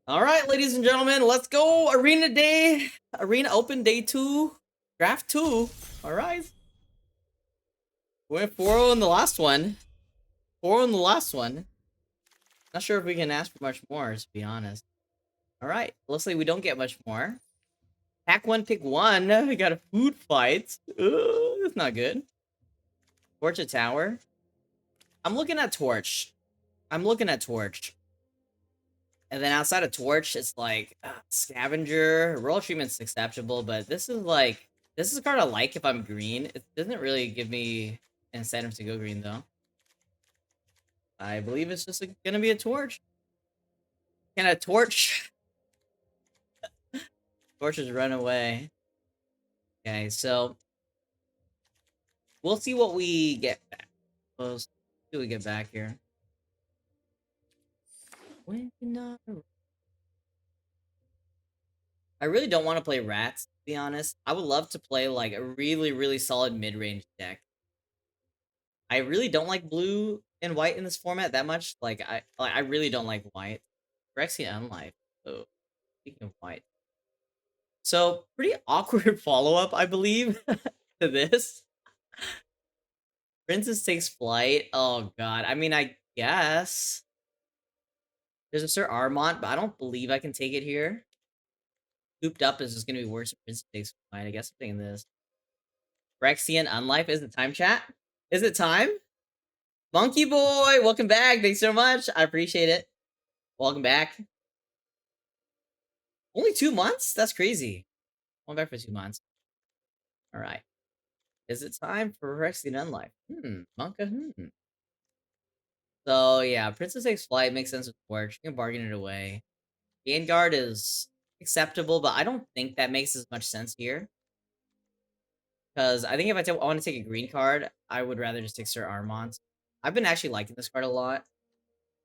All right, ladies and gentlemen, let's go. Arena Open Day 2, Draft 2. All right. We went 4 in the last one. 4 in the last one. Not sure if we can ask for much more, to be honest. All right. Looks like we don't get much more. Pack 1, pick 1. We got a food fight. That's not good. Torch a tower. I'm looking at Torch. And then outside of Torch, it's like Scavenger. Royal Treatment's acceptable, but this is a card I like if I'm green. It doesn't really give me incentive to go green though. I believe it's just gonna be a Torch. Can a Torch? Torches run away. Okay, so we'll see what we get back. We'll see what we get back here. I really don't want to play Rats, to be honest. I would love to play like a really, really solid mid-range deck. I really don't like blue and white in this format that much. I really don't like white. Rexy Unlife. So speaking of white. So pretty awkward follow-up, I believe, to this. Princess takes flight. Oh god. I mean, I guess. There's a Sir Armont, but I don't believe I can take it here. Cooped up is just gonna be worse if Princess takes flight. I guess I'm taking this. Rexian Unlife. Is it time, chat? Is it time? Monkey Boy, welcome back. Thanks so much. I appreciate it. Welcome back. Only 2 months? That's crazy. Going back for 2 months. All right. Is it time for Rexian Unlife? Monka, So, yeah, Princess takes flight. Makes sense with Torch. You can bargain it away. Vanguard is acceptable, but I don't think that makes as much sense here. Because I think if I want to take a green card, I would rather just take Sir Armont. I've been actually liking this card a lot.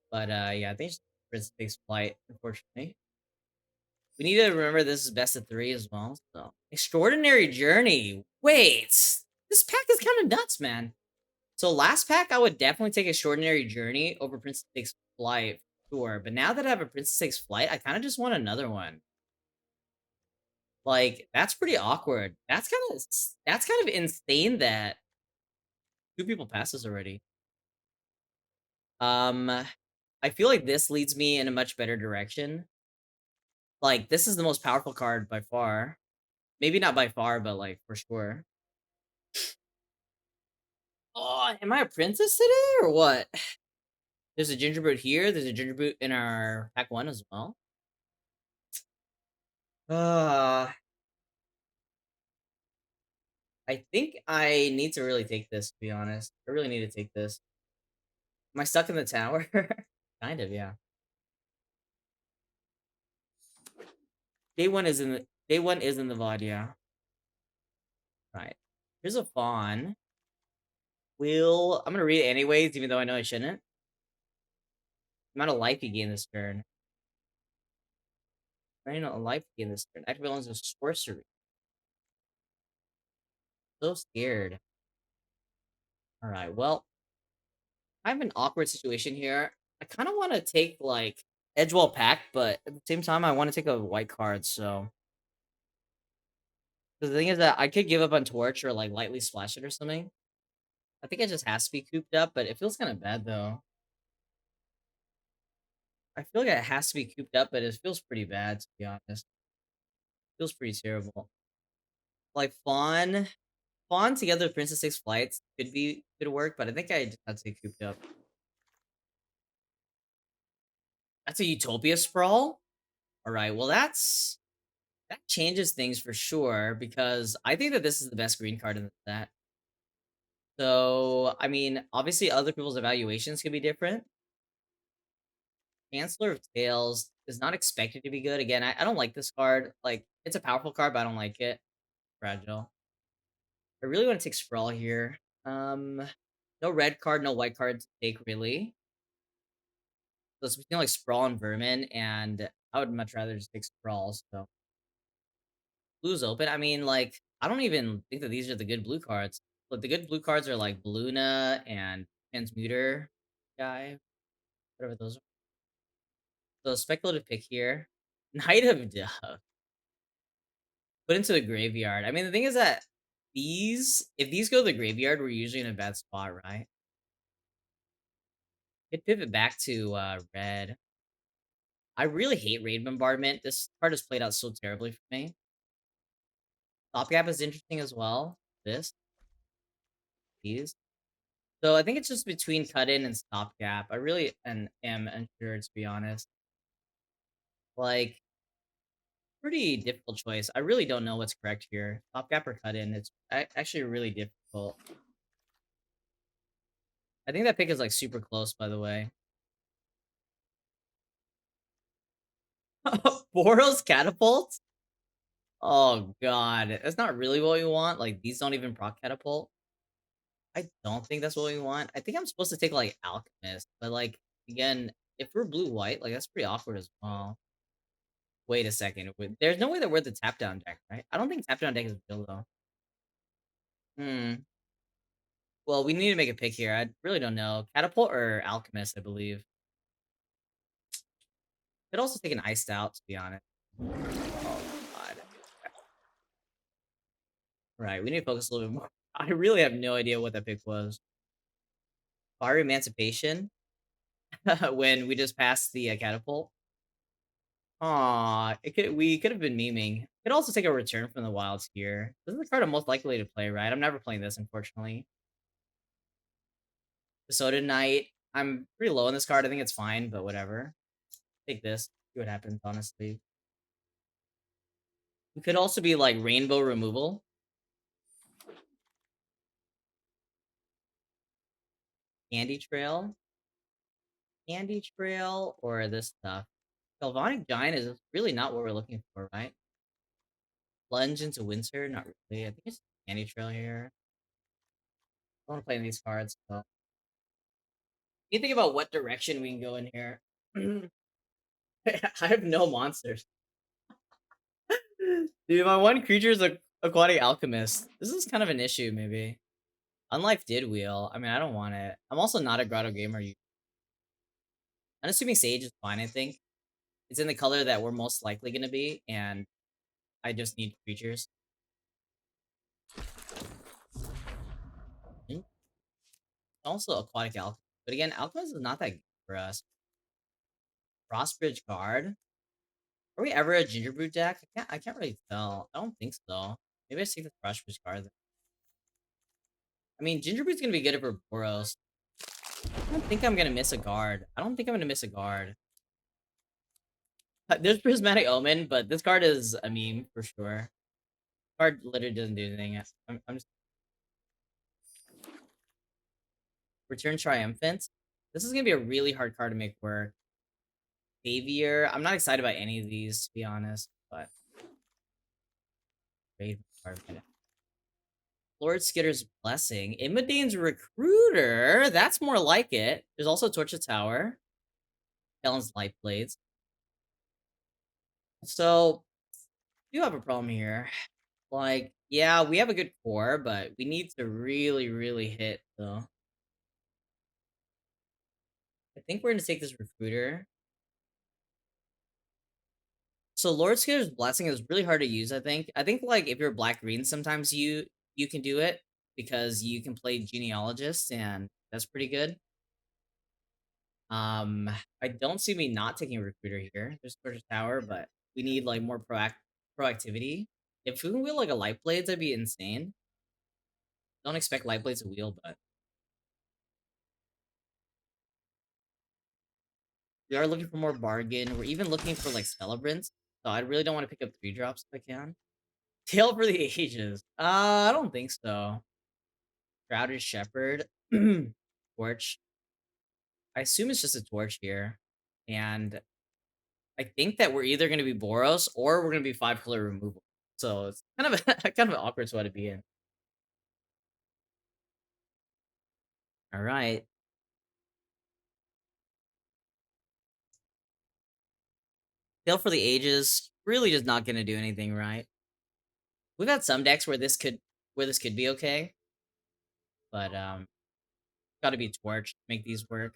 But, yeah, I think Princess takes flight, unfortunately. We need to remember this is best of 3 as well. So, Extraordinary Journey. Wait, this pack is kind of nuts, man. So last pack, I would definitely take Extraordinary Journey over Princess Takes Flight, sure. But now that I have a Princess Takes Flight, I kind of just want another one. Like, that's pretty awkward. That's kind of insane that 2 people passed this already. I feel like this leads me in a much better direction. Like, this is the most powerful card by far. Maybe not by far, but like for sure. Oh, am I a princess today or what? There's a ginger boot here. There's a ginger boot in our pack 1 as well. Uh, I think I need to really take this, to be honest. I really need to take this. Am I stuck in the tower? Kind of, yeah. Day one is in the VOD, yeah. Right. Here's a fawn. I'm gonna read it anyways, even though I know I shouldn't. Amount of life you gain this turn. Amount of life you gain this turn. Active belongs to sorcery. So scared. Alright, well. I have an awkward situation here. I kind of want to take like Edgewell Pack, but at the same time, I want to take a white card. So the thing is that I could give up on Torch or like lightly splash it or something. I think it just has to be cooped up, but it feels kind of bad though. I feel like it has to be cooped up, but it feels pretty bad to be honest. It feels pretty terrible. Like Fawn together with Princess Takes Flights could work, but I think I just have to say cooped up. That's a Utopia Sprawl. All right, well that changes things for sure because I think that this is the best green card in the set. So, I mean, obviously other people's evaluations could be different. Chancellor of Tales is not expected to be good. Again, I don't like this card. Like, it's a powerful card, but I don't like it. Fragile. I really want to take Sprawl here. No red card, no white card to take, really. So it's between like Sprawl and Vermin, and I would much rather just take Sprawl, so. Blue's open. I mean, like, I don't even think that these are the good blue cards. But the good blue cards are like Baluna and Transmuter guy, whatever those are. So speculative pick here. Knight of Dove. Put into the graveyard. I mean, the thing is that if these go to the graveyard, we're usually in a bad spot, right? Could pivot back to red. I really hate Raid Bombardment. This card has played out so terribly for me. Stopgap is interesting as well. This, these. So I think it's just between cut in and stopgap. I really am unsure, to be honest. Like, pretty difficult choice. I really don't know what's correct here. Stopgap or cut in. It's actually really difficult. I think that pick is like super close, by the way. Boros catapult? Oh god, that's not really what we want. Like these don't even proc catapult. I don't think that's what we want. I think I'm supposed to take like alchemist, but like again, if we're blue white, like that's pretty awkward as well. Wait a second. There's no way that we're the tap down deck, right? I don't think tap down deck is real though. Hmm. Well, we need to make a pick here. I really don't know. Catapult or alchemist, I believe. Could also take an iced out, to be honest. Oh god. Right, we need to focus a little bit more. I really have no idea what that pick was. Fire Emancipation when we just passed the catapult. Aw, we could have been memeing. Could also take a return from the wilds here. This is the card I'm most likely to play, right? I'm never playing this, unfortunately. The Soda Knight. I'm pretty low on this card. I think it's fine, but whatever. Take this. See what happens, honestly. It could also be like rainbow removal. Candy Trail. Candy Trail or this stuff. Galvanic Giant is really not what we're looking for, right? Plunge into Winter? Not really. I think it's Candy Trail here. I want to play these cards, so you think about what direction we can go in here. I have no monsters. Dude, my one creature is a aquatic alchemist. This is kind of an issue, maybe. Unlife did wheel. I mean, I don't want it. I'm also not a grotto gamer. I'm assuming Sage is fine, I think. It's in the color that we're most likely going to be, and I just need creatures. Hmm, also aquatic alchemist. But again, alchemist is not that good for us. Frostbridge guard. Are we ever a Gingerbrew deck? I can't really tell. I don't think so. Maybe I take the Frostbridge guard then. I mean, Gingerbrew's gonna be good for Boros. I don't think I'm gonna miss a guard. I don't think I'm gonna miss a guard. There's Prismatic Omen, but this card is a meme for sure. Card literally doesn't do anything. I'm just Return Triumphant. This is gonna be a really hard card to make work. Savior. I'm not excited about any of these, to be honest, but great card. Lord Skitter's Blessing. Imadane's Recruiter. That's more like it. There's also Torch of Tower. Kellen's Light Blades. So, you have a problem here. Like, yeah, we have a good core, but we need to really, really hit, though. I think we're gonna take this Recruiter. So Lord Skitter's Blessing is really hard to use, I think. I think, like, if you're black-green, sometimes you can do it because you can play Genealogist, and that's pretty good. I don't see me not taking a Recruiter here. There's Torch of Tower, but we need, like, more proactivity. If we can wheel, like, a Light Blades, that'd be insane. Don't expect Light Blades to wheel, but we are looking for more bargain. We're even looking for, like, Celebrands. So I really don't want to pick up 3 drops if I can. Tail for the ages. I don't think so. Shrouded Shepherd. Torch. I assume it's just a torch here. And I think that we're either going to be Boros or we're going to be 5-color removal. So it's kind of kind of an awkward spot to be in. All right. Tail for the ages. Really just not going to do anything, right? We've had some decks where this could be okay, but got to be torch to make these work.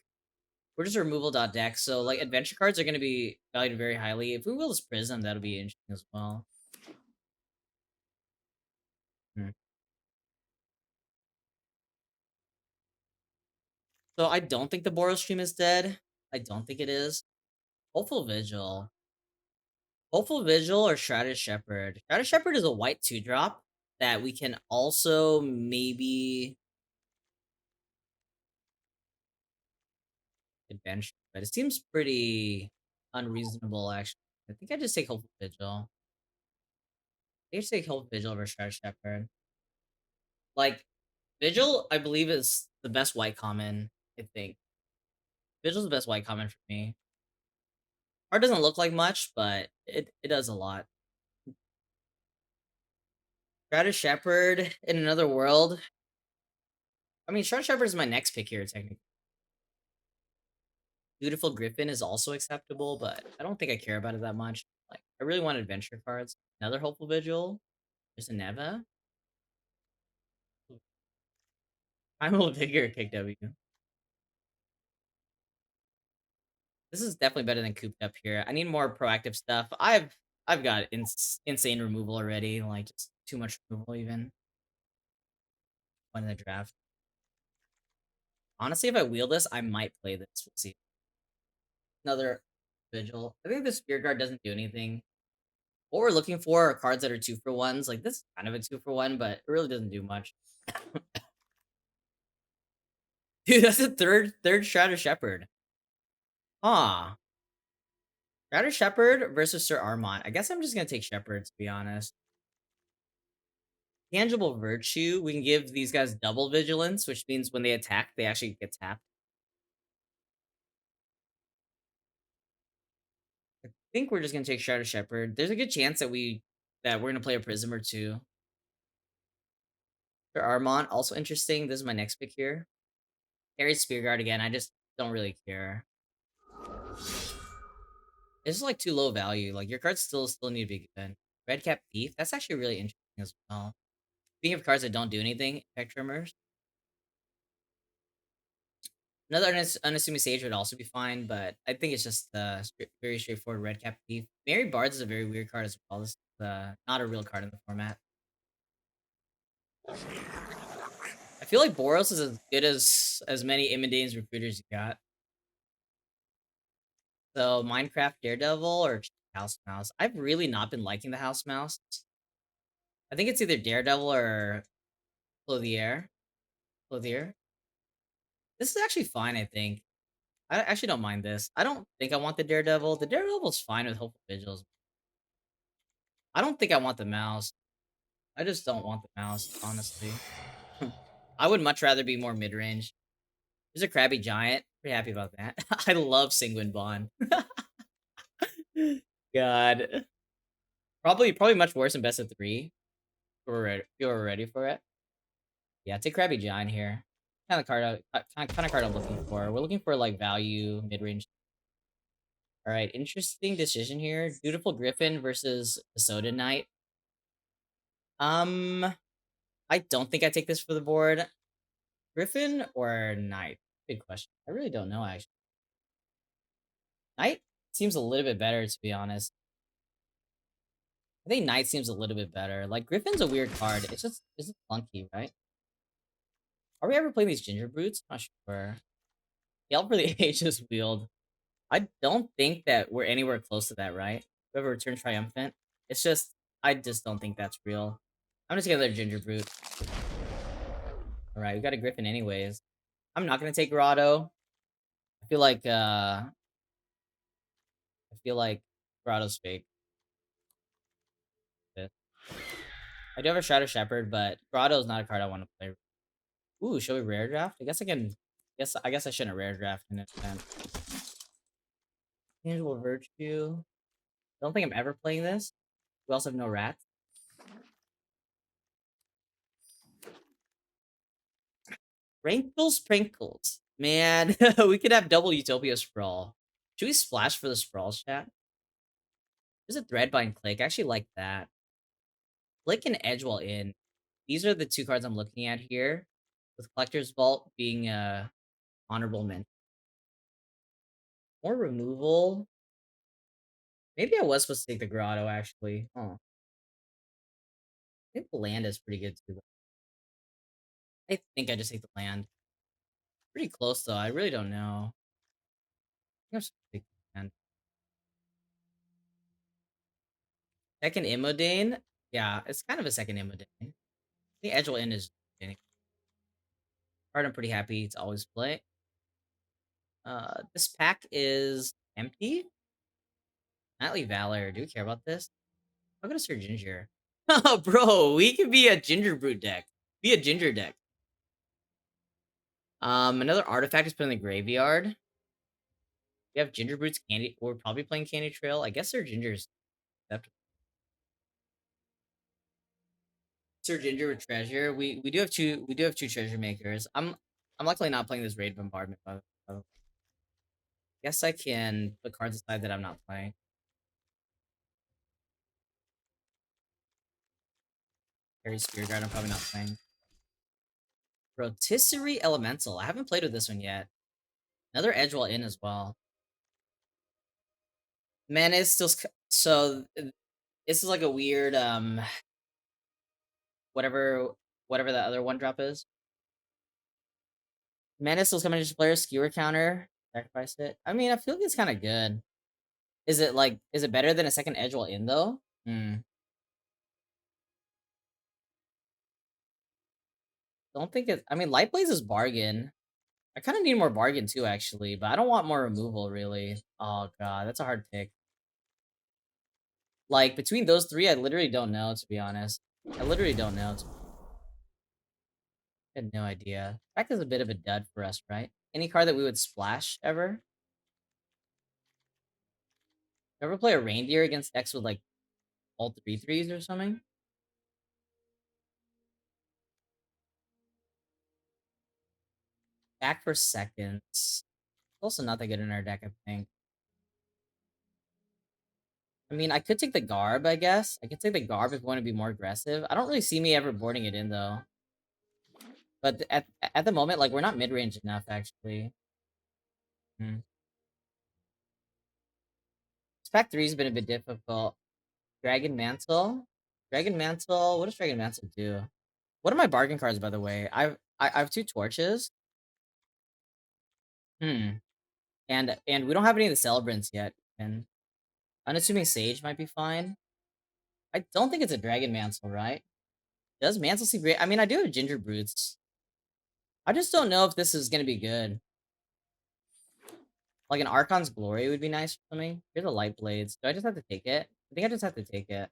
We're just a removal dot deck, so like adventure cards are gonna be valued very highly. If we will this prism, that'll be interesting as well. Hmm. So I don't think the Boros stream is dead. I don't think it is. Hopeful Vigil. Hopeful Vigil or Shrouded Shepherd. Shrouded Shepherd is a white 2-drop that we can also maybe adventure, but it seems pretty unreasonable actually. I think I just take Hopeful Vigil. I just take Hopeful Vigil over Shrouded Shepherd. Like Vigil, I believe is the best white common, I think. Vigil's the best white common for me. Art doesn't look like much, but it does a lot. Shrouded Shepherd in another world. I mean, Shrouded Shepherd is my next pick here, technically. Beautiful Griffin is also acceptable, but I don't think I care about it that much. Like, I really want adventure cards. Another Hopeful Vigil. There's a Neva. Primal Vigor kick W. This is definitely better than Cooped Up here. I need more proactive stuff. I've got insane removal already. Like, just too much removal even. One in the draft. Honestly, if I wheel this, I might play this. We'll see. Another Vigil. I think the Spear Guard doesn't do anything. What we're looking for are cards that are 2-for-1s. Like, this is kind of a 2-for-1, but it really doesn't do much. Dude, that's a third Shrouded Shepherd. Huh. Shrouded Shepherd versus Sir Armont. I guess I'm just gonna take Shepherd, to be honest. Tangible Virtue. We can give these guys double vigilance, which means when they attack, they actually get tapped. I think we're just gonna take Shrouded Shepherd. There's a good chance that we're gonna play a Prism or two. Sir Armont, also interesting. This is my next pick here. Harry Spearguard again. I just don't really care. It's just like too low value. Like your cards still need to be good. Redcap Thief. That's actually really interesting as well. Speaking of cards that don't do anything, Effect Trimmers. Another unassuming Sage would also be fine, but I think it's just very straightforward Redcap Thief. Mary Bards is a very weird card as well. This is not a real card in the format. I feel like Boros is as good as many Immodane's Recruiters you got. So Minecraft Daredevil or House Mouse. I've really not been liking the House Mouse. I think it's either Daredevil or Clothier. Clothier. This is actually fine, I think. I actually don't mind this. I don't think I want the Daredevil. The Daredevil's fine with Hopeful Vigils. I don't think I want the mouse. I just don't want the mouse, honestly. I would much rather be more mid-range. There's a Krabby Giant. Pretty happy about that. I love Sanguine Bond. God. Probably much worse than best of 3. If we're ready for it. Yeah, take Krabby Giant here. Kind of card I'm looking for. We're looking for like value mid-range. All right, interesting decision here. Dutiful Griffin versus the Soda Knight. I don't think I take this for the board. Griffin or Knight? Good question. I really don't know actually. Knight seems a little bit better to be honest. I think Knight seems a little bit better. Like Griffin's a weird card. It's just clunky, right? Are we ever playing these Ginger Brutes? Not sure. Yelp for the Aegis Wield. I don't think that we're anywhere close to that, right? We have a Return Triumphant. It's just, I just don't think that's real. I'm just gonna let Ginger Brute. Alright, we got a Griffin anyways. I'm not gonna take Grotto. I feel like, Grotto's fake. I do have a Shadow Shepherd, but Grotto's not a card I want to play. Ooh, should we rare draft? I guess I shouldn't rare draft in it then. Tangible Virtue. Don't think I'm ever playing this. We also have no rats. Sprinkles, sprinkles. Man, we could have double Utopia Sprawl. Should we splash for the Sprawls chat? There's a Threadbind Click. I actually like that. Click and Edge while in. These are the two cards I'm looking at here. With Collector's Vault being honorable mint. More removal. Maybe I was supposed to take the grotto, actually. Huh. I think the land is pretty good, too. I think I just take the land. Pretty close, though. I really don't know. I think I'm supposed to take the land. Second Immodane? Yeah, it's kind of a second Immodane. The Edge will end is card I'm pretty happy to always play. This pack is empty. Nightly Valor. Do we care about this? I'll go to Sir Ginger. Oh, bro, we could be a Ginger Brute deck. Be a Ginger deck. Another artifact is put in the graveyard. We have Ginger Brute's Candy. We're probably playing Candy Trail. I guess Sir Ginger's acceptable. Sir Ginger with treasure. We do have two treasure makers. I'm luckily not playing this raid bombardment, but guess I can put cards aside that I'm not playing. Harry Spear Guard, I'm probably not playing. Rotisserie Elemental. I haven't played with this one yet. Another Edgewall in as well. Mana is still so. This is like a weird whatever the other one drop is. Mana still coming into player skewer counter. Sacrifice it. I mean, I feel like it's kind of good. Is it better than a second Edgewall in though? Hmm. Don't think it. I mean, Light Blaze is bargain. I kind of need more bargain too, actually, but I don't want more removal really. Oh god, that's a hard pick. Like between those three, I literally don't know, to be honest. I literally don't know. I had no idea. Fact is a bit of a dud for us, right? Any card that we would splash ever? Ever play a reindeer against decks with like all 3/3s or something? Back for seconds. Also not that good in our deck, I think. I mean, I could take the Garb, I guess. I could take the Garb if we want to be more aggressive. I don't really see me ever boarding it in, though. But at the moment, like, we're not mid-range enough, actually. Hmm. This pack 3 has been a bit difficult. Dragon Mantle? Dragon Mantle? What does Dragon Mantle do? What are my bargain cards, by the way? I have two torches. Hmm. And we don't have any of the celebrants yet. And unassuming Sage might be fine. I don't think it's a Dragon Mantle, right? Does Mantle seem great? I mean, I do have Ginger Brutes. I just don't know if this is gonna be good. Like an Archon's Glory would be nice for me. Here's the Light Blades. Do I just have to take it? I think I just have to take it.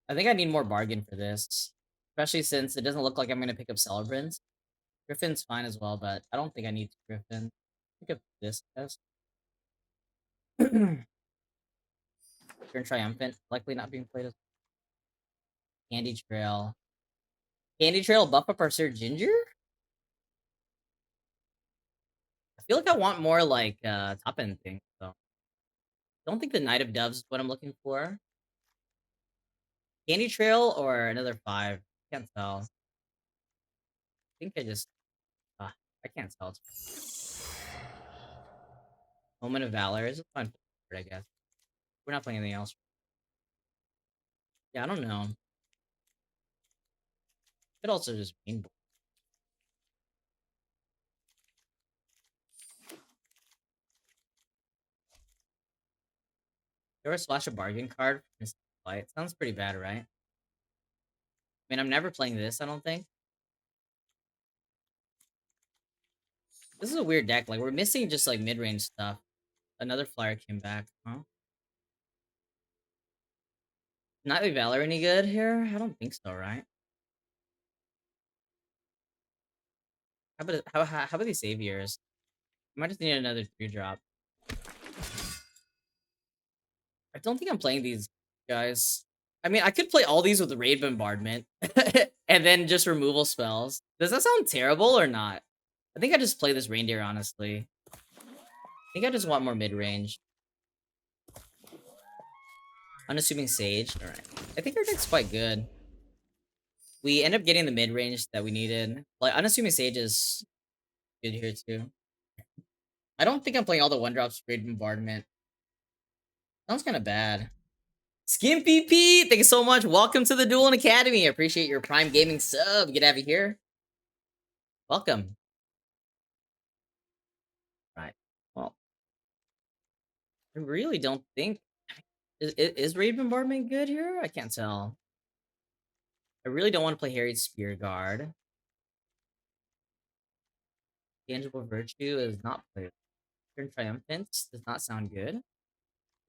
I think I need more bargain for this. Especially since it doesn't look like I'm gonna pick up Celebrants. Griffin's fine as well, but I don't think I need Griffin. Pick up this test. Turn Triumphant. Likely not being played as Candy Trail. Candy Trail buff up our Sir Ginger? I feel like I want more like top end things, so don't think the Knight of Doves is what I'm looking for. Candy Trail or another 5? Can't tell. I think I just I can't tell. Moment of Valor is a fun card, I guess. We're not playing anything else. Yeah, I don't know. Could also just rainbow. You ever splash a bargain card? It sounds pretty bad, right? I mean, I'm never playing this, I don't think. This is a weird deck. Like, we're missing just, like, mid-range stuff. Another flyer came back. Huh? Nightly Valor any good here? I don't think so, right? How about these Saviors? I might just need another 3-drop. I don't think I'm playing these guys. I mean, I could play all these with the Raid Bombardment. And then just removal spells. Does that sound terrible or not? I think I just play this Reindeer, honestly. I think I just want more mid-range. Unassuming Sage. Alright. I think our deck's quite good. We end up getting the mid-range that we needed. Like, Unassuming Sage is good here, too. I don't think I'm playing all the one drops Great Bombardment. Sounds kind of bad. Skimpy Pete, thank you so much. Welcome to the Dueling Academy. I appreciate your Prime Gaming sub. Get out of here. Welcome. Right. Well, I really don't think is Raid Bombardment good here? I can't tell. I really don't want to play Harried Spear Guard. Tangible Virtue is not playable. Turn Triumphant does not sound good.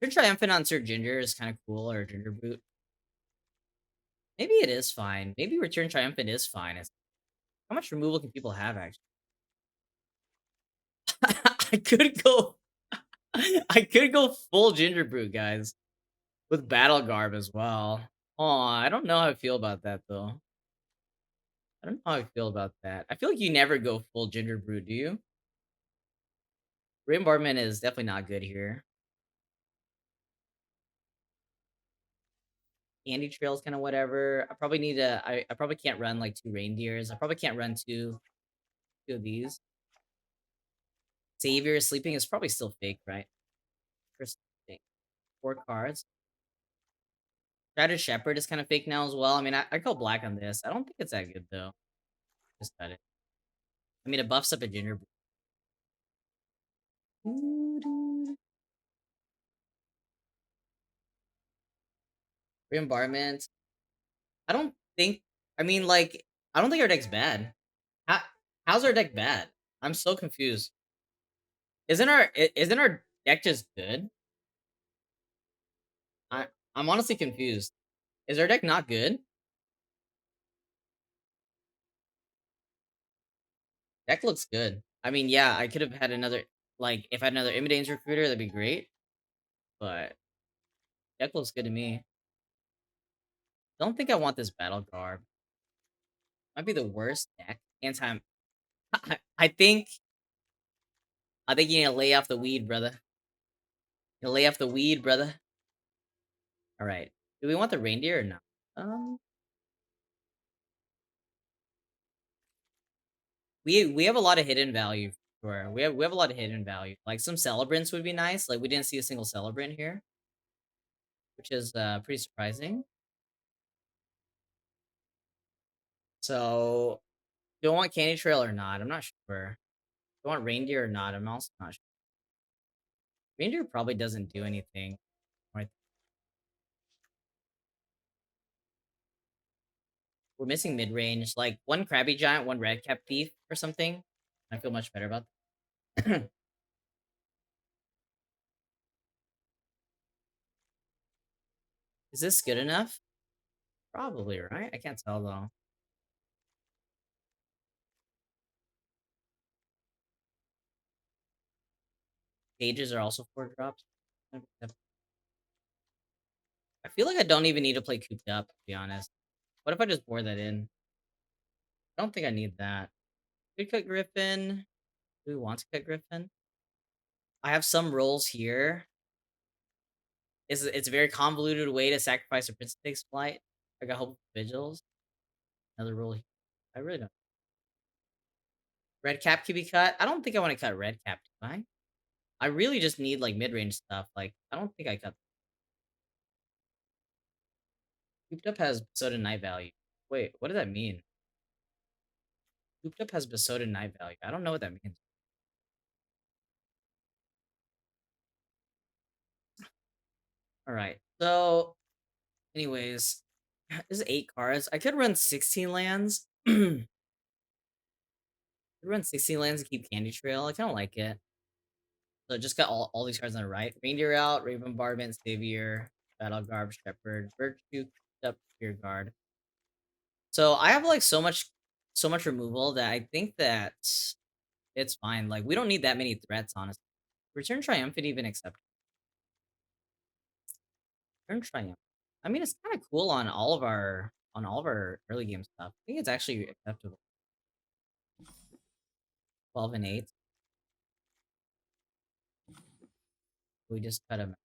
Turn Triumphant on Sir Ginger is kind of cool, or Ginger Boot. Maybe it is fine. Maybe Return Triumphant is fine. How much removal can people have, actually? I could go... I could go full Ginger Boot, guys. With Battle Garb as well. Oh, I don't know how I feel about that, though. I don't know how I feel about that. I feel like you never go full Ginger Brew, do you? Bombardment is definitely not good here. Andy Trail's kind of whatever. I probably need to... I probably can't run, like, 2 Reindeers. I probably can't run two of these. Savior Sleeping is probably still fake, right? First thing. 4 cards. Shattered Shepherd is kind of fake now as well. I mean, I go black on this. I don't think it's that good, though. Just cut it. I mean, it buffs up a Ginger Brew. Bombardment. I don't think. I mean, like, I don't think our deck's bad. How, how's our deck bad? I'm so confused. Isn't our deck just good? I'm honestly confused. Is our deck not good? Deck looks good. I mean, yeah, I could have had another, like, if I had another Imidane's Recruiter, that'd be great. But deck looks good to me. Don't think I want this Battle Garb. Might be the worst deck. Anti. I think. I think you need to lay off the weed, brother. You lay off the weed, brother. All right. Do we want the reindeer or not? We have a lot of hidden value. Sure, we have a lot of hidden value. Like some celebrants would be nice. Like we didn't see a single celebrant here, which is pretty surprising. So, do I want Candy Trail or not? I'm not sure. Do I want reindeer or not? I'm also not sure. Reindeer probably doesn't do anything. Right. We're missing mid range, like one Krabby Giant, one Red Cap Thief, or something. I feel much better about that. Is this good enough? Probably, right? I can't tell though. Cages are also 4 drops. I feel like I don't even need to play Cooped Up, to be honest. What if I just bore that in? I don't think I need that. Could cut Griffin. Do we want to cut Griffin? I have some rolls here. It's a very convoluted way to sacrifice a Prince Takes Flight. I got Hope Vigils. Another roll here. I really don't. Red Cap can be cut. I don't think I want to cut Red Cap, do I? I really just need like mid-range stuff. Like, I don't think I cut. Cooped Up has Soda Night value. Wait, what does that mean? Cooped Up has Besotted Night value. I don't know what that means. All right. So, anyways, this is 8 cards. I could run 16 lands. Could run 16 lands and keep Candy Trail. I kind of like it. So just got all these cards on the right. Reindeer out, Raven Bombardment, Savior, Battle Garb, Shepherd, Virtue, Up, Spear Guard. So I have like so much removal that I think that it's fine. Like we don't need that many threats, honestly. Return Triumphant even acceptable. Return Triumphant. I mean, it's kind of cool on all of our early game stuff. I think it's actually acceptable. 12 and 8. We just cut him.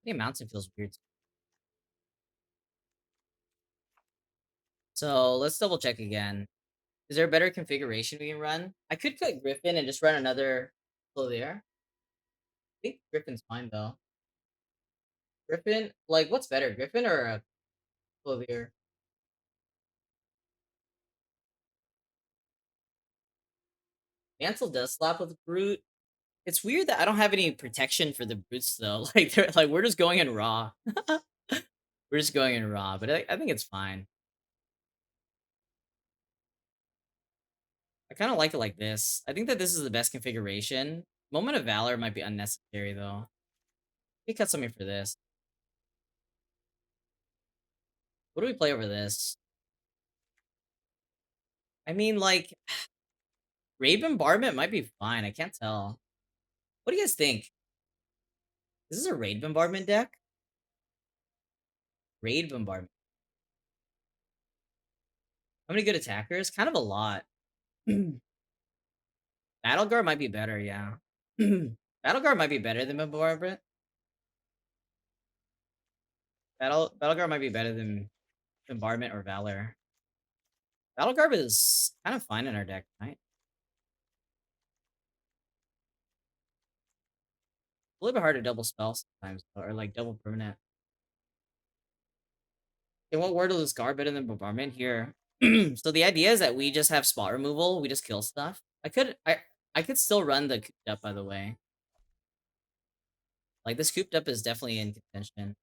The mountain feels weird. So let's double check again. Is there a better configuration we can run? I could cut Griffin and just run another Still there. I think Griffin's fine though. Griffin, like, what's better, Griffin or Clothier? Mansell does slap with Brute. It's weird that I don't have any protection for the Brutes though. Like, they're like we're just going in raw. We're just going in raw, but I think it's fine. I kind of like it like this. I think that this is the best configuration. Moment of Valor might be unnecessary though. We cut something for this. What do we play over this? I mean, like, Raid Bombardment might be fine. I can't tell. What do you guys think? Is this a Raid Bombardment deck? Raid Bombardment. How many good attackers? Kind of a lot. Battle Guard might be better, yeah. Battle Guard might be better than Bombardment. Battle Guard might be better than Bombardment or Valor. Battle Guard is kind of fine in our deck, right? A little bit hard to double spell sometimes, or like double permanent. It won't wordle this guard better than Bombardment here. So the idea is that we just have spot removal. We just kill stuff. I could still run the cooped up, by the way. Like, this cooped up is definitely in contention.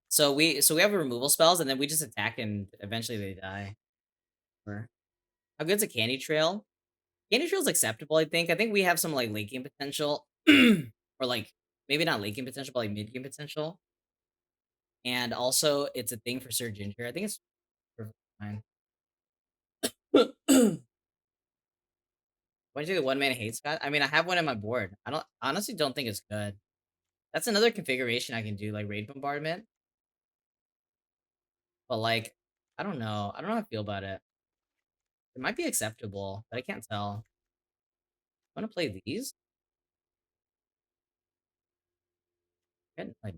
So we have removal spells, and then we just attack, and eventually they die. Or how good's a Candy Trail? Candy Trail's acceptable, I think. I think we have some like late game potential, or like maybe not late game potential, but like mid game potential. And also, it's a thing for Sir Ginger. I think it's perfectly fine. Why did you do the one man hate Scott? I mean, I have one on my board. I honestly don't think it's good. That's another configuration I can do, like Raid Bombardment. But like, I don't know. I don't know how I feel about it. It might be acceptable, but I can't tell. I want to play these. Like,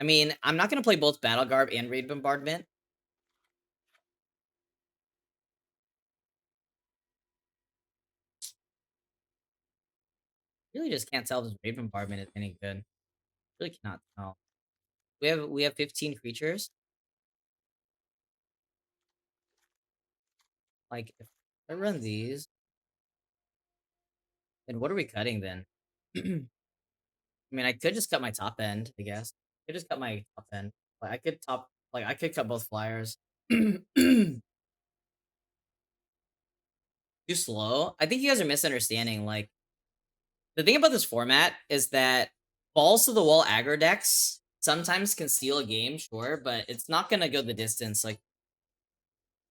I mean, I'm not gonna play both Battle Garb and Raid Bombardment. Really, just can't tell if this Raid Bombardment is any good. Really cannot tell. We have 15 creatures. Like, if I run these, then what are we cutting then? I mean, I could just cut my top end, I guess. I could just cut my top end. Like, I could cut both flyers. Too slow? I think you guys are misunderstanding. Like, the thing about this format is that balls to the wall aggro decks sometimes can steal a game, sure, but it's not gonna go the distance. Like,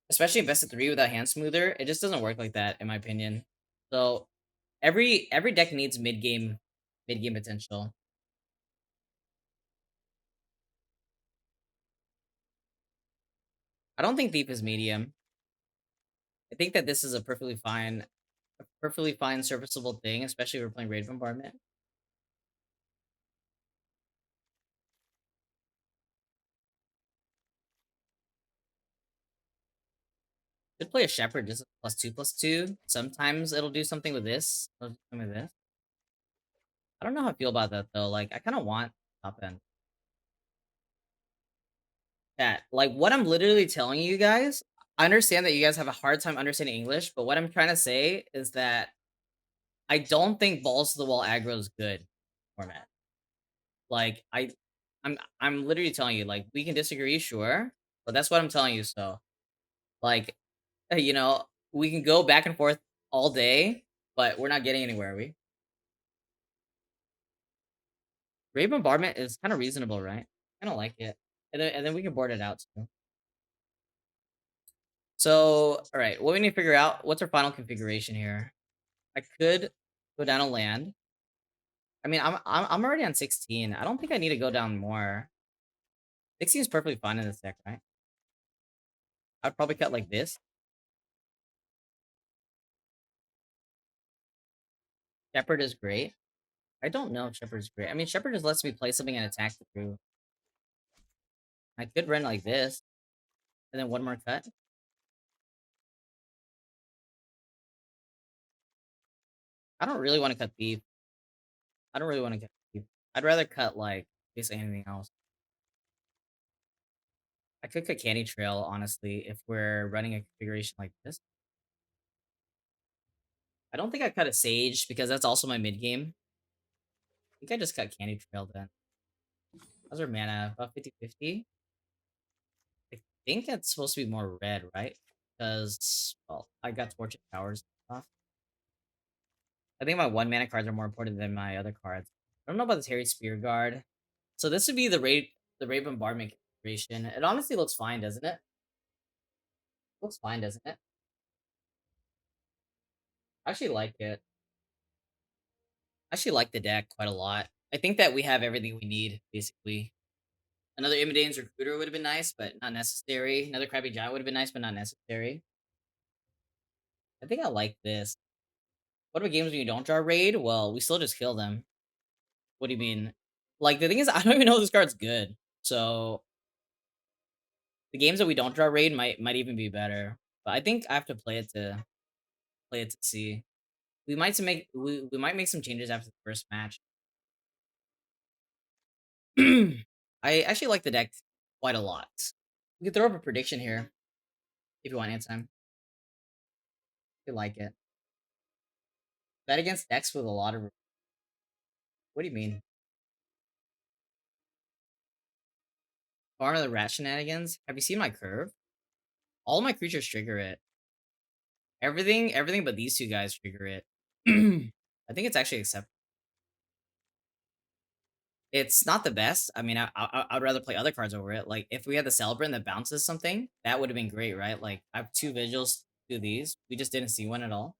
especially in best of three without hand smoother, it just doesn't work like that, in my opinion. So every deck needs mid game potential. I don't think deep is medium. I think that this is a perfectly fine serviceable thing, especially if we're playing Raid Bombardment. Could play a Shepherd just +2/+2. Sometimes it'll do something with this. It'll do something with this. I don't know how I feel about that though. Like, I kind of want top end. That, like, what I'm literally telling you guys, I understand that you guys have a hard time understanding English, but what I'm trying to say is that I don't think balls to the wall aggro is good format. Like, I'm literally telling you, like, we can disagree, sure, but that's what I'm telling you. So, like, you know, we can go back and forth all day, but we're not getting anywhere, are we? Raid Bombardment is kind of reasonable, right? I don't like it. And then we can board it out too. So, all right, what we need to figure out, what's our final configuration here? I could go down a land. I mean, I'm already on 16. I don't think I need to go down more. 16 is perfectly fine in this deck, right? I'd probably cut like this. Shepherd is great. I don't know if Shepherd is great. I mean, Shepherd just lets me play something and attack through. I could run like this, and then one more cut. I don't really want to cut Thief. I don't really want to cut Thief. I'd rather cut, like, basically anything else. I could cut Candy Trail, honestly, if we're running a configuration like this. I don't think I cut a Sage, because that's also my mid-game. I think I just cut Candy Trail then. How's our mana? About 50-50? I think it's supposed to be more red, right? Because, well, I got Torch and Towers and stuff. I think my 1 mana cards are more important than my other cards. I don't know about the Terry Spear Guard. So this would be the Raid Bombardment configuration. It honestly looks fine, doesn't it? Looks fine, doesn't it? I actually like it. I actually like the deck quite a lot. I think that we have everything we need, basically. Another Imidane's Recruiter would have been nice, but not necessary. Another Crabby Giant would have been nice, but not necessary. I think I like this. What about games when you don't draw Raid? Well, we still just kill them. What do you mean? Like, the thing is, I don't even know if this card's good. So, the games that we don't draw Raid might even be better. But I think I have to play it to see. We might make some changes after the first match. I actually like the deck quite a lot. We can throw up a prediction here if you want anytime. If you like it. Bet against decks with a lot of. What do you mean? Farm of the rat shenanigans? Have you seen my curve? All my creatures trigger it. Everything but these two guys trigger it. I think it's actually acceptable. It's not the best. I mean, I'd rather play other cards over it. Like, if we had the Celebrant that bounces something, that would have been great, right? Like, I have 2 Vigils, 2 of these. We just didn't see one at all.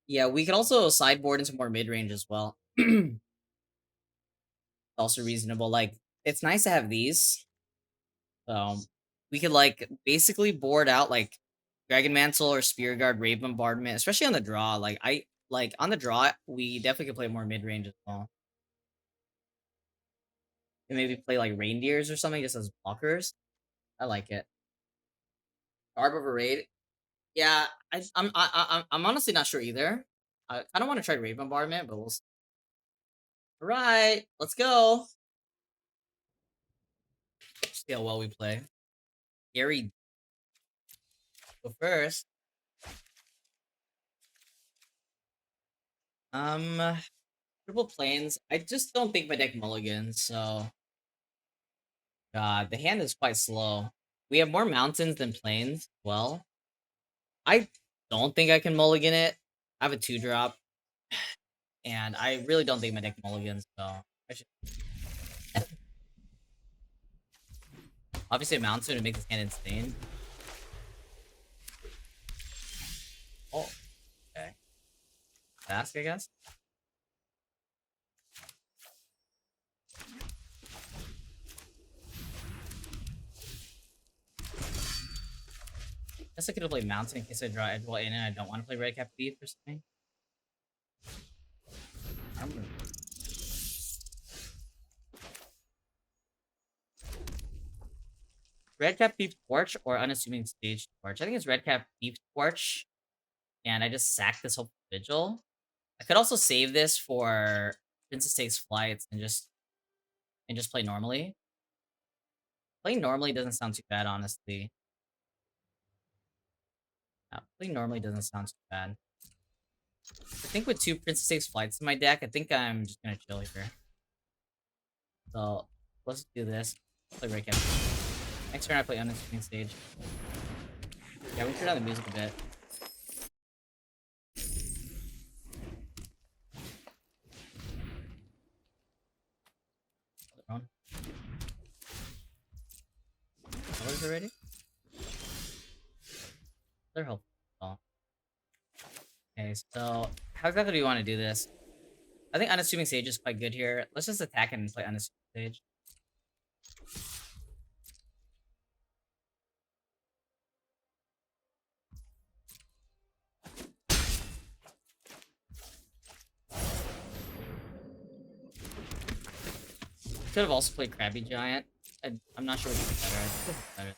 Yeah, we could also sideboard into more mid-range as well. Also reasonable. Like, it's nice to have these. We could, like, basically board out, like, Dragon Mantle or Spear Guard, Raid Bombardment, especially on the draw. Like, on the draw, we definitely could play more mid-range as well. And maybe play, like, Reindeers or something just as blockers. I like it. Garb over Raid. Yeah, I'm honestly not sure either. I don't want to try Raid Bombardment, but we'll see. All right, let's go. See how well we play. Gary, go first. Triple Plains. I just don't think my deck mulligans, so. God, the hand is quite slow. We have more mountains than plains. Well, I don't think I can mulligan it. I have a 2-drop, and I really don't think my deck mulligans, so I should. Obviously, a mountain would make this hand insane. Oh, okay. Fast, I guess. Guess I could have played mountain in case I draw Edgewall in and I don't want to play Red Cap Thief or something. Red Cap Thief Torch or Unassuming Stage Torch? I think it's Red Cap Thief Torch. And I just sack this whole Vigil. I could also save this for Princess Takes Flights and just play normally. Playing normally doesn't sound too bad, honestly. Playing normally doesn't sound too bad. I think with 2 Princess Takes Flights in my deck, I think I'm just gonna chill here. So let's do this. Play Red Cap. Next turn I play Unassuming Stage. Yeah, we turn down the music a bit. Colors already? They're helpful. Okay, so how exactly do you want to do this? I think Unassuming Sage is quite good here. Let's just attack him and play Unassuming Sage. Could have also played Crabby Giant. I'm not sure which is better. I think it's better.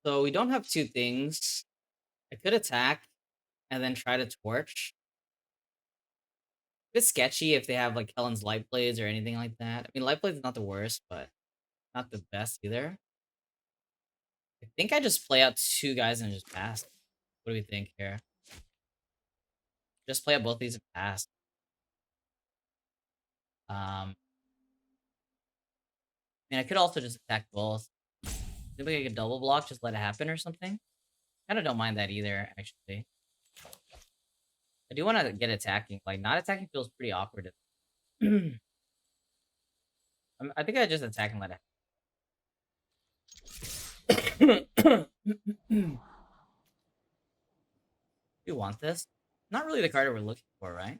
So we don't have two things. I could attack and then try to torch. It's sketchy if they have like Helen's Light Blades or anything like that. I mean, Light Blades is not the worst, but not the best either. I think I just play out two guys and just pass. What do we think here? Just play out both these and pass. I mean, I could also just attack both. Maybe I could double block, just let it happen or something. Kind of don't mind that either, actually. I do want to get attacking. Like, not attacking feels pretty awkward. I think I just attack and let it. You want this? Not really the card we're looking for, right?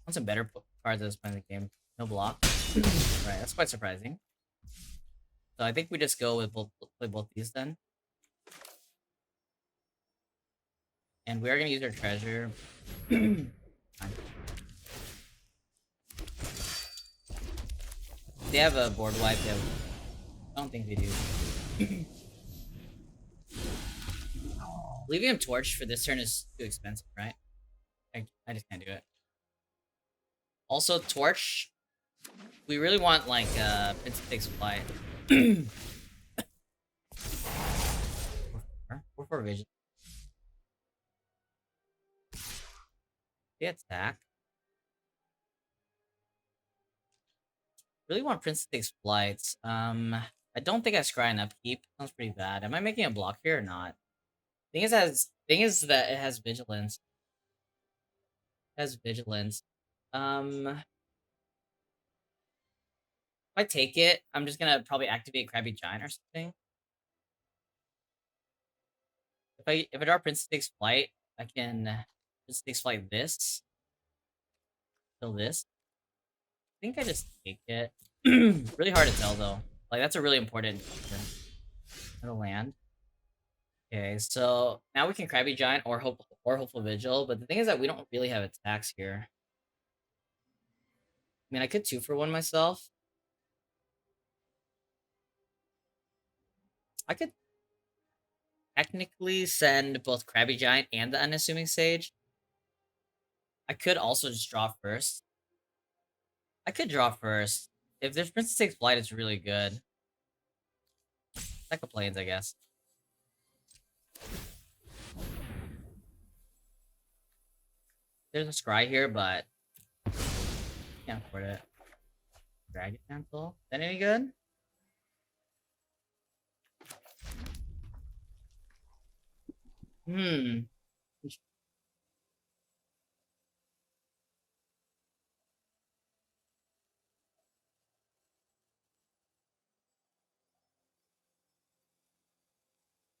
Want some better cards at this point in the game. No block. Right, that's quite surprising. So I think we just go with play both these then. And we are gonna use our treasure. They have a board wipe. I don't think they do. Leaving him torched for this turn is too expensive, right? I just can't do it. Also, torch. We really want like Prince takes flight. 4/4 vision. The attack. Really want Prince takes flights. I don't think I scry an upkeep. Sounds pretty bad. Am I making a block here or not? Thing is that it has vigilance. It has vigilance. If I take it, I'm just gonna probably activate Krabby Giant or something. If I draw Prince takes flight, I can Prince takes flight this. Kill this. I think I just take it. Really hard to tell though. Like that's a really important turn. It'll land. Okay, so now we can Krabby Giant or Hopeful Vigil, but the thing is that we don't really have attacks here. I mean, I could 2-for-1 myself. I could technically send both Krabby Giant and the Unassuming Sage. I could also just draw first. I could draw first. If there's Princess Takes Flight, it's really good. Like a Plains, I guess. There's a Scry here, but can't afford it. Dragon Mantle. Is that any good?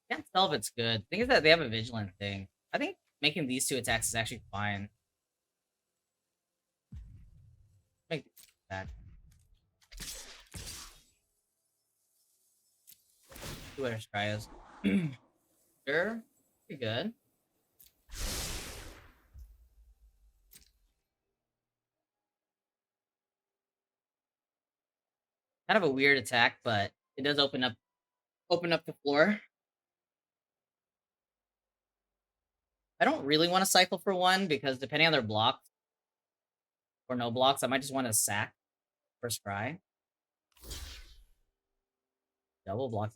Can't tell if it's good. The thing is that they have a Vigilant thing. I think making these two attacks is actually fine. Make this attack. See what our Scry is. Sure. Pretty good. Kind of a weird attack, but it does open up the floor. I don't really want to cycle for one because depending on their blocks or no blocks, I might just want to sack for Scry. Double blocks.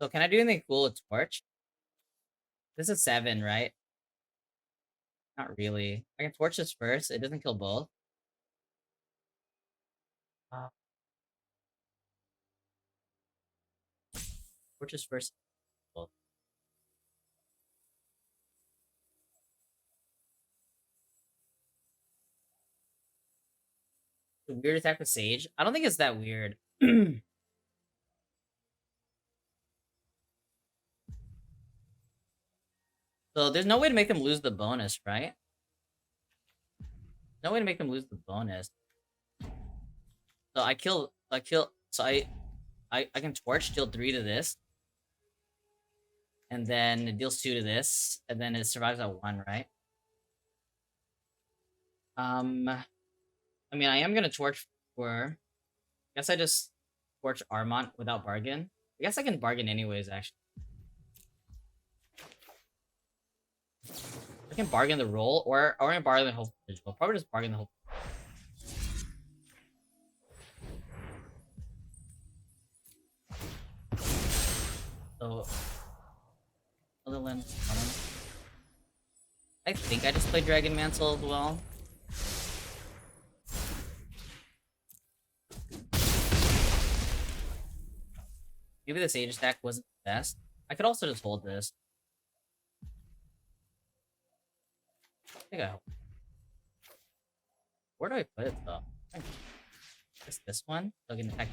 So can I do anything cool with Torch? This is 7, right? Not really. I can Torch this first. It doesn't kill both. Torch this first. Both. The weird attack with Sage. I don't think it's that weird. So there's no way to make them lose the bonus, right? No way to make them lose the bonus. So I can Torch, deal 3 to this. And then it deals 2 to this, and then it survives at 1, right? I mean, I am gonna torch for... I guess I just torch Armont without bargain. I guess I can bargain anyways, actually. I can bargain the roll, or I can bargain the whole visual. Probably just bargain the whole... So... Otherland... I think I just played Dragon Mantle as well. Maybe the Sage attack wasn't the best. I could also just hold this. I think I... Where do I put it, though? Just this one? So I can attack...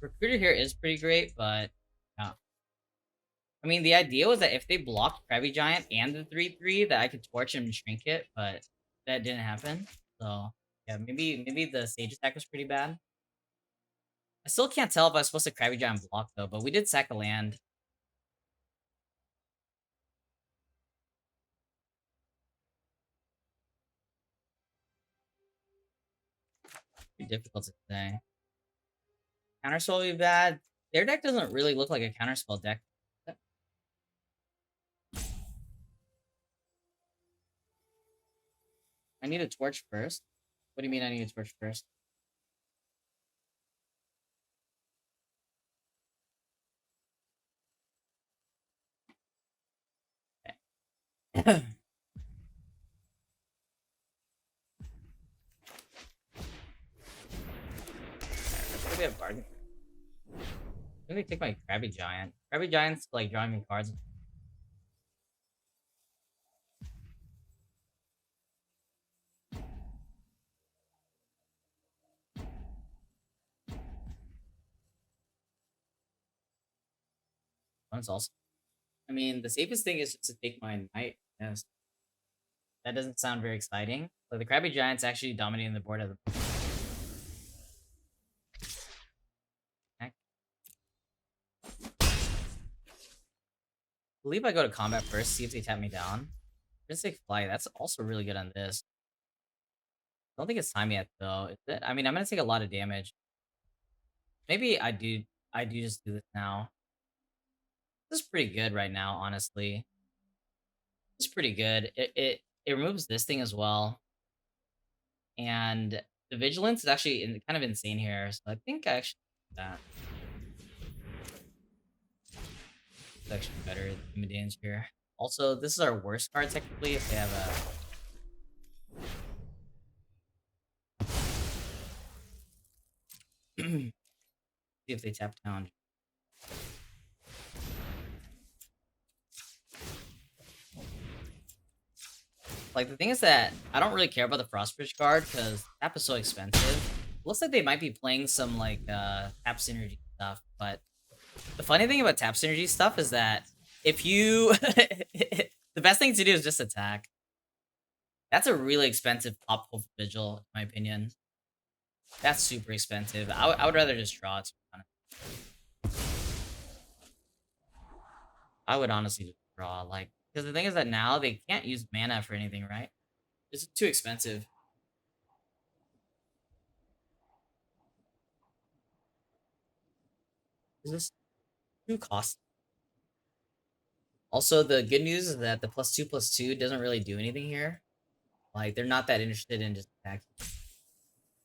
Recruiter here is pretty great, but... Yeah. I mean, the idea was that if they blocked Krabby Giant and the 3/3, that I could torch him and shrink it, but that didn't happen. So, yeah, maybe the Sage attack was pretty bad. I still can't tell if I was supposed to Krabby Giant block, though, but we did sack a land. Pretty difficult to say. Counterspell would be bad. Their deck doesn't really look like a counterspell deck. I need a torch first. What do you mean I need a torch first? Okay. Maybe a bargain. I'm gonna take my Krabby Giant. Krabby Giant's like drawing me cards. One's also... I mean, the safest thing is just to take my knight. Yes. That doesn't sound very exciting. But the Krabby Giant's actually dominating the board at the... I believe I go to combat first, see if they tap me down. Mystic Fly, that's also really good on this. I don't think it's time yet, though. Is it? I mean, I'm gonna take a lot of damage. Maybe I do just do this now. This is pretty good right now, honestly. This is pretty good. It removes this thing as well. And the vigilance is actually kind of insane here, so I think I actually do that. It's actually better than Medan's here. Also, this is our worst card technically if they have a... See if they tap down. Like, the thing is that I don't really care about the Frostbridge card because tap is so expensive. Looks like they might be playing some, like, tap synergy stuff, but the funny thing about tap synergy stuff is that if you... the best thing to do is just attack. That's a really expensive pop hole vigil, in my opinion. That's super expensive. I would rather just draw it, to be honest. I would honestly just draw, like... Because the thing is that now they can't use mana for anything, right? It's too expensive. Is this too costly? Also, the good news is that the +2/+2 doesn't really do anything here. Like, they're not that interested in just attacking.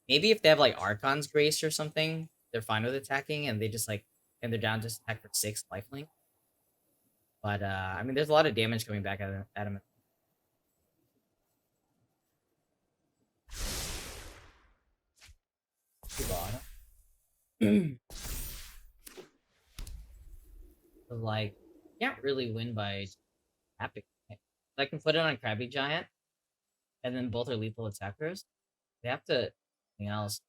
Maybe if they have, like, Archon's Grace or something, they're fine with attacking, and they just, like, and they're down to just attack for 6 lifelink. But, I mean, there's a lot of damage coming back at him. Like, can't really win by tapping. I can put it on Krabby Giant, and then both are lethal attackers. They have to something else.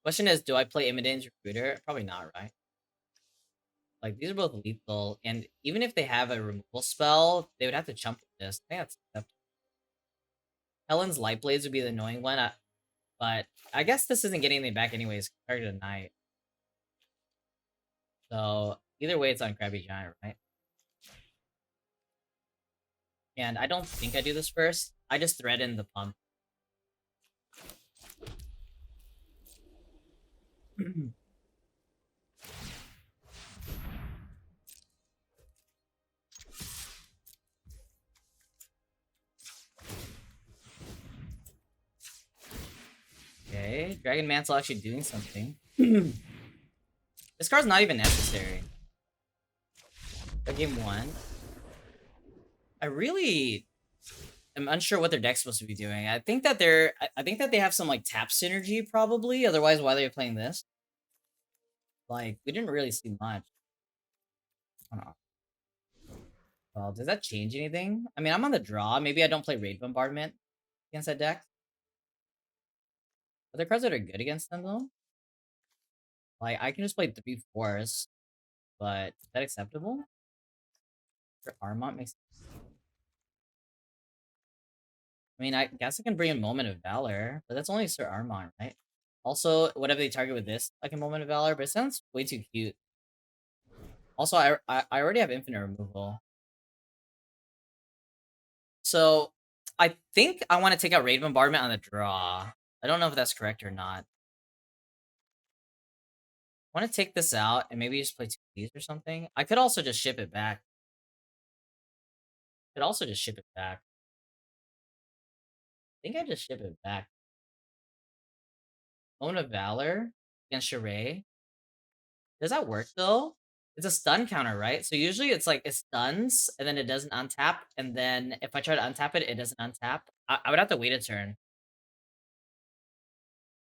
Question is, do I play Imidane's Recruiter? Probably not, right? Like, these are both lethal, and even if they have a removal spell, they would have to chump with this. I think that's acceptable. Helen's Light Blades would be the annoying one, but I guess this isn't getting anything back anyways compared to the Knight. So, either way, it's on Krabby Giant, right? And I don't think I do this first. I just thread in the pump. Okay, Dragon Mantle actually doing something. This card's not even necessary. Game 1. I really am unsure what their deck's supposed to be doing. I think that I think that they have some like tap synergy probably. Otherwise, why are they playing this? Like, we didn't really see much. I don't know. Well, does that change anything? I mean, I'm on the draw. Maybe I don't play Raid Bombardment against that deck. Are there cards that are good against them though? Like, I can just play 3 4s, but is that acceptable? For Armont makes. I mean, I guess I can bring in Moment of Valor, but that's only Sir Armont, right? Also, whatever they target with this, like a Moment of Valor, but it sounds way too cute. Also, I already have infinite removal. So, I think I want to take out Raid Bombardment on the draw. I don't know if that's correct or not. I want to take this out and maybe just play 2 of these or something. I could also just ship it back. Could also just ship it back. I think I just ship it back. Moment of Valor against Charade. Does that work though? It's a stun counter, right? So usually it's like it stuns and then it doesn't untap, and then if I try to untap it, it doesn't untap. I would have to wait a turn.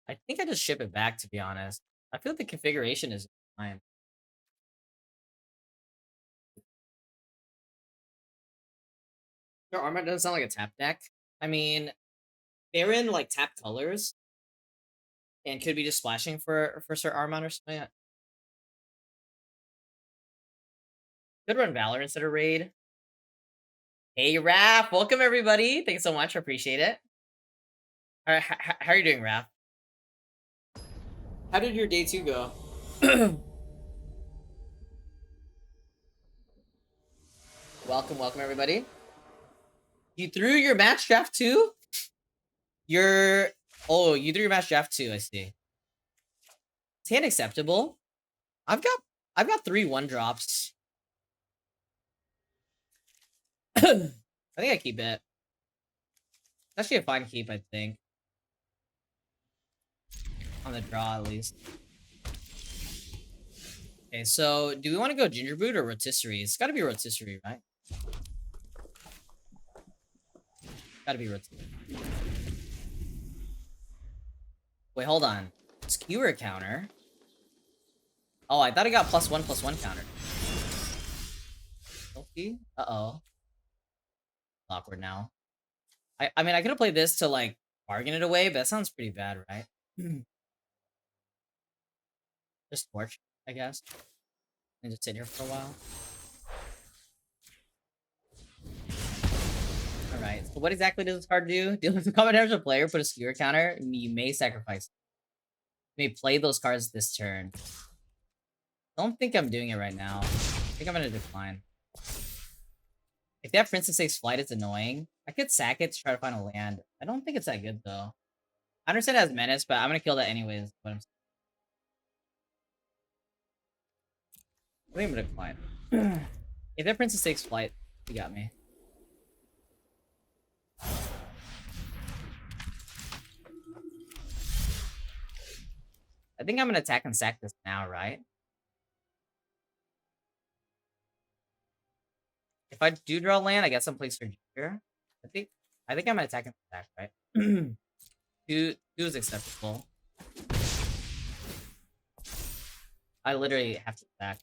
I think I just ship it back, to be honest. I feel like the configuration is fine. Your Armor doesn't sound like a tap deck. I mean, they're in like tap colors and could be just splashing for Sir Armon or something. Could run Valor instead of Raid. Hey, Raph! Welcome, everybody! Thanks so much. I appreciate it. Alright, how are you doing, Raph? How did your day 2 go? Welcome, everybody. You threw your match draft too? Oh, you threw your match draft too, I see. Is hand acceptable? I've got 3 1-drops. I think I keep it. It's actually a fine keep, I think. On the draw, at least. Okay, so do we want to go Ginger Boot or Rotisserie? It's gotta be Rotisserie, right? Gotta be Rotisserie. Wait, hold on. Skewer counter. Oh, I thought I got +1/+1 counter. Okay. Uh-oh. Awkward now. I mean, I could have played this to, like, bargain it away, but that sounds pretty bad, right? Just torch, I guess. And just sit here for a while. Alright, so what exactly does this card do? Deal with the common damage of a player, put a skewer counter, and you may sacrifice. You may play those cards this turn. Don't think I'm doing it right now. I think I'm gonna decline. If they have Princess Takes Flight, it's annoying. I could sack it to try to find a land. I don't think it's that good, though. I understand it has Menace, but I'm gonna kill that anyways. But I think I'm gonna decline. If that Princess Takes Flight, you got me. I think I'm gonna attack and sack this now, right? If I do draw land, I get some place for Ginger. I think I'm gonna attack and sack, right? 2 is acceptable. I literally have to attack.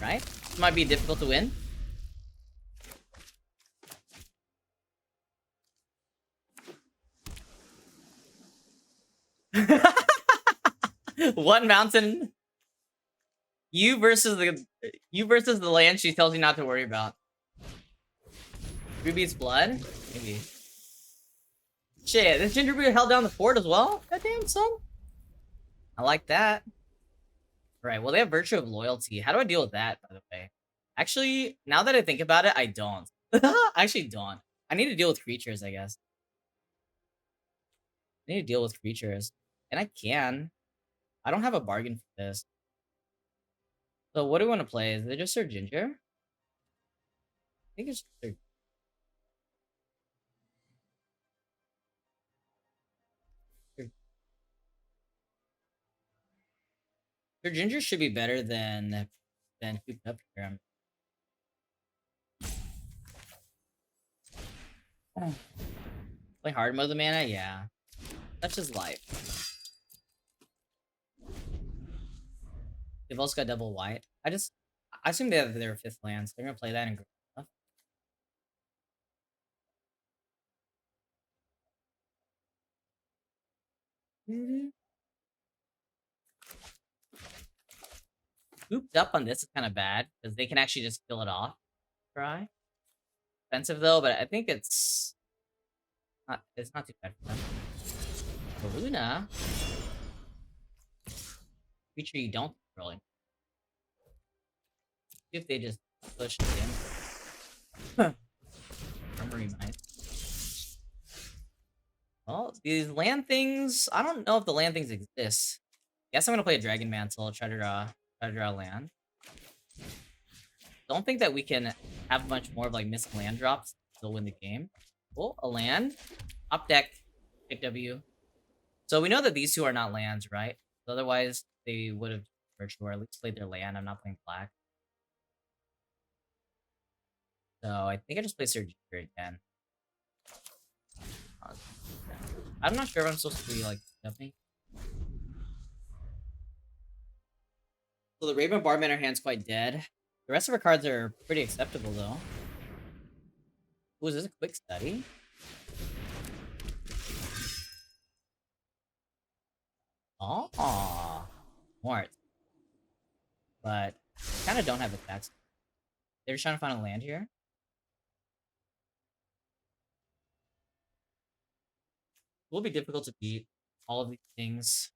Right? This might be difficult to win. One mountain. You versus the land she tells you not to worry about. Ruby's blood? Maybe. Shit, this gingerbread held down the fort as well? Goddamn, son. I like that. Right, well, they have Virtue of Loyalty. How do I deal with that, by the way? Actually, now that I think about it, I don't. I actually don't. I need to deal with creatures, I guess. I need to deal with creatures. And I can. I don't have a bargain for this. So what do we want to play? Is it just Sir Ginger? I think it's Sir... Sir Ginger should be better than Cooped Up here. Play hard mode the mana? Yeah. That's just life. They've also got double white. I assume they have their 5th lands. They're gonna play that in green stuff. Cooped Up on this is kind of bad because they can actually just kill it off. Try. Expensive though, but I think it's not too bad for them. Luna. Creature you don't control. See if they just push it in. Armory Mine. Well, these land things, I don't know if the land things exist. Guess I'm gonna play a Dragon Mantle, try to draw land. Don't think that we can have much more of like missed land drops to still win the game. Oh, a land. Top deck. Pick W. So we know that these two are not lands, right? Otherwise, they would have virtual or at least played their land. I'm not playing black. So I think I just play Sir Ginger again. I'm not sure if I'm supposed to be like jumping. So the Raven Barman in our hand's quite dead. The rest of our cards are pretty acceptable though. Ooh, is this a quick study? Oh, smart. But kind of don't have attacks. They're just trying to find a land here. It will be difficult to beat all of these things.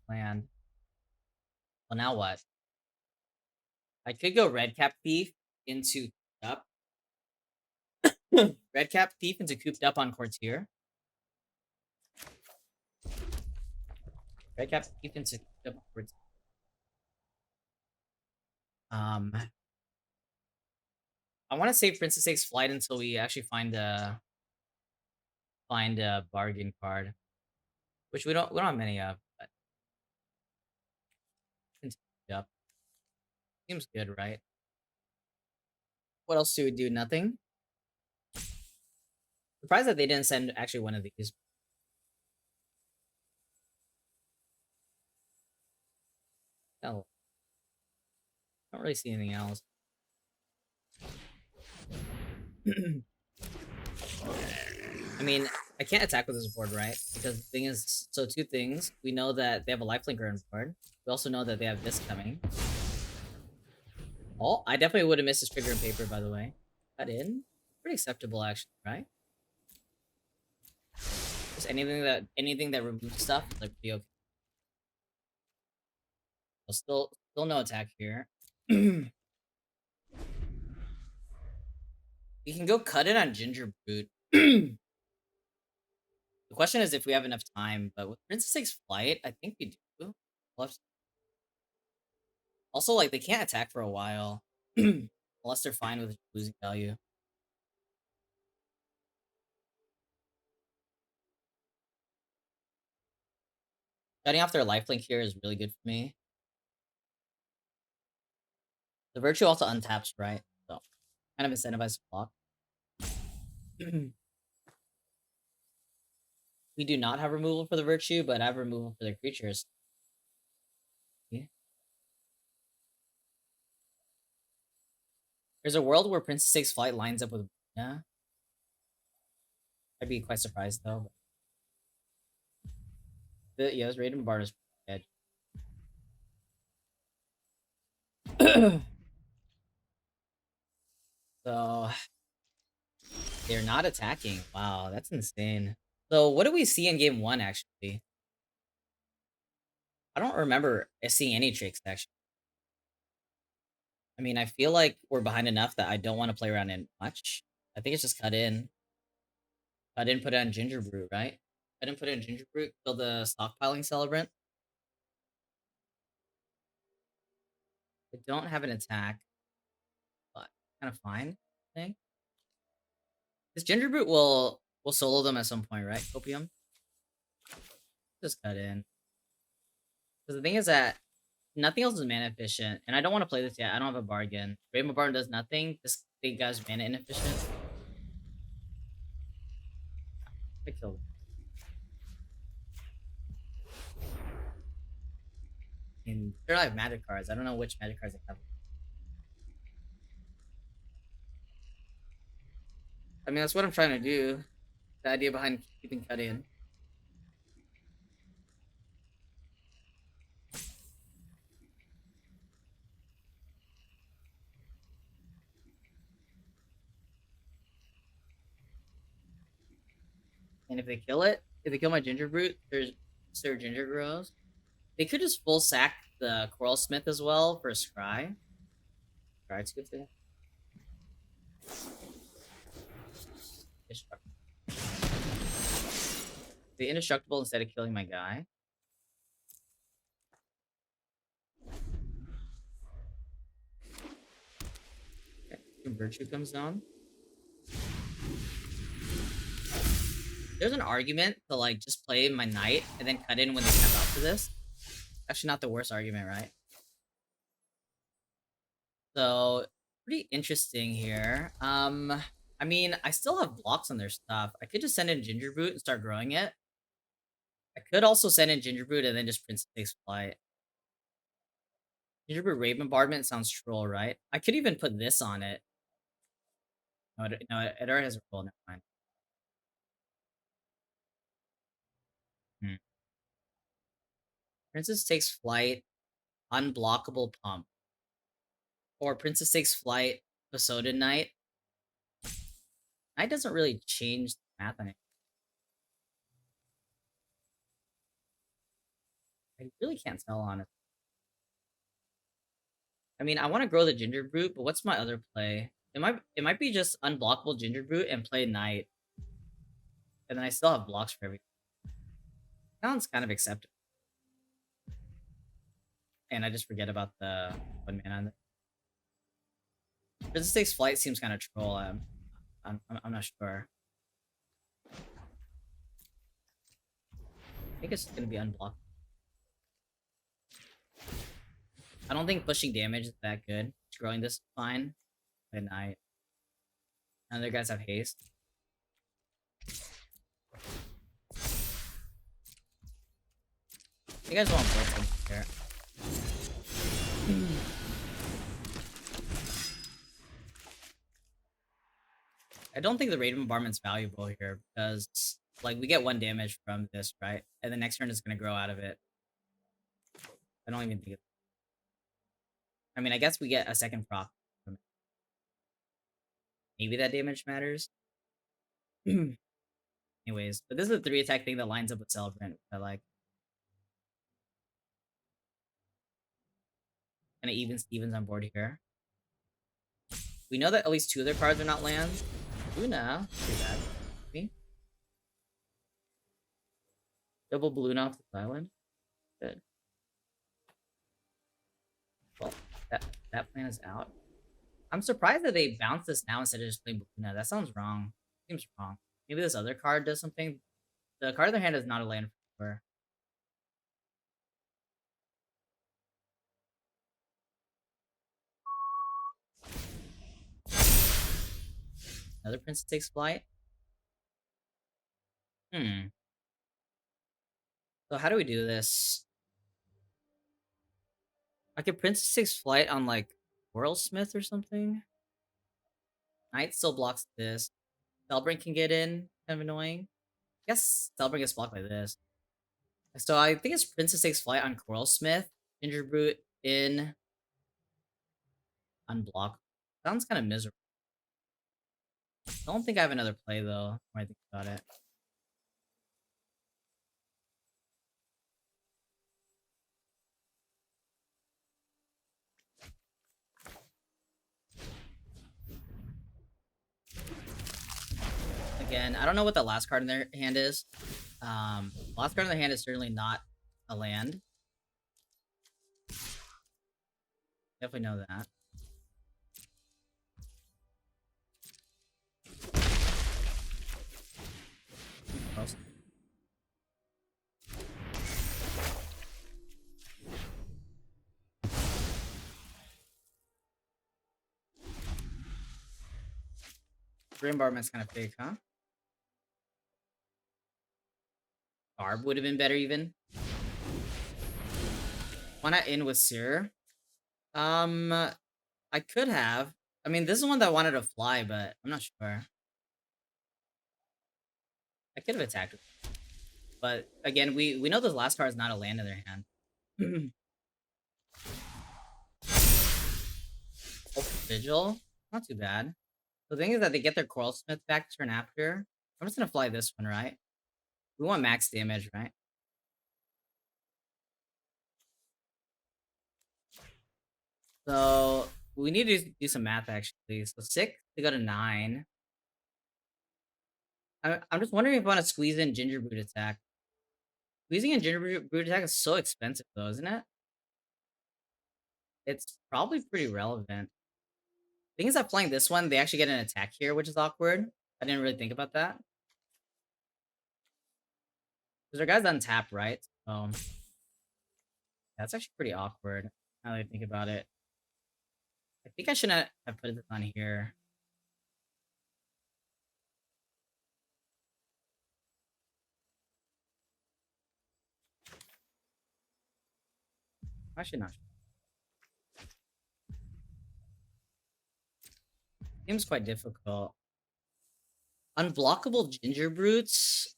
Land. Well, now what? I could go Redcap Thief into up. Redcap Thief into Cooped Up on Courtier. Redcap Thief into Cooped Up on Courtier. I want to save Princess Takes Flight until we actually find a bargain card, which we don't have many of. But up seems good, right? What else do we do? Nothing. Surprised that they didn't send actually one of these. Oh, don't really see anything else. I mean, I can't attack with this board, right? Because the thing is, so 2 things. We know that they have a lifelinker on board. We also know that they have this coming. Oh, I definitely would have missed his trigger and paper, by the way. Cut in. Pretty acceptable, actually, right? Just anything that removes stuff, like pretty okay. Well, still no attack here. You can go cut it on Ginger Brute. The question is if we have enough time, but with Princess Takes Flight, I think we do. Also, like, they can't attack for a while. Unless they're fine with losing value. Shutting off their lifelink here is really good for me. The Virtue also untaps, right? So, kind of incentivized to block. We do not have removal for the Virtue, but I have removal for their creatures. Yeah. There's a world where Princess Takes Flight lines up with... Yeah. I'd be quite surprised though. But yeah, this Raiden Bard is dead. So they're not attacking. Wow, that's insane. So what do we see in game one actually? I don't remember seeing any tricks actually. I mean, I feel like we're behind enough that I don't want to play around in much. I think it's just cut in. Cut in, put it on Ginger Brew, right? I didn't put it in Ginger Brew, kill the stockpiling celebrant. I don't have an attack, but kind of fine, I think. This Ginger Brute will solo them at some point, right? Copium? Just cut in. Because the thing is that nothing else is mana efficient, and I don't want to play this yet. I don't have a bargain. Rainbow Bargain does nothing. This big guy's mana inefficient. I killed him. And sure, I have magic cards. I don't know which magic cards I have. I mean, that's what I'm trying to do. The idea behind keeping cut in. And if they kill it, if they kill my Ginger Brute, their Ginger grows. They could just full sack the Coral Smith as well for a Scry. Scry's good thing. The indestructible instead of killing my guy. Okay. Virtue comes down. There's an argument to like just play my knight and then cut in when they tap out for this. Actually, not the worst argument, right? So pretty interesting here. I mean, I still have blocks on their stuff. I could just send in Ginger Boot and start growing it. I could also send in Ginger Boot and then just Prince takes flight. Ginger Boot Raven Bombardment sounds troll, right? I could even put this on it. No, it already has a roll. Never mind. Princess takes flight, unblockable pump. Or Princess takes flight, Pasoda Knight. Knight doesn't really change the math on it. I really can't tell on it. I mean, I want to grow the Ginger Brute, but what's my other play? It might be just unblockable Ginger Brute and play Knight. And then I still have blocks for everything. Sounds kind of acceptable. And I just forget about the 1 mana on it. Princess takes flight seems kind of troll. I'm not sure. I think it's gonna be unblocked. I don't think pushing damage is that good. Growing this is fine. Play Knight. Other guys have haste. You guys want both here. I don't think the Raid Bombardment's valuable here because, like, we get 1 damage from this, right? And the next turn is going to grow out of it. I don't even think it. I mean, I guess we get a second proc from it. Maybe that damage matters. Anyways, but this is a 3 attack thing that lines up with Celebrant, which I like. And it even Stevens on board here. We know that at least 2 of their cards are not lands. Luna, pretty bad. Me. Double balloon off the island. Good. Well, that plan is out. I'm surprised that they bounced this now instead of just playing Baluna. That sounds wrong. Seems wrong. Maybe this other card does something. The card in their hand is not a land for. Another prince takes flight. So how do we do this? I could prince takes flight on like Smith or something. Knight still blocks this. Spellbrink can get in. kind of annoying. I guess Celebrate gets blocked by this. So I think it's Princess takes flight on Coral Smith. Ginger Brute in unblock. Sounds kind of miserable. I don't think I have another play though, when I think about it. Again, I don't know what the last card in their hand is. Last card in their hand is certainly not a land. Definitely know that. Gross. Green Barman's kind of fake, huh? Barb would have been better even. Why not in with Seer? I could have. I mean, this is one that wanted to fly, but I'm not sure. I could have attacked it. But again, we know this last card is not a land in their hand. Vigil? Not too bad. The thing is that they get their Coral Smith back turn after. I'm just gonna fly this one, right? We want max damage, right? So we need to do some math actually. So 6 to go to 9. I'm just wondering if I want to squeeze in Ginger Brute attack. Squeezing in Ginger Brute attack is so expensive though, isn't it? It's probably pretty relevant. Thing is that playing this one, they actually get an attack here, which is awkward. I didn't really think about that. Because our guy's untapped, right? So that's actually pretty awkward. Now that I think about it. I think I shouldn't have put this on here. Actually not. Seems quite difficult. Unblockable Ginger Brutes.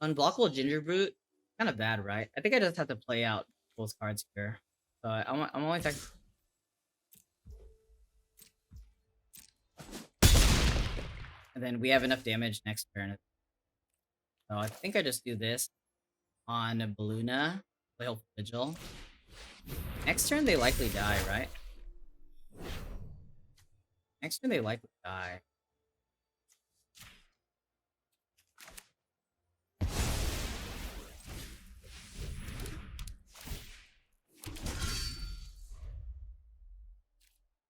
Unblockable Ginger Brute. Kind of bad, right? I think I just have to play out both cards here. So I'm only tech. And then we have enough damage next turn. So I think I just do this on Balluna. Play Hope Vigil. Next turn they likely die, right? Next turn they likely die.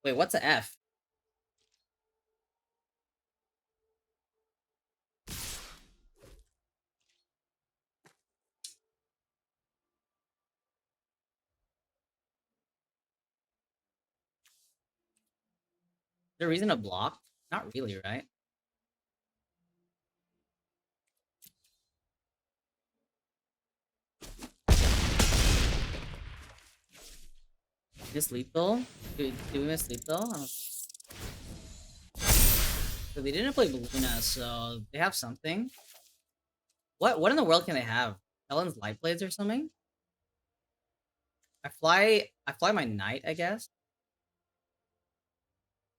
Wait, what's a F? Is there a reason to block? Not really, right? Miss lethal? Do we miss lethal? So they didn't play Luna, so they have something. What in the world can they have? Helen's light blades or something? I fly my knight, I guess.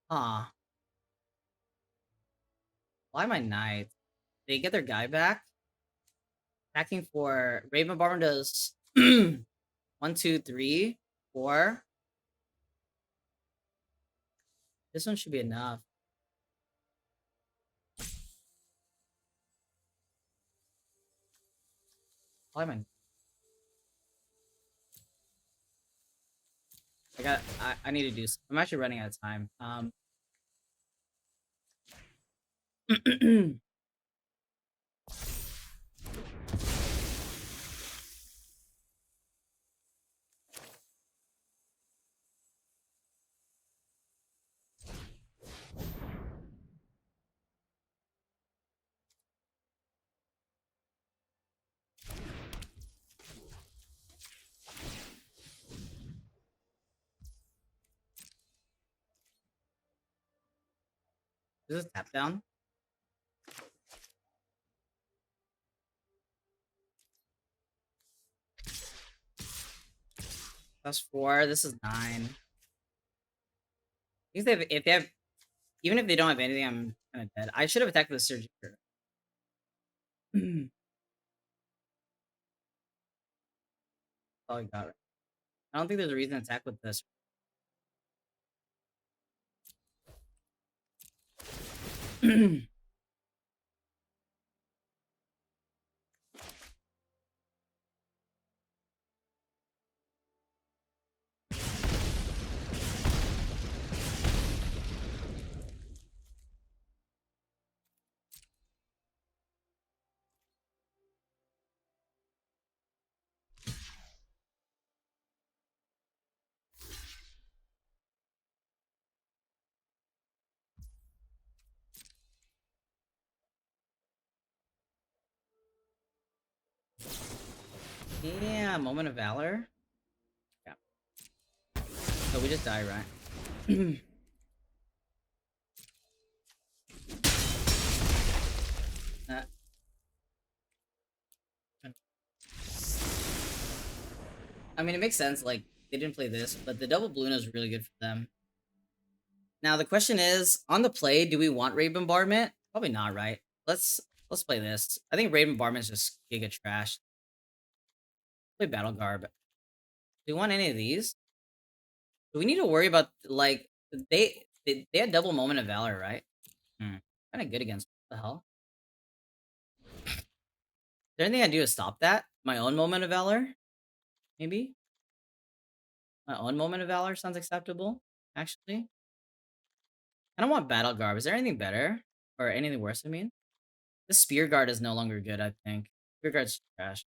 Huh. Fly my knight. They get their guy back. Attacking for Raven Barber does 1, 2, 3, 4. This one should be enough. Fly my I need to do I'm actually running out of time. This is tap down. That's 4. This is 9. If they have, even if they don't have anything, I'm kind of dead. I should have attacked with the surgery. All I got. Right. I don't think there's a reason to attack with this. Yeah, moment of valor. Yeah. So we just die, right? uh, I mean, it makes sense. Like they didn't play this, but the double Luna is really good for them. Now the question is, on the play, do we want Raid Bombardment? Probably not, right? Let's play this. I think Raid Bombardment is just giga trash. Play Battle Garb. Do we want any of these? Do we need to worry about like they had double Moment of Valor, right? Kind of good against what the hell. Is there anything I do to stop that? My own Moment of Valor, maybe. My own Moment of Valor sounds acceptable. Actually, I don't want Battle Garb. Is there anything better or anything worse? I mean, the Spear Guard is no longer good. I think Spear Guard's trash.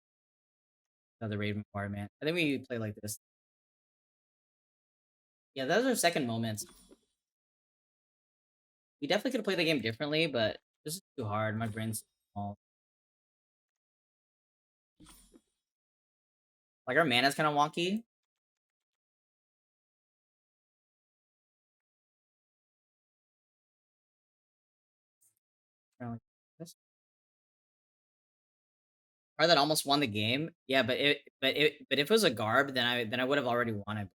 Another Raid Bombardment. I think we play like this. Yeah, those are second moments. We definitely could play the game differently, but this is too hard. My brain's small. Like our mana's kind of wonky. Like this. Or that almost won the game. Yeah, but if it was a Garb, then I would have already won it,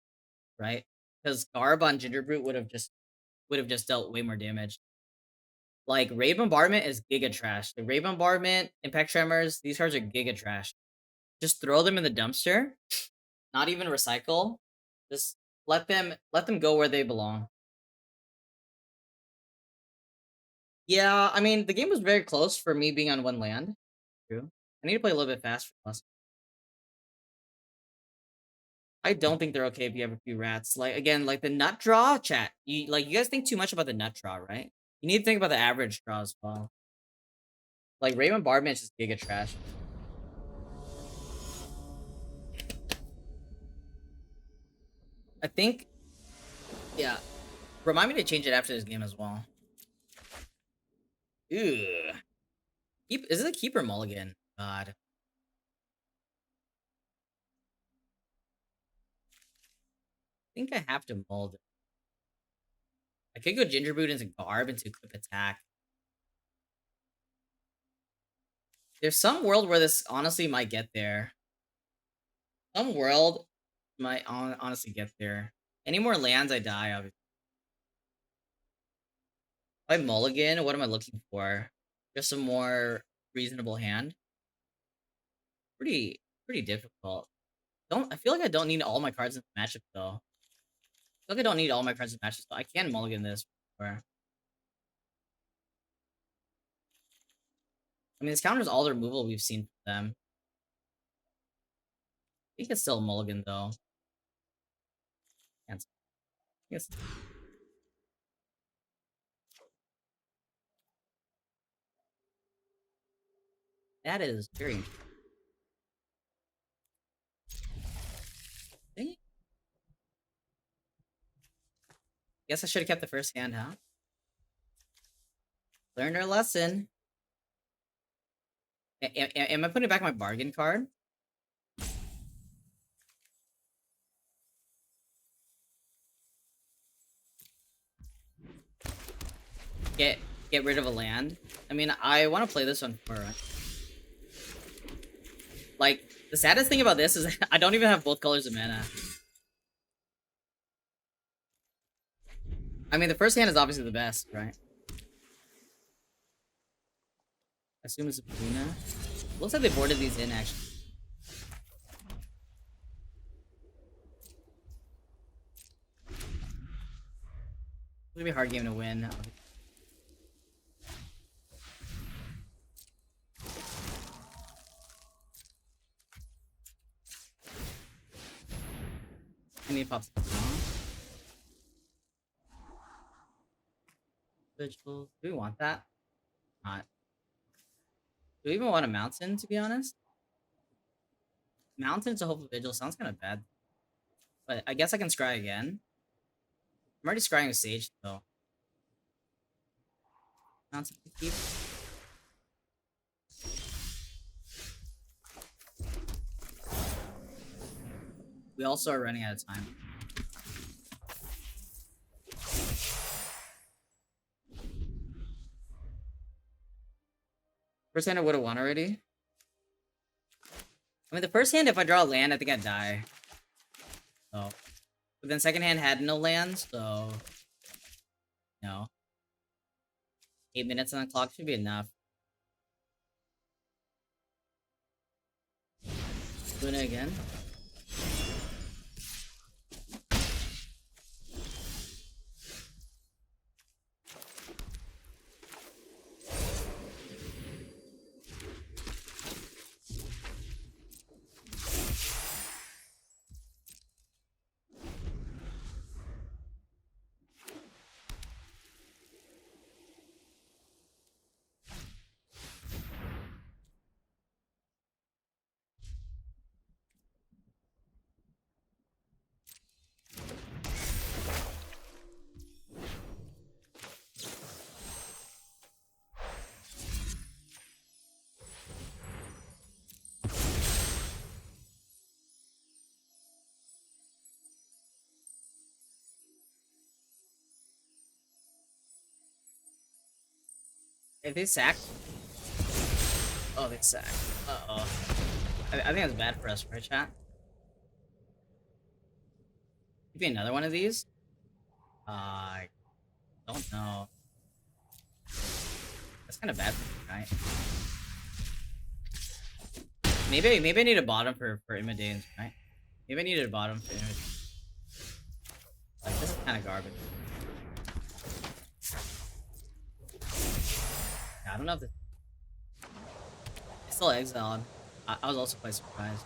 right? Because Garb on Gingerbrute would have just dealt way more damage. Like Raid Bombardment is giga trash. The Raid Bombardment, Impact Tremors, these cards are giga trash. Just throw them in the dumpster. Not even recycle. Just let them go where they belong. Yeah, I mean the game was very close for me being on one land. True. I need to play a little bit faster. I don't think they're okay if you have a few rats. Like again, like the nut draw chat. You guys think too much about the nut draw, right? You need to think about the average draw as well. Like Raymond Bardman is just giga trash. I think, yeah. Remind me to change it after this game as well. Ew. Is it a keeper mulligan? God. I think I have to mold it. I could go Gingerboot into Garb into Equip Attack. There's some world where this honestly might get there. Some world might honestly get there. Any more lands, I die, obviously. If I mulligan, what am I looking for? Just a more reasonable hand? Pretty difficult. I feel like I don't need all my cards in the matchup though. I feel like I don't need all my cards in matchups, but I can mulligan this. I mean, this counters all the removal we've seen from them. I think it's still a mulligan though. Cancel. Yes. That is very interesting. Guess I should have kept the first hand, huh? Learned our lesson. Am I putting back my bargain card? Get rid of a land. I mean, I want to play this one for like the saddest thing about this is I don't even have both colors of mana. I mean, the first hand is obviously the best, right? I assume it's a Puna. Looks like they boarded these in, actually. It's gonna be a hard game to win. I need to pop something off. Vigils. Do we want that? Not. Do we even want a mountain, to be honest? Mountain to Hope of Vigil sounds kind of bad. But I guess I can scry again. I'm already scrying with Sage, though. Mountain to keep. We also are running out of time. First hand I would have won already. I mean, the first hand, if I draw a land, I think I'd die. So, but then second hand had no lands, so no. 8 minutes on the clock should be enough. Luna again. If they sacked. Oh, they sacked. Uh-oh. I think that's bad for us, right, chat? Maybe another one of these? I don't know. That's kind of bad for me, right? Maybe I need a bottom for Imadanes, right? Maybe I needed a bottom for Imadanes. Like, this is kind of garbage. Yeah, I don't know if this... It's still exiled. I was also quite surprised.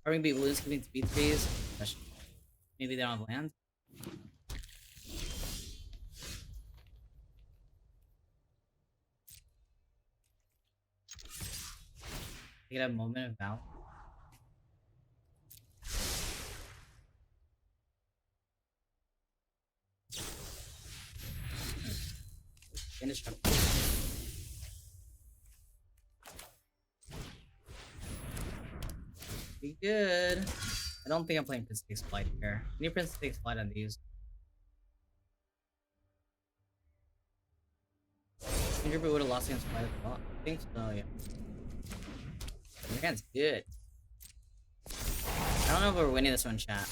Are we gonna be losing giving speed threes? Maybe they don't have land. They could have a moment of valor. Finish up. Be good. I don't think I'm playing Prince Takes Flight here. I need Prince Takes Flight on these. Gingerbread would have lost against Flight as well. I think so, yeah. Your hand's good. I don't know if we're winning this one, chat.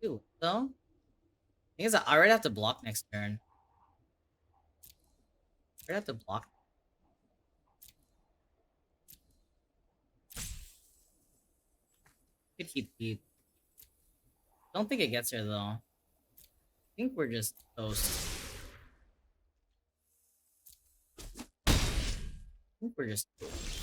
Ooh, so? Thing is, I already have to block next turn. I already have to block. Could keep. Don't think it gets here, though. I think we're just toast. I think we're just toast.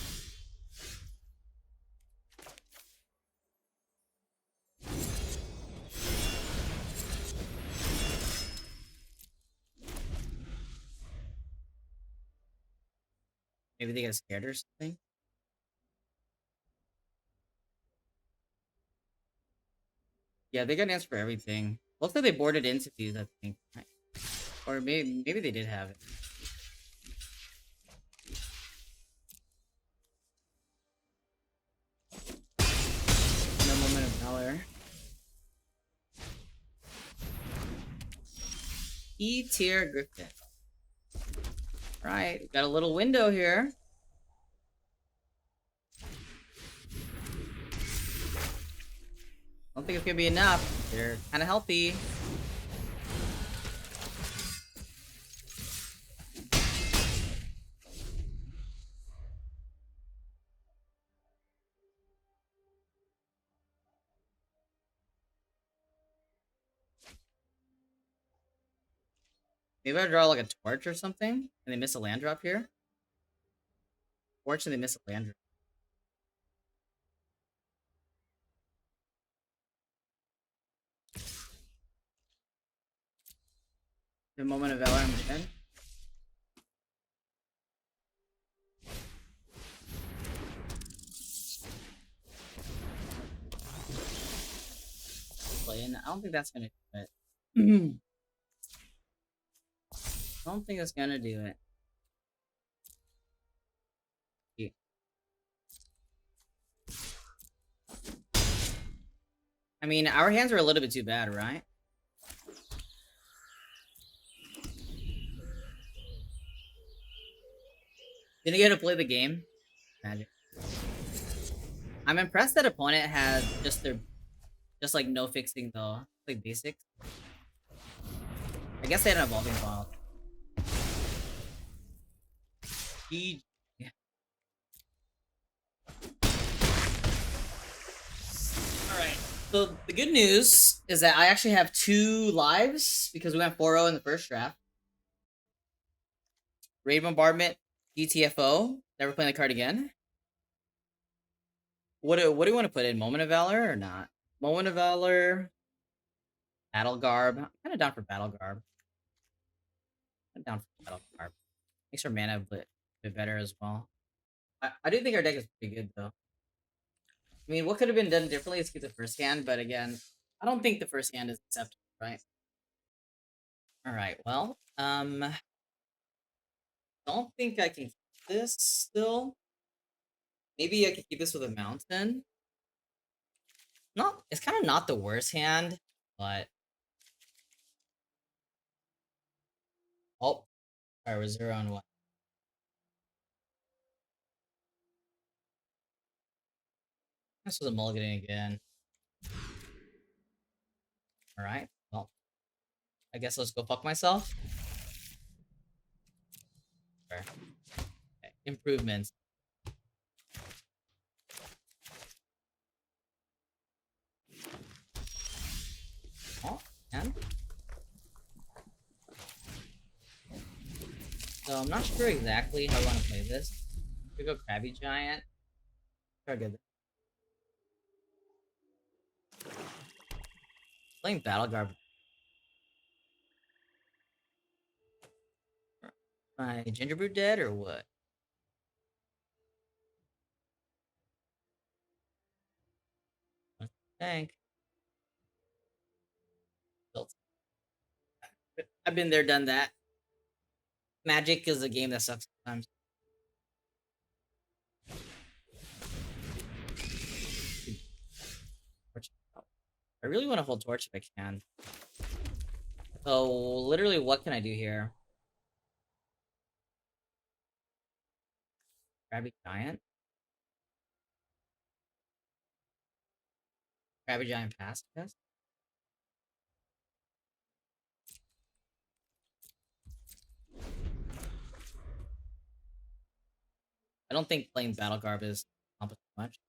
Maybe they get scared or something. Yeah, they got an answer for everything. Looks like they boarded into these, I think. Or maybe they did have it. No moment of valor. E-tier Griffin. Right, got a little window here. Don't think it's gonna be enough. They're kind of healthy. Maybe I draw like a torch or something, and they miss a land drop here. Torch and they miss a land drop. The moment of valor, I'm dead. I don't think that's gonna do it. I don't think it's gonna do it. Yeah. I mean, our hands are a little bit too bad, right? Didn't get to play the game. Magic. I'm impressed that opponent has just like no fixing though, like basics. I guess they had an evolving file. Yeah. All right. So the good news is that I actually have 2 lives because we went 4-0 in the first draft. Raid Bombardment, GTFO. Never playing the card again. What do you want to put in? Moment of Valor or not? Moment of Valor. Battle Garb. I'm kind of down for Battle Garb. I'm down for Battle Garb. Makes our mana a bit better as well. I do think our deck is pretty good though. I mean, what could have been done differently is keep the first hand, but again, I don't think the first hand is acceptable, right? All right. Well, don't think I can keep this still. Maybe I can keep this with a mountain. It's kind of not the worst hand, but oh, all right, we're 0 on 1. This was a mulligan again. All right. Well, I guess let's go fuck myself. Okay. Improvements. Oh, and so I'm not sure exactly how I want to play this. We go Krabby Giant. Try to get this. Playing Battle Garb. My Gingerbread dead or what? I think. I've been there, done that. Magic is a game that sucks sometimes. I really want to hold Torch if I can. So, literally, what can I do here? Krabby Giant? Krabby Giant pass, I guess? I don't think playing Battle Garb is accomplished much.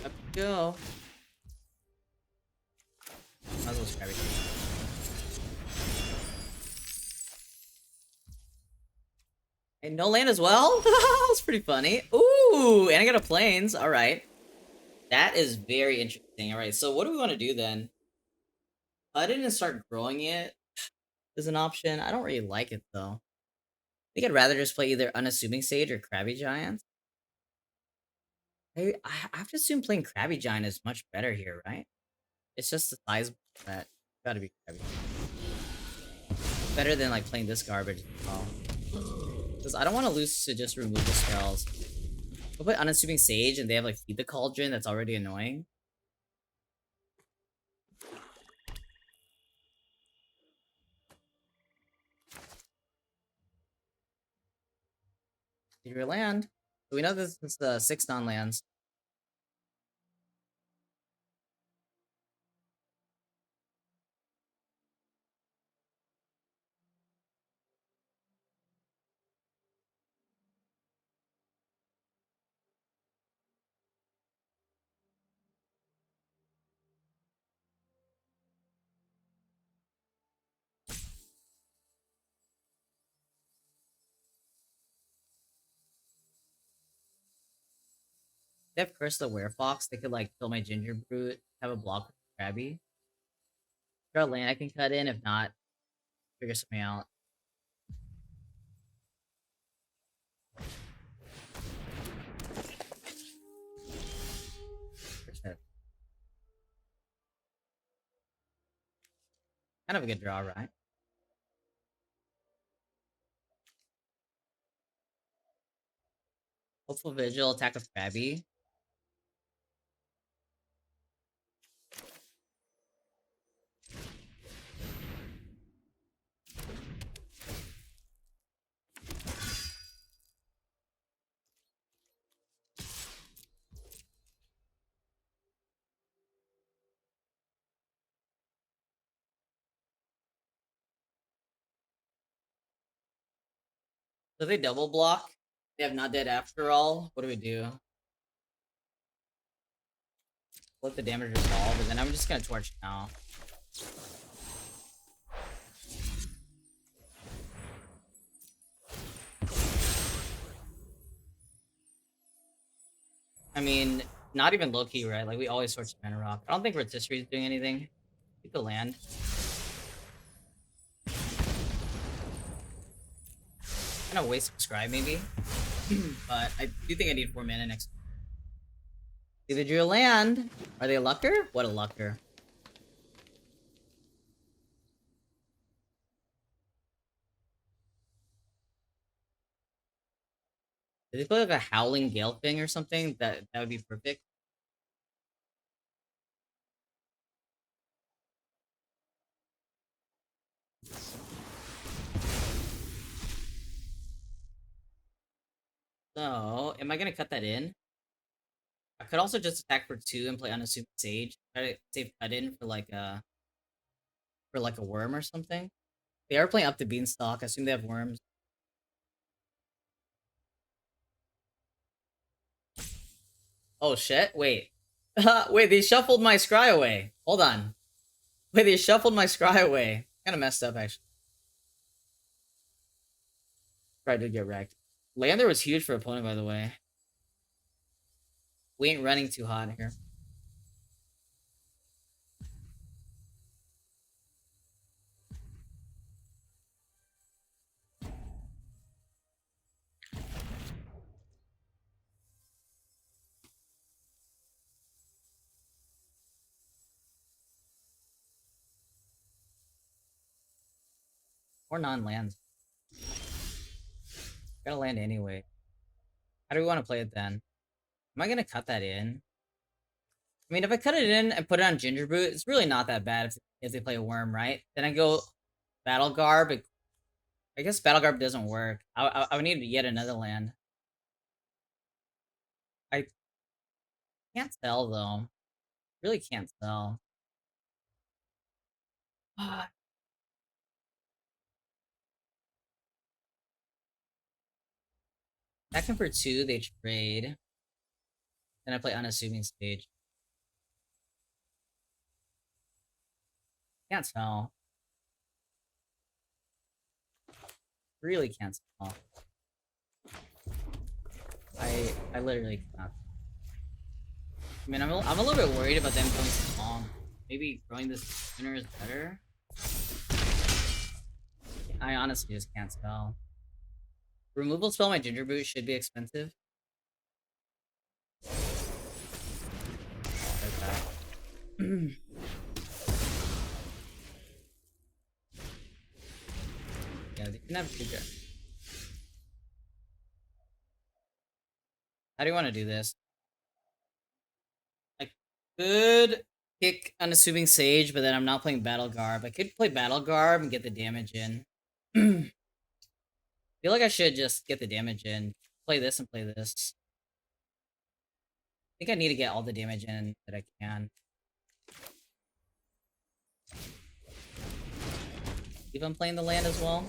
Up we go. Might as well Krabby. And no land as well? That's pretty funny. Ooh, and I got a plains. Alright. That is very interesting. Alright, so what do we want to do then? Cut it and start growing it is an option. I don't really like it though. I think I'd rather just play either Unassuming Sage or Krabby Giant. I have to assume playing Krabby Giant is much better here, right? It's just the size that gotta be Krabby. Better than like playing this garbage as well. Because I don't want to lose to just remove the spells. We'll play Unassuming Sage and they have like Feed the Cauldron that's already annoying. Your land. So we know this is the 6 non-lands. They have Curse the Werefox. They could like kill my Ginger Brute, have a block with Krabby. Draw a land I can cut in. If not, figure something out. Kind of a good draw, right? Hopeful Vigil, attack with Krabby. So they double block. They have Not Dead After All. What do we do? Let the damage resolve, and then I'm just gonna torch now. I mean, not even low-key, right? Like, we always torch Mana Rock. I don't think Rotisserie is doing anything. Keep the land. Kind of waste Scribe, maybe. But I do think I need 4 mana next. See, they drew a land. Are they a lucker? What a lucker. Did they play like a Howling Gale thing or something? That would be perfect. So, am I gonna cut that in? I could also just attack for 2 and play Unassuming Sage. Try to save cut in for like a worm or something. They are playing up to Beanstalk. I assume they have worms. Oh shit! Wait, wait. They shuffled my scry away. Hold on. Wait, they shuffled my scry away. Kind of messed up actually. Tried to get wrecked. Lander was huge for opponent, by the way. We ain't running too hot here. Or non-lands. Gotta land anyway. How do we want to play it then? Am I gonna cut that in? I mean, if I cut it in and put it on Ginger Boot, it's really not that bad if they play a worm, right? Then I go Battle Garb. I guess Battle Garb doesn't work. I would need yet another land. I can't sell though. Really can't sell. Second for 2, they trade. Then I play Unassuming Stage. Can't sell. Really can't sell. I literally cannot. I mean, I'm a little bit worried about them going so long. Maybe growing this sooner is better. I honestly just can't spell. Removal spell my Ginger Boot should be expensive. Okay. Yeah, they can have Ginger. How do you want to do this? I could pick Unassuming Sage, but then I'm not playing Battle Garb. I could play Battle Garb and get the damage in. I feel like I should just get the damage in. Play this and play this. I think I need to get all the damage in that I can. If I'm playing the land as well.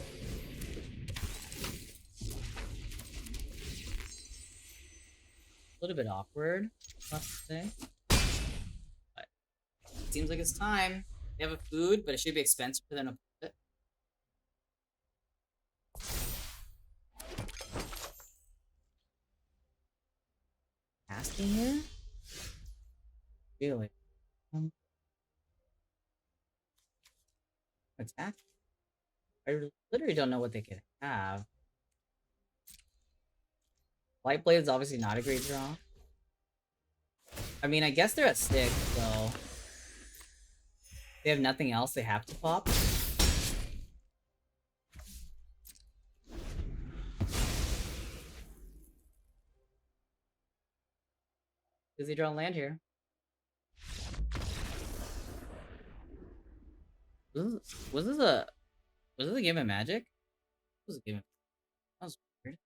A little bit awkward, must say. But it seems like it's time. They have a food, but it should be expensive for them to put it. Casting here? Really? Attack? I literally don't know what they could have. Light Blade's obviously not a great draw. I mean, I guess they're at 6, so... They have nothing else they have to pop. Does he draw land here? Was this a game of Magic? This was a game of... That was weird.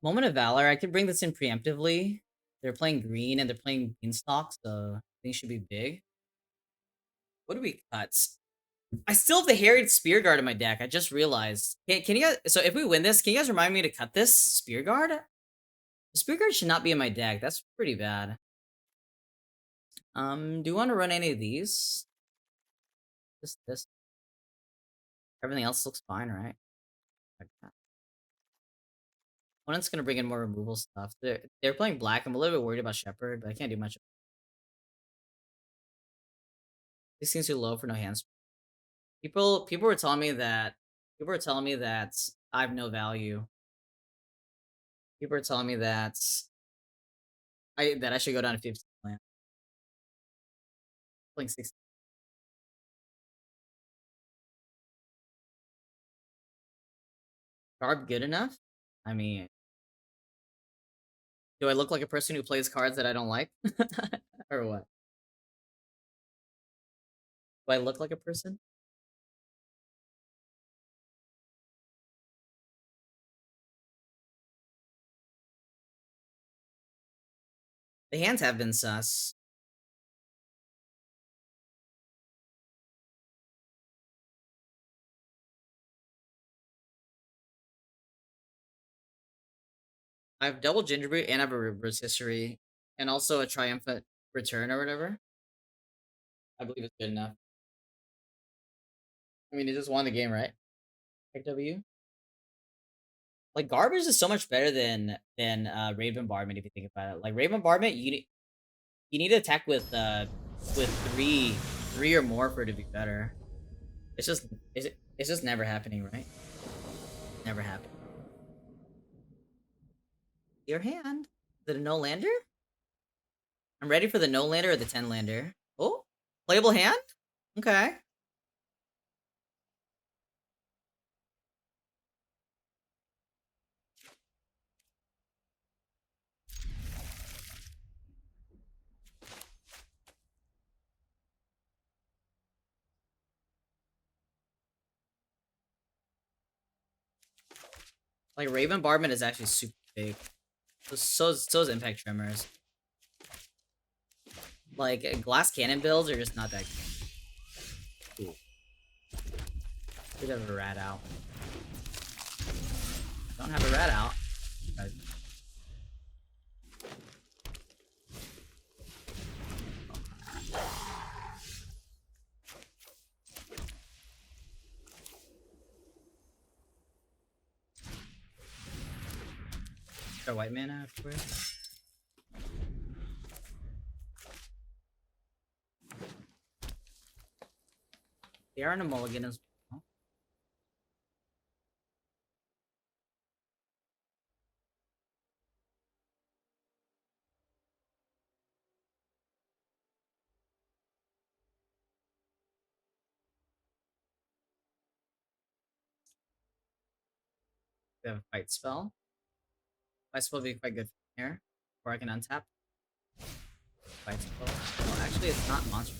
Moment of Valor, I could bring this in preemptively. They're playing green and they're playing Beanstalk, so things should be big. What do we cut? I still have the Harried Spear Guard in my deck. I just realized. Can you guys... So if we win this, can you guys remind me to cut this Spear Guard? The Spear Guard should not be in my deck. That's pretty bad. Do you want to run any of these? Just this. Everything else looks fine, right? Opponent's gonna bring in more removal stuff. They're playing black. I'm a little bit worried about Shepherd, but I can't do much. This seems too low for no hands. People were telling me that I have no value. People are telling me that I should go down to 15 land. Playing 60. Garb good enough? I mean, do I look like a person who plays cards that I don't like? Or what? Do I look like a person? The hands have been sus. I have double Gingerbread and I have a reverse history. And also a triumphant return or whatever. I believe it's good enough. I mean, it just won the game, right? Like W. Like garbage is so much better than Raven Bombardment if you think about it. Like Raven Bombardment, you need to attack with three or more for it to be better. It's just never happening, right? Never happened. Your hand. Is it a no lander? I'm ready for the no lander or the 10 lander. Oh, playable hand. Okay. Like Raven Bombardment is actually super big. So is Impact Tremors. Like glass cannon builds are just not that cool. Should have a rat out. Don't have a rat out. our white mana afterwards. They are in a mulligan as well. We have a fight spell. Fight spell would be quite good from here. Or I can untap. Fight spell. Oh, actually, it's not monster.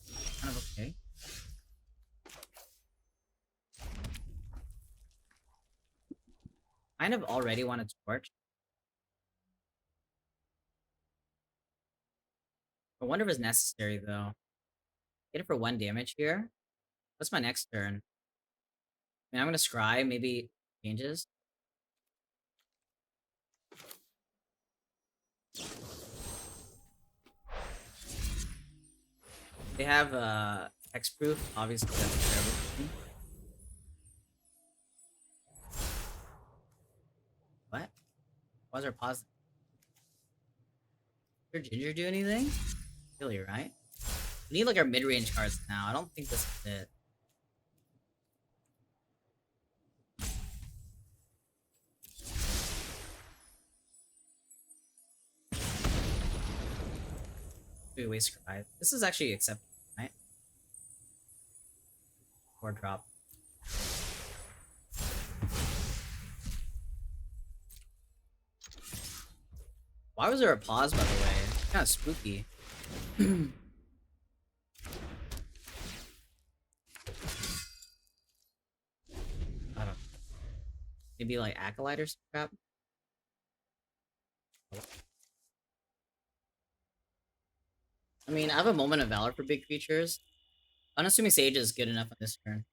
It's kind of okay. Kind of already want to torch. I wonder if it's necessary, though. Get it for 1 damage here. What's my next turn? I mean, I'm gonna scry, maybe changes. They have hexproof, obviously that's terrible for me. What? Why is our pause? Did Ginger do anything? Really, right? We need like our mid-range cards now. I don't think this is it. We waste scry. This is actually acceptable, right? Or drop. Why was there a pause, by the way? It's kind of spooky. I don't know. Maybe like Acolyte or some crap? I mean, I have a Moment of Valor for big creatures. Unassuming Sage is good enough on this turn.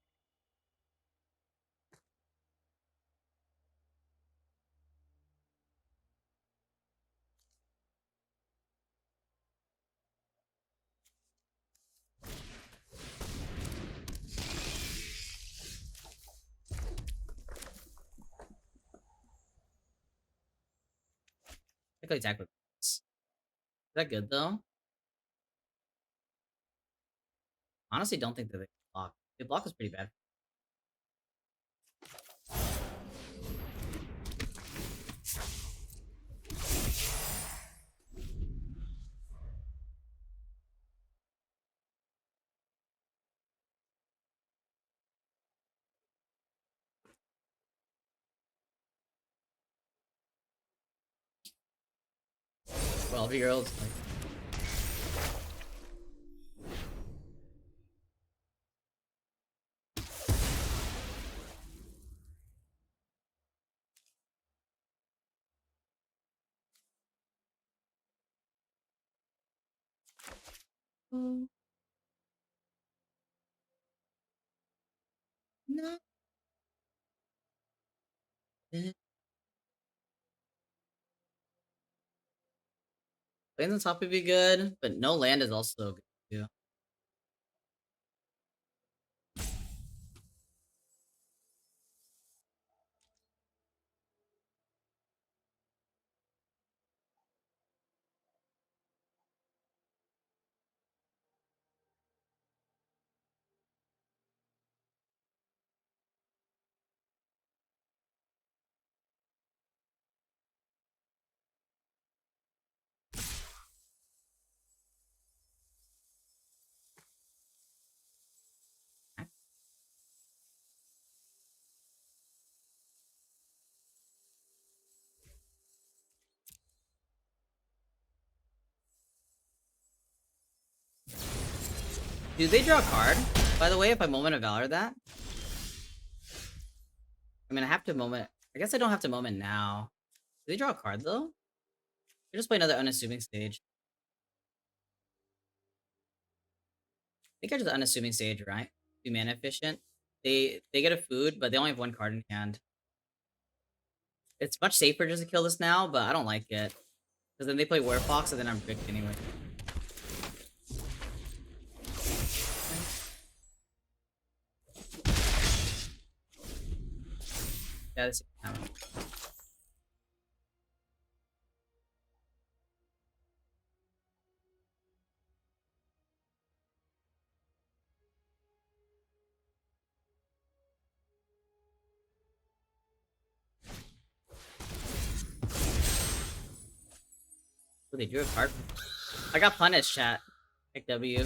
I could attack with this. Is that good, though? Honestly, don't think that they block. The block is pretty bad. Well, 12-year-olds, like... Oh, no. Playing the top would be good, but no land is also good too. Do they draw a card? By the way, if I Moment of Valor that? I mean, I have to Moment... I guess I don't have to Moment now. Do they draw a card, though? They just play another Unassuming Stage. I think I just Unassuming Stage, right? 2 mana efficient. They get a food, but they only have 1 card in hand. It's much safer just to kill this now, but I don't like it. Because then they play Werefox, and then I'm bricked anyway. Yeah, this is Oh, they drew a card. I got punished, chat. Pick W.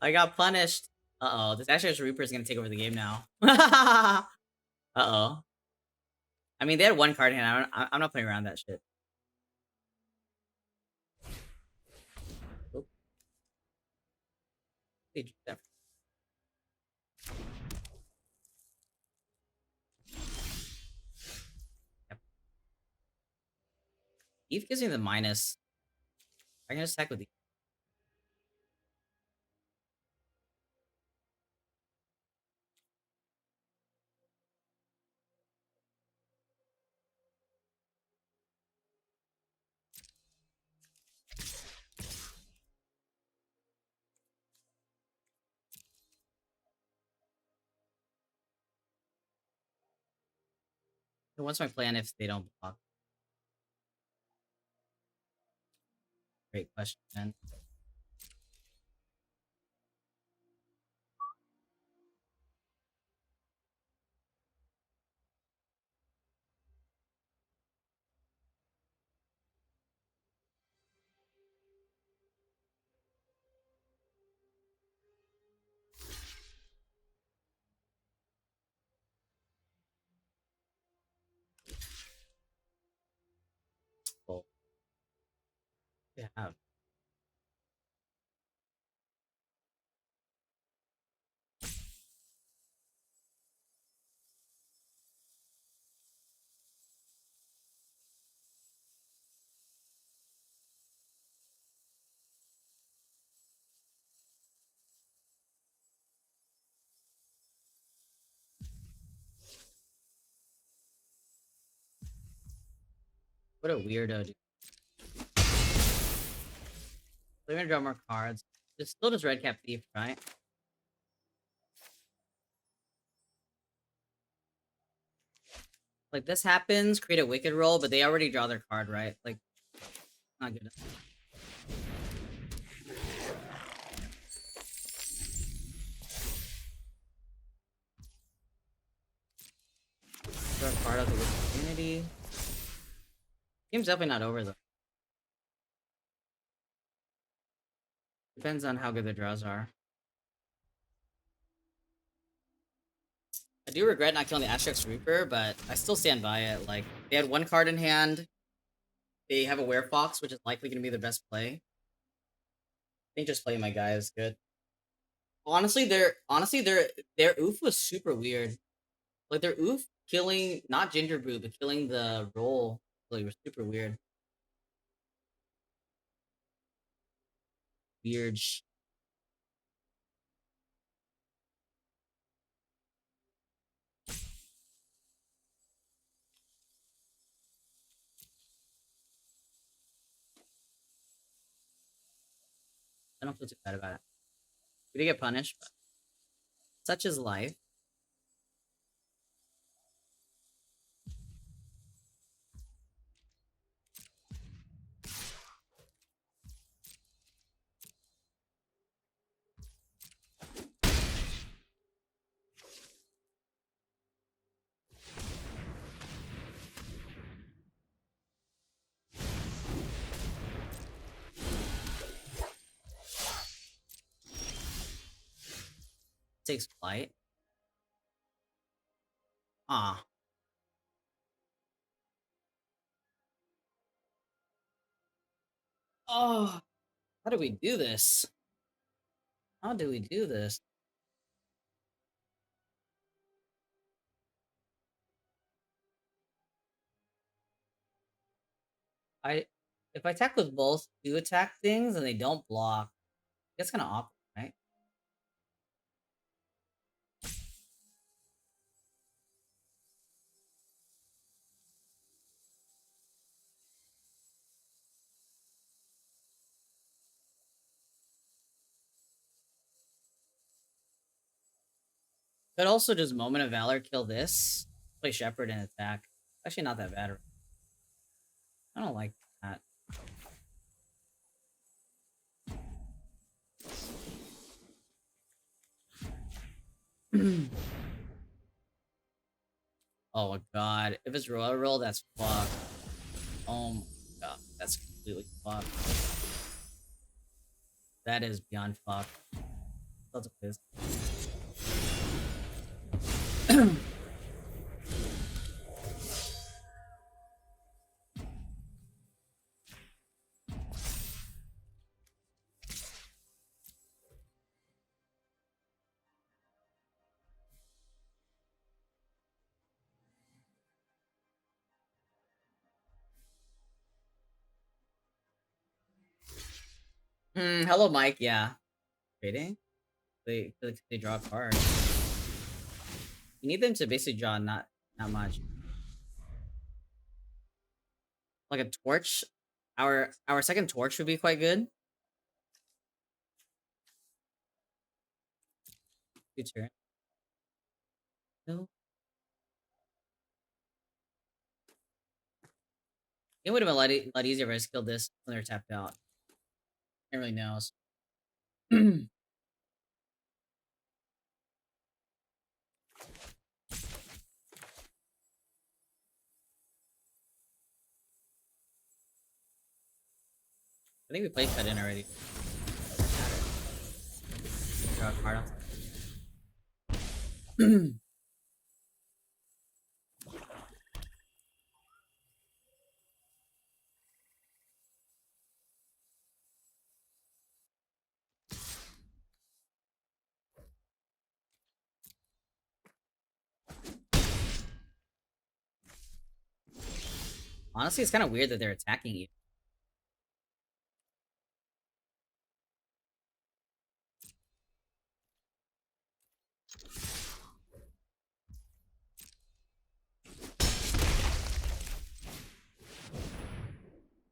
I got punished. Uh-oh. This Asher's Reaper is gonna take over the game now. Uh-oh. I mean, they had one card in hand. I'm not playing around that shit. Oh. They drew that. Yep. Eve gives me the minus. I can just attack with Eve. So what's my plan if they don't block? Great question, man. Well, yeah. What a weirdo, dude. They're gonna draw more cards. It's still just Red Cap Thief, right? Like, this happens, create a Wicked roll, but they already draw their card, right? Like, not good. Draw a card out of the Wicked community. Game's definitely not over, though. Depends on how good the draws are. I do regret not killing the Astrax Reaper, but I still stand by it. Like, they had one card in hand. They have a Werefox, which is likely going to be the best play. I think just playing my guy is good. Honestly, their oof was super weird. Like, their oof killing not Ginger Brew, but killing the roll like was super weird. Weird. I don't feel too bad about it. We did get punished, but such is life. Takes flight. Ah. Oh, how do we do this? How do we do this? If I attack with both do attack things and they don't block, that's kind of awkward, right? Could also just Moment of Valor kill this, play Shepherd and attack. Actually, not that bad. I don't like that. Oh my god. If it's Royal Roll, that's fucked. Oh my god. That's completely fucked. That is beyond fucked. That's a piss. Hello, Mike. Yeah, trading. They draw a card. You need them to basically draw not much. Like a torch. Our second torch would be quite good. Good turn. No. It would have been a lot easier if I just killed this when they're tapped out. It really knows. I think we played cut in already. Draw a card off. Honestly, it's kind of weird that they're attacking you.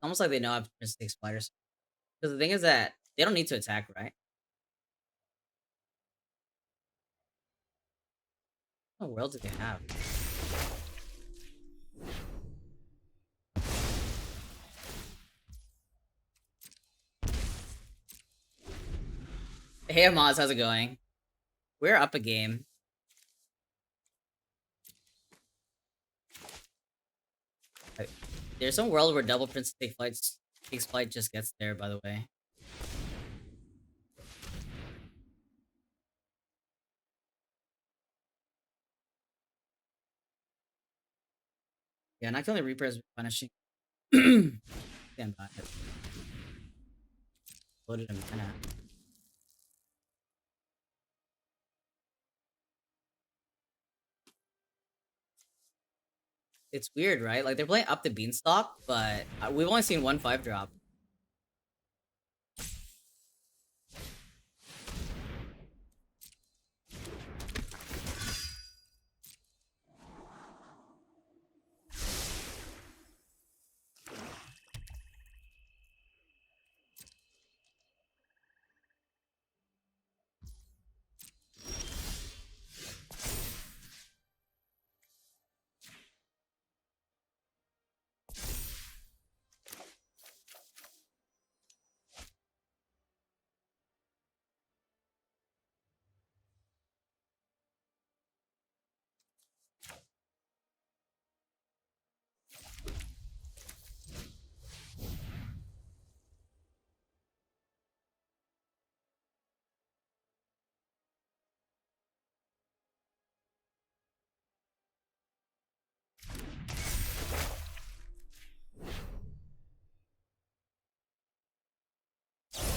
Almost like they know I have Prince takes spiders. Because the thing is that they don't need to attack, right? What world do they have? Hey, Amaz, how's it going? We're up a game. Like, there's some world where double Prince takes flight just gets there, by the way. Yeah, not killing Reaper is punishing. Stand by it. Loaded him 10 out. It's weird, right? Like, they're playing up the beanstalk, but we've only seen one 5-drop.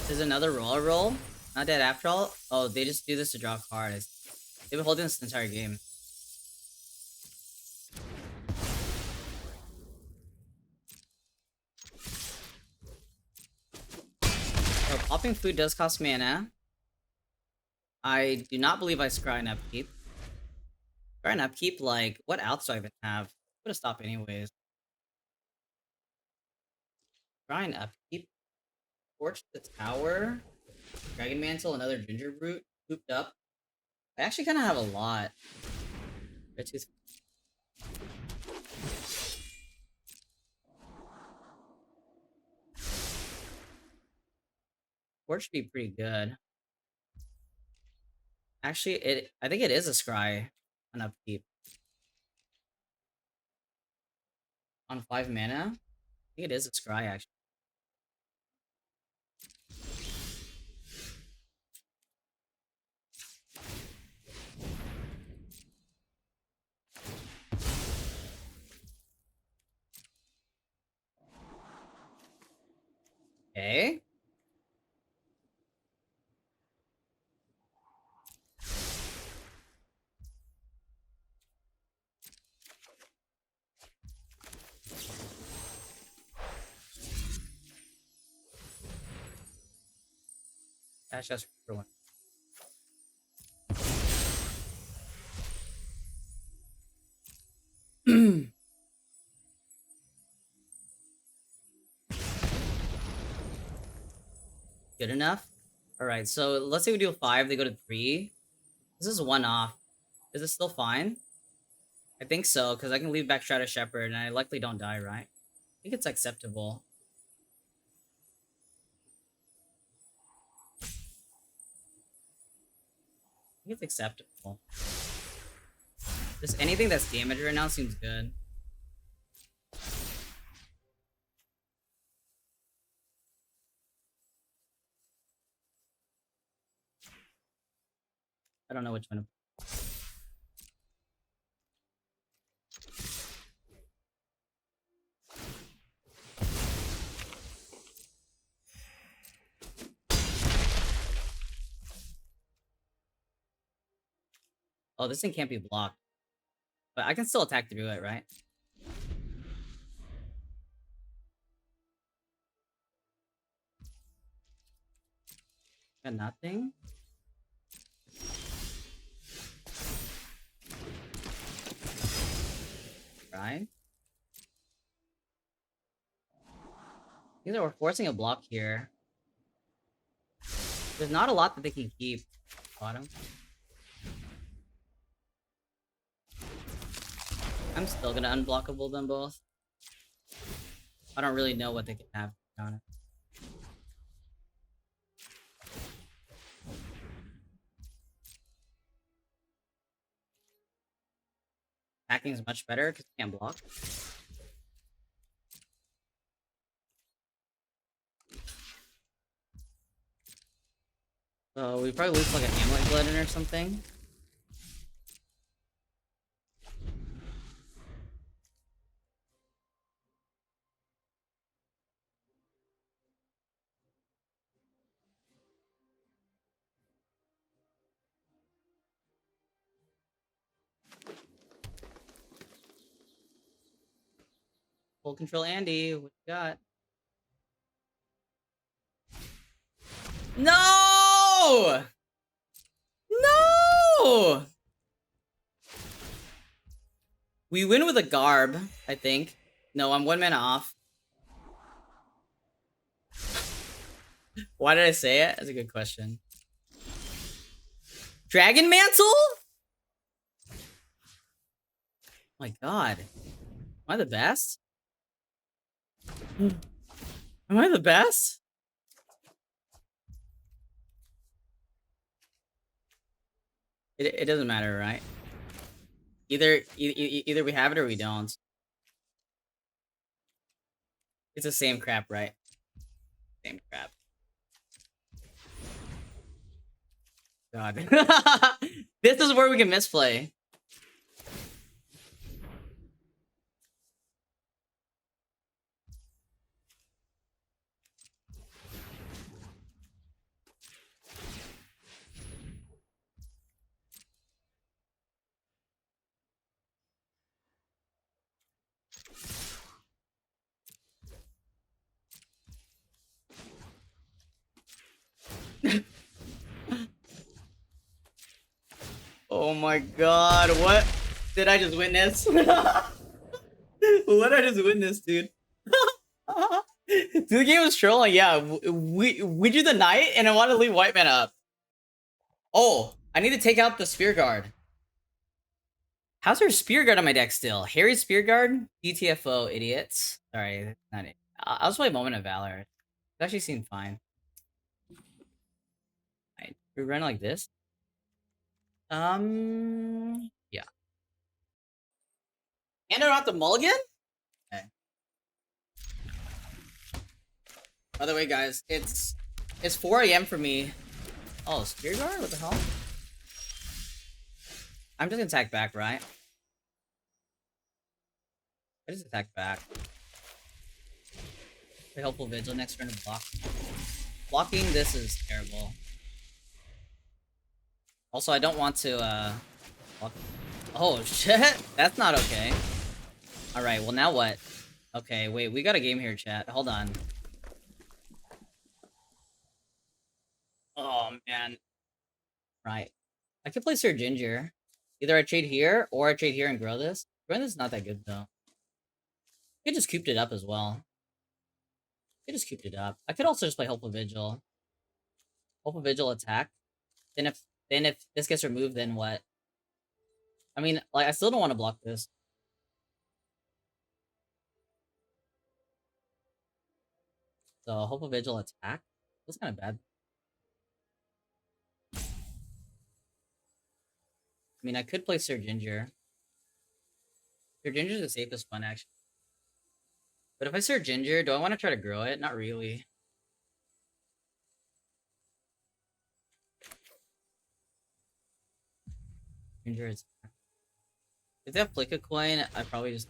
There's another roll. Not dead after all. Oh, they just do this to draw a card. They've been holding this entire game. So popping food does cost mana. I do not believe I scry an upkeep. Scry an upkeep, like, what outs do I even have? Put a stop anyways. Scry an upkeep. Torch the tower. Dragon Mantle, another Ginger Brute. Cooped up. I actually kind of have a lot. Red Tooth. Torch should be pretty good. Actually, I think it is a scry. An upkeep. On 5 mana? I think it is a scry, actually. Dash us for one. Good enough? Alright, so let's say we do 5, they go to 3. This is 1 off. Is it still fine? I think so, because I can leave back Shadow Shepherd, and I likely don't die, right? I think it's acceptable. I think it's acceptable. Just anything that's damage right now seems good. I don't know which one. Oh, this thing can't be blocked. But I can still attack through it, right? Got nothing? Right? Either we're forcing a block here. There's not a lot that they can keep. Bottom. I'm still gonna unblockable them both. I don't really know what they can have on it. Hacking is much better because you can't block. So we probably lose like an Amulet Glidden or something. Full control Andy, what you got? No! No! We win with a Garb, I think. No, I'm 1 mana off. Why did I say it? That's a good question. Dragon Mantle? Oh my god. Am I the best? Am I the best? It doesn't matter, right? Either we have it or we don't. It's the same crap, right? Same crap. God. This is where we can misplay. Oh my god, what did I just witness? What did I just witness, dude? Dude, the game was trolling, yeah. We do the knight, and I want to leave white man up. Oh, I need to take out the spear guard. How's there a spear guard on my deck still? Harry's spear guard? GTFO, idiots. Sorry, not it. I'll just play Moment of Valor. It actually seemed fine. Right, we run like this. Yeah. And I'm not the mulligan? Okay. By the way, guys, it's 4 AM for me. Oh, spear guard? What the hell? I'm just gonna attack back, right? I just attack back. Very helpful vigil next turn to block. Blocking this is terrible. Also, I don't want to block. Oh shit! That's not okay. Alright, well now what? Okay, wait, we got a game here, chat. Hold on. Oh. Oh man. Right. I could play Sir Ginger. Either I trade here or I trade here and grow this. Growing this is not that good though. I could just cooped it up as well. I just cooped it up. I could also just play Hopeful Vigil. Hopeful Vigil attack. Then if this gets removed, then what? I mean, like I still don't want to block this. So Hopeful Vigil attack. That's kind of bad. I mean, I could play Sir Ginger. Sir Ginger's the safest one actually. But if I Sir Ginger, do I want to try to grow it? Not really. Ginger is. If they have Flick a coin, I'd probably just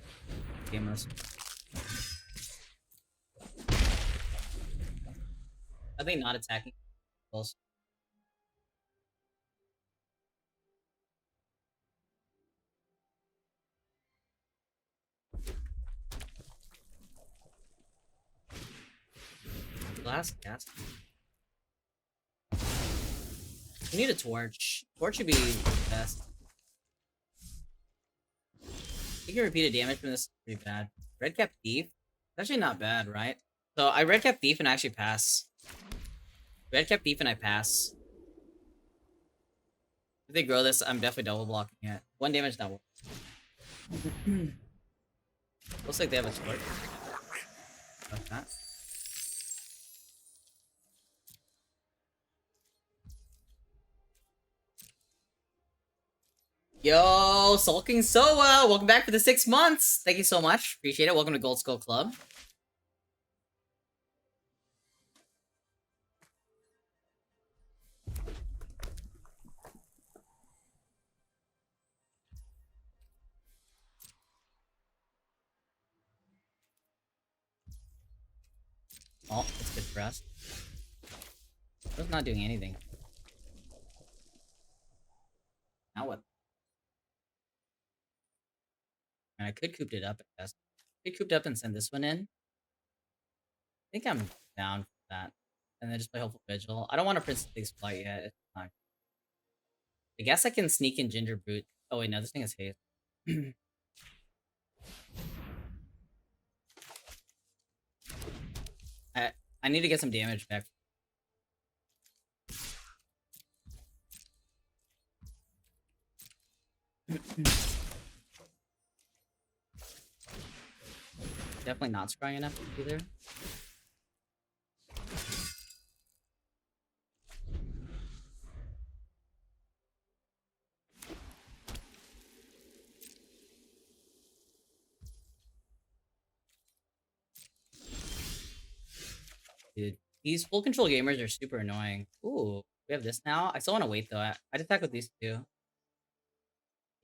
game this. I think not attacking close. Last cast. We need a torch. Torch should be best. You can repeat a damage from this is pretty bad. Redcap Thief? It's actually not bad, right? So I Redcap Thief and I actually pass. Redcap Thief and I pass. If they grow this, I'm definitely double blocking it. 1 damage, that will. Looks like they have a torch. Like that. Yo, Sulking Soa! Welcome back for the 6 months! Thank you so much. Appreciate it. Welcome to Gold Skull Club. Oh, that's good for us. It's not doing anything. Now what? And I could coop it up, I guess. I could coop it up and send this one in. I think I'm down for that. And then just play Hopeful Vigil. I don't want to Prince Takes Flight yet. It's fine. I guess I can sneak in Ginger Brute. Oh wait, no, this thing is haste. I need to get some damage back. Definitely not strong enough either. Dude, these full control gamers are super annoying. Ooh, we have this now. I still want to wait though. I'd attack with these two.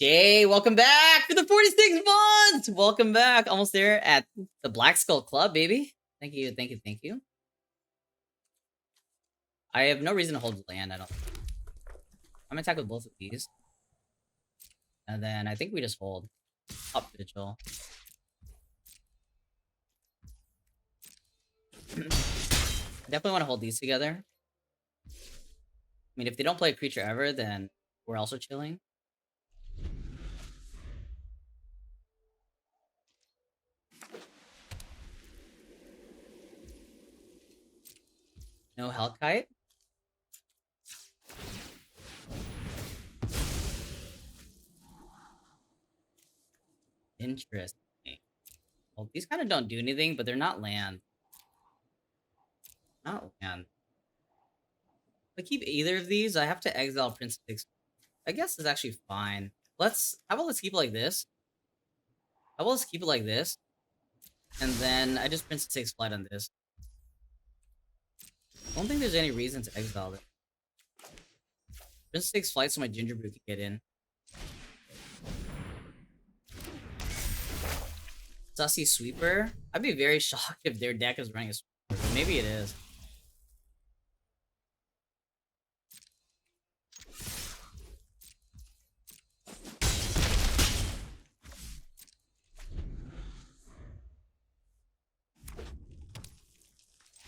Jay, welcome back for the 46 months. Welcome back. Almost there at the Black Skull Club, baby. Thank you, thank you, thank you. I have no reason to hold land. I'm gonna attack with both of these, and then I think we just hold up Vigil. Definitely want to hold these together. I mean, if they don't play a creature ever, then we're also chilling. No Hellkite? Interesting. Well, these kind of don't do anything, but they're not land. Not land. If I keep either of these, I have to exile Prince 6. I guess it's actually fine. How about let's keep it like this? How about let's keep it like this? And then I just Prince 6 flight on this. I don't think there's any reason to exile it. Prince 6 flight so my Ginger Brew can get in. Sussy Sweeper? I'd be very shocked if their deck is running a Sweeper, but maybe it is.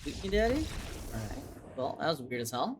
Sweet me, daddy? Alright. Well, that was weird as hell.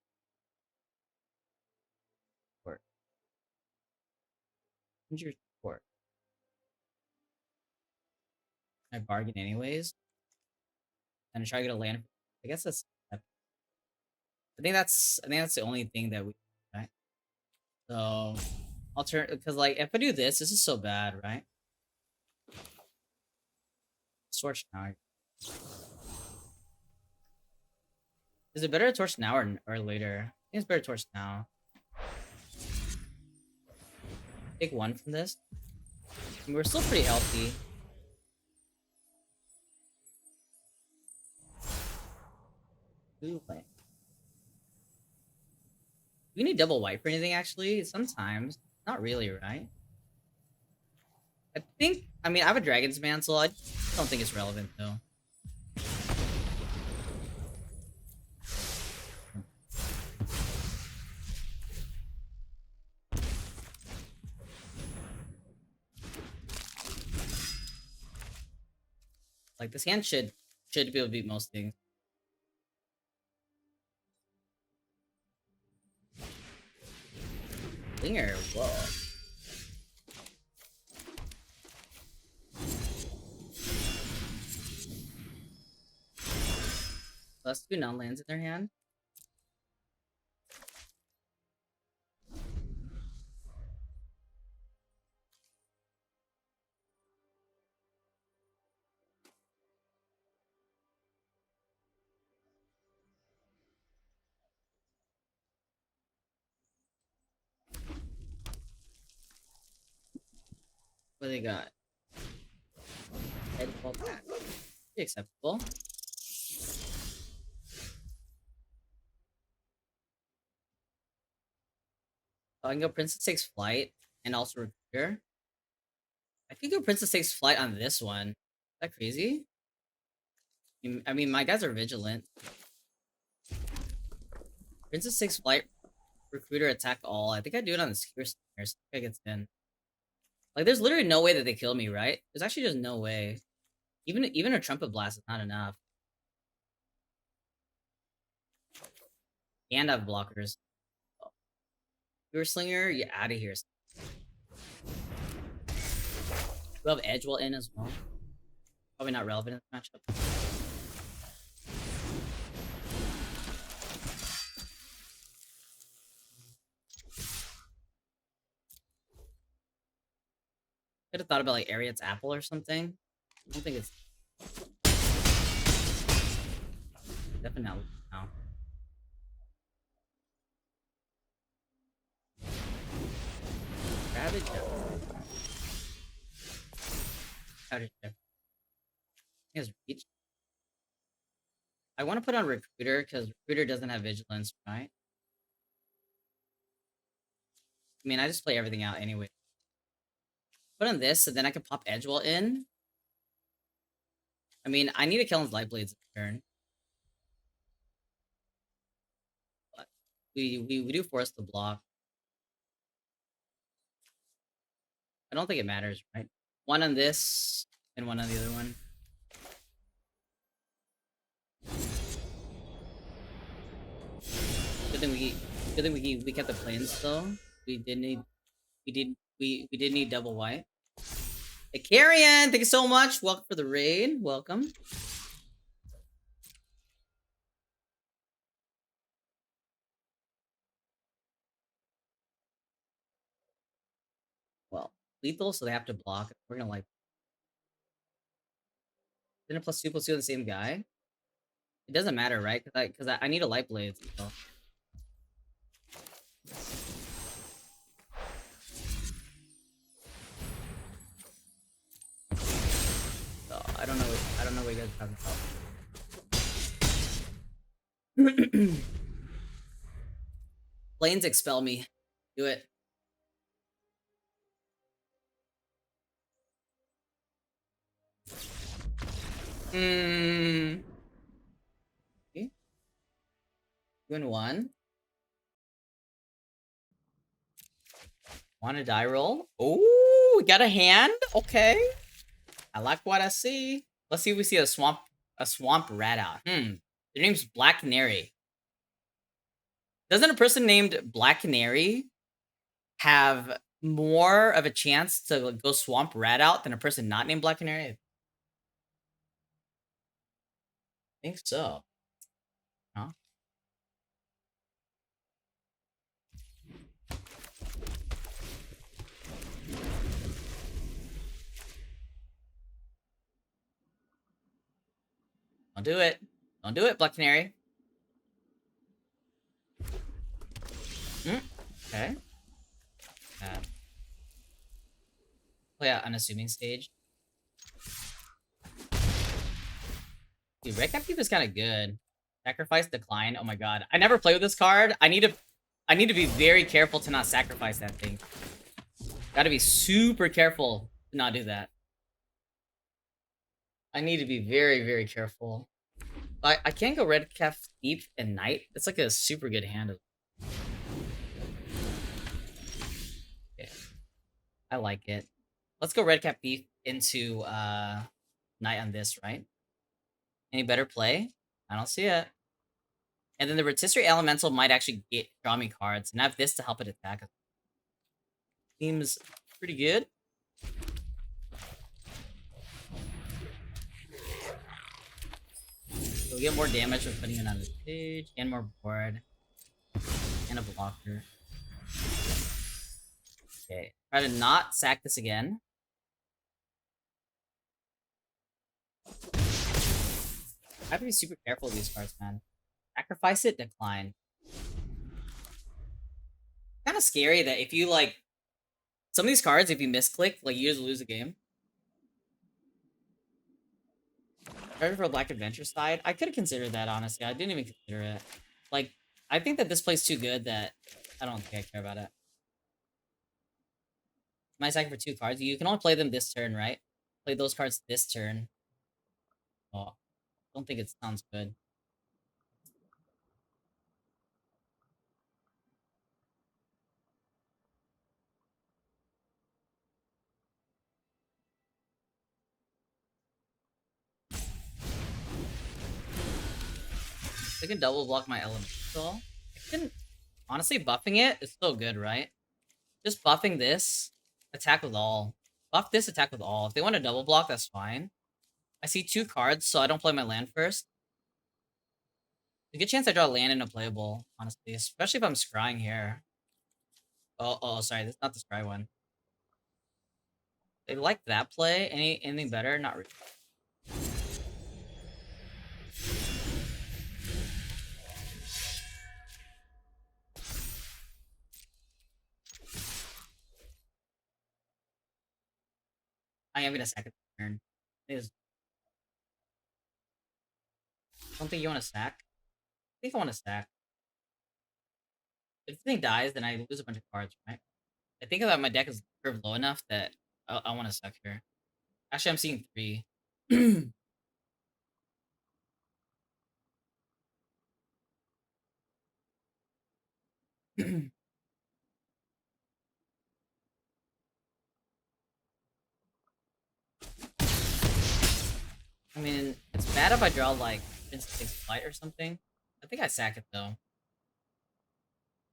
Injured support. I bargain anyways. And try to get a land. I guess that's. I think that's the only thing that we. Right. So, I'll turn because like if I do this, this is so bad, right? Torch now. Is it better to torch now or later? I think it's better to torch now. Take one from this. I mean, we're still pretty healthy. Ooh, wait. Do we need double white for anything, actually? Sometimes. Not really, right? I think... I mean, I have a Dragon's Mantle. I don't think it's relevant, though. Like, this hand should be able to beat most things. Linger, whoa. Plus 2 non-lands in their hand. What do they got? Headball back. Pretty acceptable. Oh, I can go Princess Takes Flight and also Recruiter. I could go Princess Takes Flight on this one. Is that crazy? I mean, my guys are vigilant. Princess Takes Flight, Recruiter, attack all. I think I do it on the Skewer Snares. I think it gets in. Like, there's literally no way that they kill me, right? There's actually just no way. Even a Trumpet Blast is not enough. And I have blockers. Skewer Slinger, you're out of here. We have Edgewell in as well. Probably not relevant in this matchup. Could have thought about like Ariet's Apple or something. I don't think it's definitely not now. Ravage. Ravage. He has reach. I want to put on Recruiter because Recruiter doesn't have vigilance, right? I mean, I just play everything out anyway. Put on this, so then I can pop Edgewell in. I mean, I need to kill his Light Blades in turn. But we do force the block. I don't think it matters, right? One on this and one on the other one. Good thing we kept the planes though. We did need double white. Hey, Carrion, thank you so much. Welcome for the raid. Welcome. Well, lethal, so they have to block. We're gonna like. Isn't it +2/+2 the same guy? It doesn't matter, right? Because I need a light blade. So. So I don't know what you guys are talking about. Planes expel me. Do it. Okay. 2-1. Want a die roll? Oh, we got a hand. Okay. I like what I see. Let's see if we see a swamp rat out. Their name's Black Canary. Doesn't a person named Black Canary have more of a chance to like, go swamp rat out than a person not named Black Canary? I think so. Huh? Don't do it. Don't do it, Black Canary. Okay. Play out unassuming stage. Dude, Red Cap Keep is kind of good. Sacrifice decline. Oh my god. I never play with this card. I need to be very careful to not sacrifice that thing. Gotta be super careful to not do that. I need to be very, very careful. I can't go Red Cap Deep and Night. It's like a super good hand. Okay. I like it. Let's go Red Cap Thief into Knight on this, right? Any better play? I don't see it. And then the Rotisserie Elemental might actually draw me cards, and I have this to help it attack. Seems pretty good. So we get more damage with putting it on the stage, and more board, and a blocker. Okay, try to not sack this again. I have to be super careful with these cards, man. Sacrifice it, decline. Kind of scary that if you like some of these cards, if you misclick, like you just lose a game. Started for a Black Adventure side. I could have considered that, honestly. I didn't even consider it. Like, I think that this plays too good that I don't think I care about it. Am I sacking for 2 cards? You can only play them this turn, right? Play those cards this turn. Oh, don't think it sounds good. I can double block my elemental. I can honestly buffing it is so good, right? Just buffing this, attack with all. Buff this, attack with all. If they want to double block, that's fine. I see 2 cards, so I don't play my land first. There's a good chance I draw a land in a playable, honestly, especially if I'm scrying here. Oh, sorry, that's not the scry one. They like that play. Anything better? Not really. I am gonna sack it this turn. Don't think you want to sack. I think I want to sack. If the thing dies, then I lose a bunch of cards, right? I think that my deck is curved low enough that I want to suck here. Actually, I'm seeing 3. I mean, it's bad if I draw like Instant Flight or something. I think I sack it though.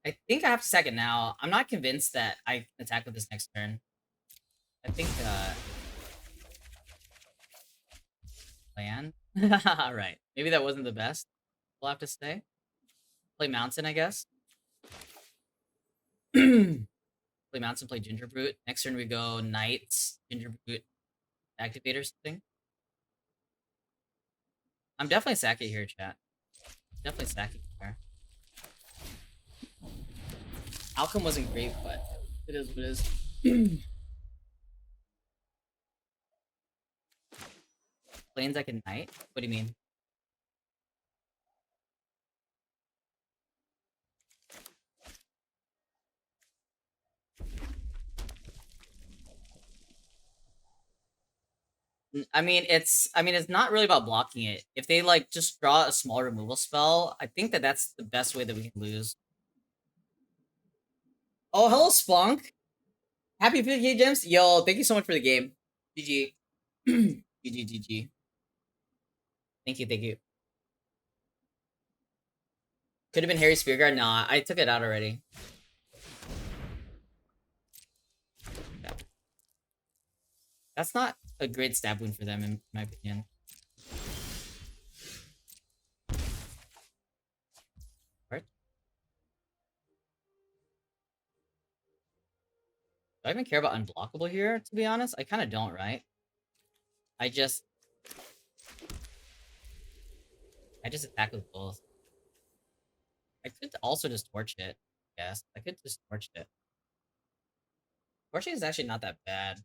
I think I have to sack it now. I'm not convinced that I can attack with this next turn. I think land. Right. Maybe that wasn't the best. We'll have to stay. Play Mountain, I guess. Play Mountain, play Ginger Brute. Next turn we go Knights, Ginger Brute, Activate or something. I'm definitely sacking here, chat. Definitely sacking here. Outcome wasn't great, but it is what it is. Planes I can Knight? What do you mean? I mean, it's not really about blocking it. If they like just draw a small removal spell, I think that that's the best way that we can lose. Oh, hello, Spunk. Happy 50K gems. Yo, thank you so much for the game. GG. GG, GG. Thank you, thank you. Could have been Harry Spearguard. Nah, I took it out already. That's not a great stab wound for them, in my opinion. Right? Do I even care about unblockable here, to be honest? I kind of don't, right? I just attack with both. I could also just torch it. Yes, I could just torch it. Torching is actually not that bad.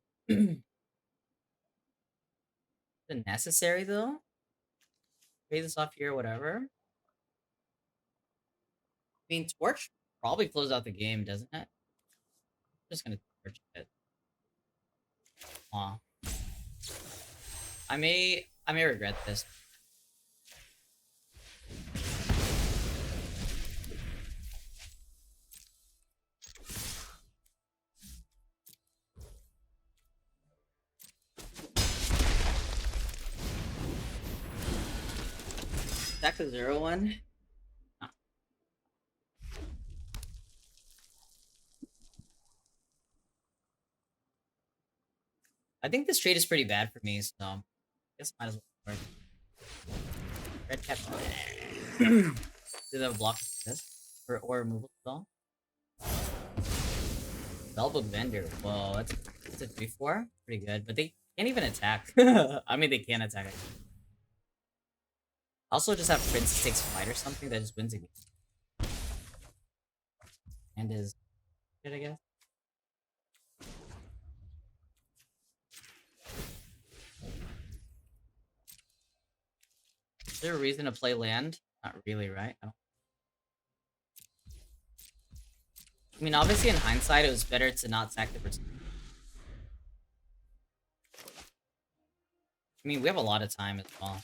Is it necessary, though? Pay this off here, whatever. I mean, torch probably closes out the game, doesn't it? I'm just gonna torch it. Aw. I may regret this. Attack the 0-1. Oh. I think this trade is pretty bad for me, so I guess I might as well work. Red cap. Do they have a block for this? Or removal spell? Spellbook Vendor. Whoa, that's a 3-4. Pretty good. But they can't even attack. I mean, they can attack. Also, just have Princess takes flight or something that just wins a game. And is good, I guess. Is there a reason to play land? Not really, right? I mean, obviously, in hindsight, it was better to not sack the person. I mean, we have a lot of time as well.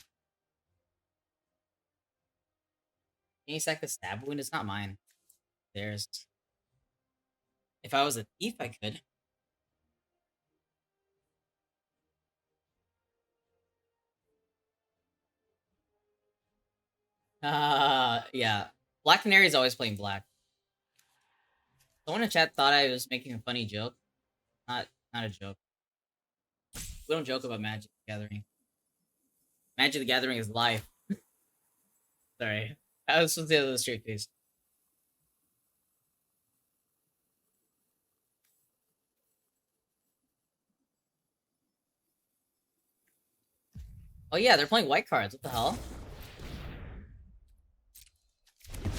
Can you sack the stab wound? It's not mine. Theirs. If I was a thief, I could. Yeah. Black Canary is always playing black. Someone in chat thought I was making a funny joke. Not a joke. We don't joke about Magic the Gathering. Magic the Gathering is life. Sorry. I was supposed to have a straight face. Oh yeah, they're playing white cards. What the hell? So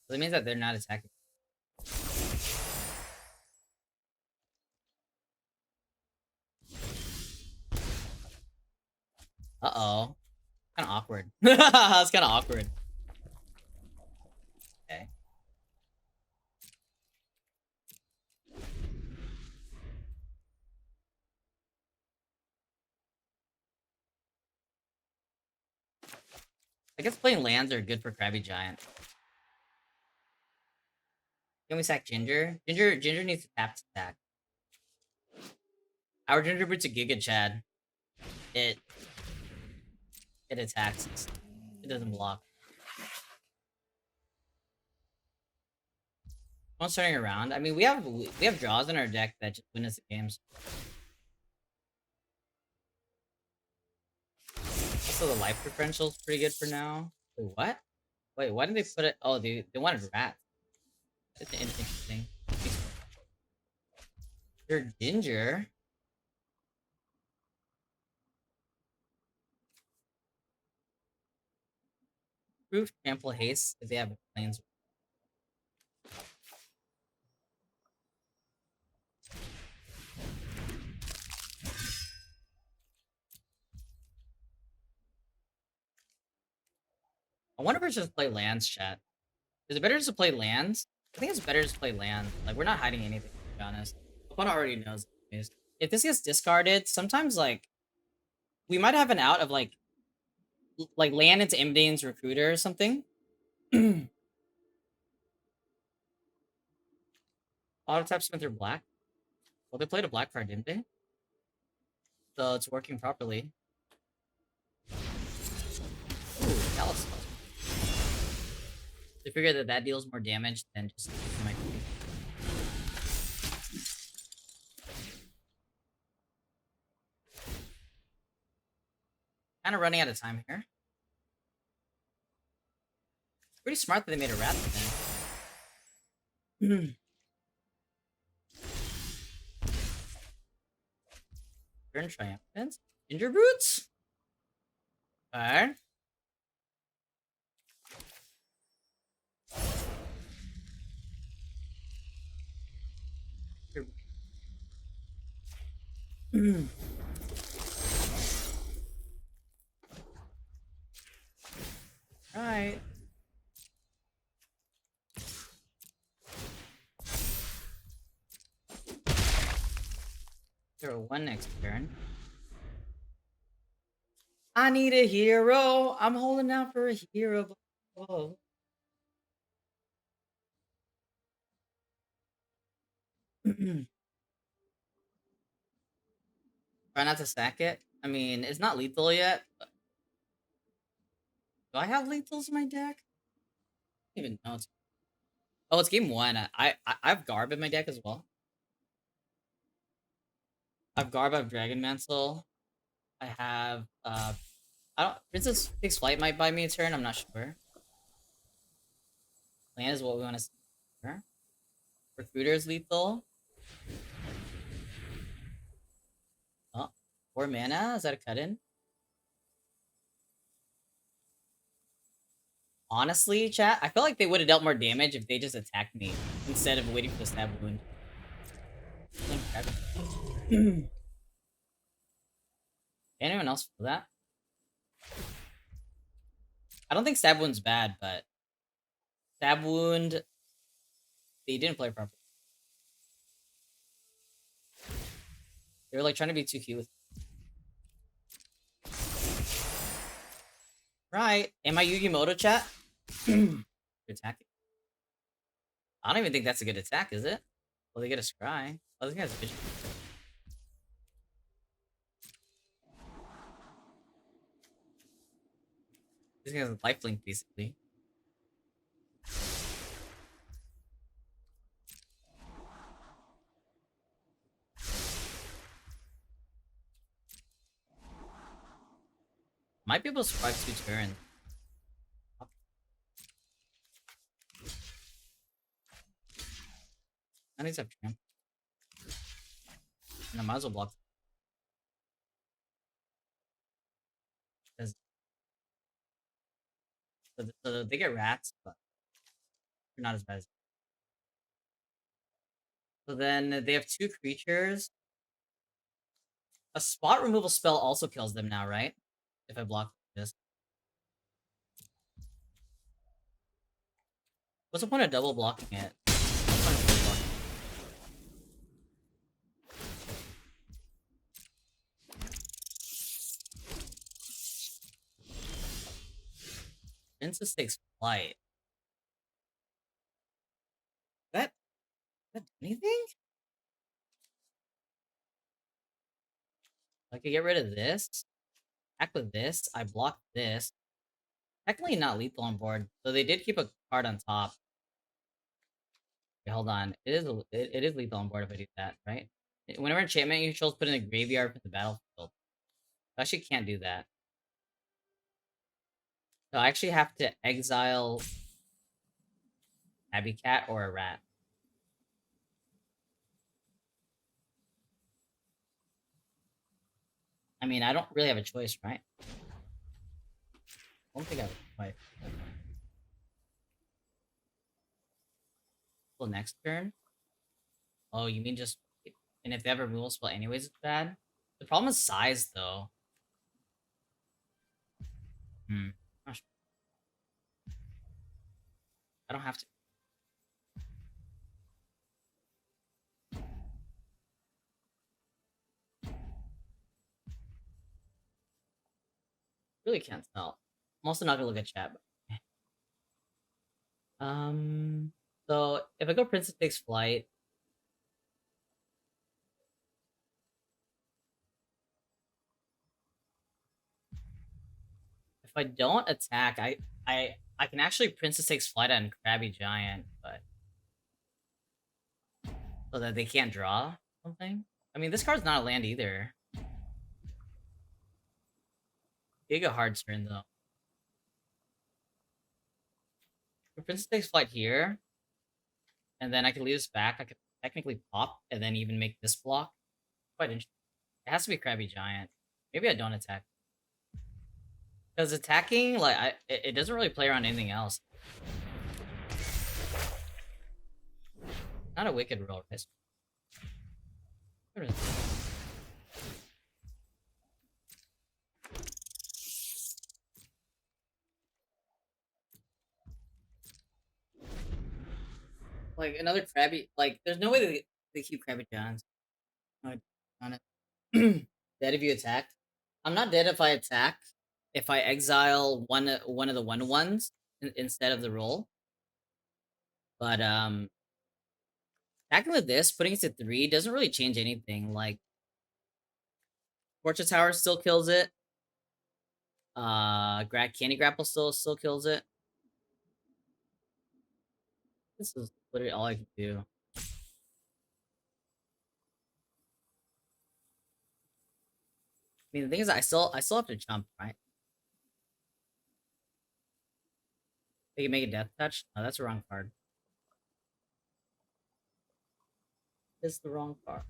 that means that they're not attacking. Uh-oh. Kind of awkward. That's kind of awkward. Okay. I guess playing lands are good for Krabby Giant. Can we sack Ginger? Ginger needs to tap to attack. Our Ginger Brute's a Giga Chad. It attacks. It doesn't block. Someone's turning around. I mean, we have draws in our deck that just win us the games. Also, the life differential is pretty good for now. Wait, what? Wait, why did they put it? Oh, they wanted rats. That's interesting. They're Ginger. Proof trample haste if they have planes. I wonder if it's just play lands, chat. Is it better just to play lands? I think it's better to play lands. Like, we're not hiding anything, to be honest. Opponent already knows. If this gets discarded, sometimes, like, we might have an out of, like land into Imdane's Recruiter or something. Auto tap spent through black. Well, they played a black card, didn't they? So it's working properly. Ooh, Callus. They figured that deals more damage than just my Kind of running out of time here. Pretty smart that they made a rat then. Turn triumphant. Ginger Roots? Alright. Alright. Throw one next turn. I need a hero. I'm holding out for a hero. Whoa. Try not to stack it. I mean, it's not lethal yet. But do I have lethals in my deck? I don't even know. Oh, it's game one. I have Garb in my deck as well. I have Garb. I have Dragon Mantle. I have I don't. Princess Takes Flight might buy me a turn. I'm not sure. Land is what we want to see. Sure. Recruiter is lethal. Oh, 4 mana. Is that a cut in? Honestly, chat, I felt like they would have dealt more damage if they just attacked me instead of waiting for the stab wound. Anyone else feel that? I don't think stab wound's bad, but stab wound, they didn't play properly. They were like trying to be too cute with it. Right. Am I Yugimoto, chat? You're attacking. I don't even think that's a good attack, is it? Well, they get a scry. Oh, this guy's vision. This guy's a lifelink, basically. Might be able to survive 2 turns. I need to have tramp. And I might as well block. So they get rats, but they're not as bad as. So then they have 2 creatures. A spot removal spell also kills them now, right? If I block this. What's the point of double blocking it? Princess Takes Flight. That do anything? I could get rid of this. Act with this. I block this. Technically not lethal on board. So they did keep a card on top. Okay, hold on. It is lethal on board if I do that, right? Whenever enchantment controls put in the graveyard from the battlefield. I actually can't do that. So I actually have to exile Abby Cat or a rat. I mean, I don't really have a choice, right? I don't think I have a choice. Well, next turn? Oh, you mean just... And if they have a removal spell anyways, it's bad? The problem is size, though. Not sure. I don't have to. Really can't tell. I'm also not gonna look at chat. So if I go Princess Takes Flight, if I don't attack, I can actually Princess Takes Flight on Krabby Giant, but so that they can't draw something. I mean, this card's not a land either. Big a hard turn though. If Princess takes flight here, and then I can leave this back. I could technically pop and then even make this block. Quite interesting. It has to be Krabby Giant. Maybe I don't attack. Because attacking, like, it doesn't really play around anything else. Not a wicked roll, right? Like, another Krabby, like, there's no way they keep Krabby Giants. No, on it. Dead if you attack. I'm not dead if I attack. If I exile one of the ones instead of the roll. But attacking with this, putting it to 3 doesn't really change anything. Like, Fortune Tower still kills it. Candy Grapple still kills it. This is literally all I can do. I mean, the thing is, I still have to jump, right? They can make a death touch. No, that's the wrong card. It's the wrong card.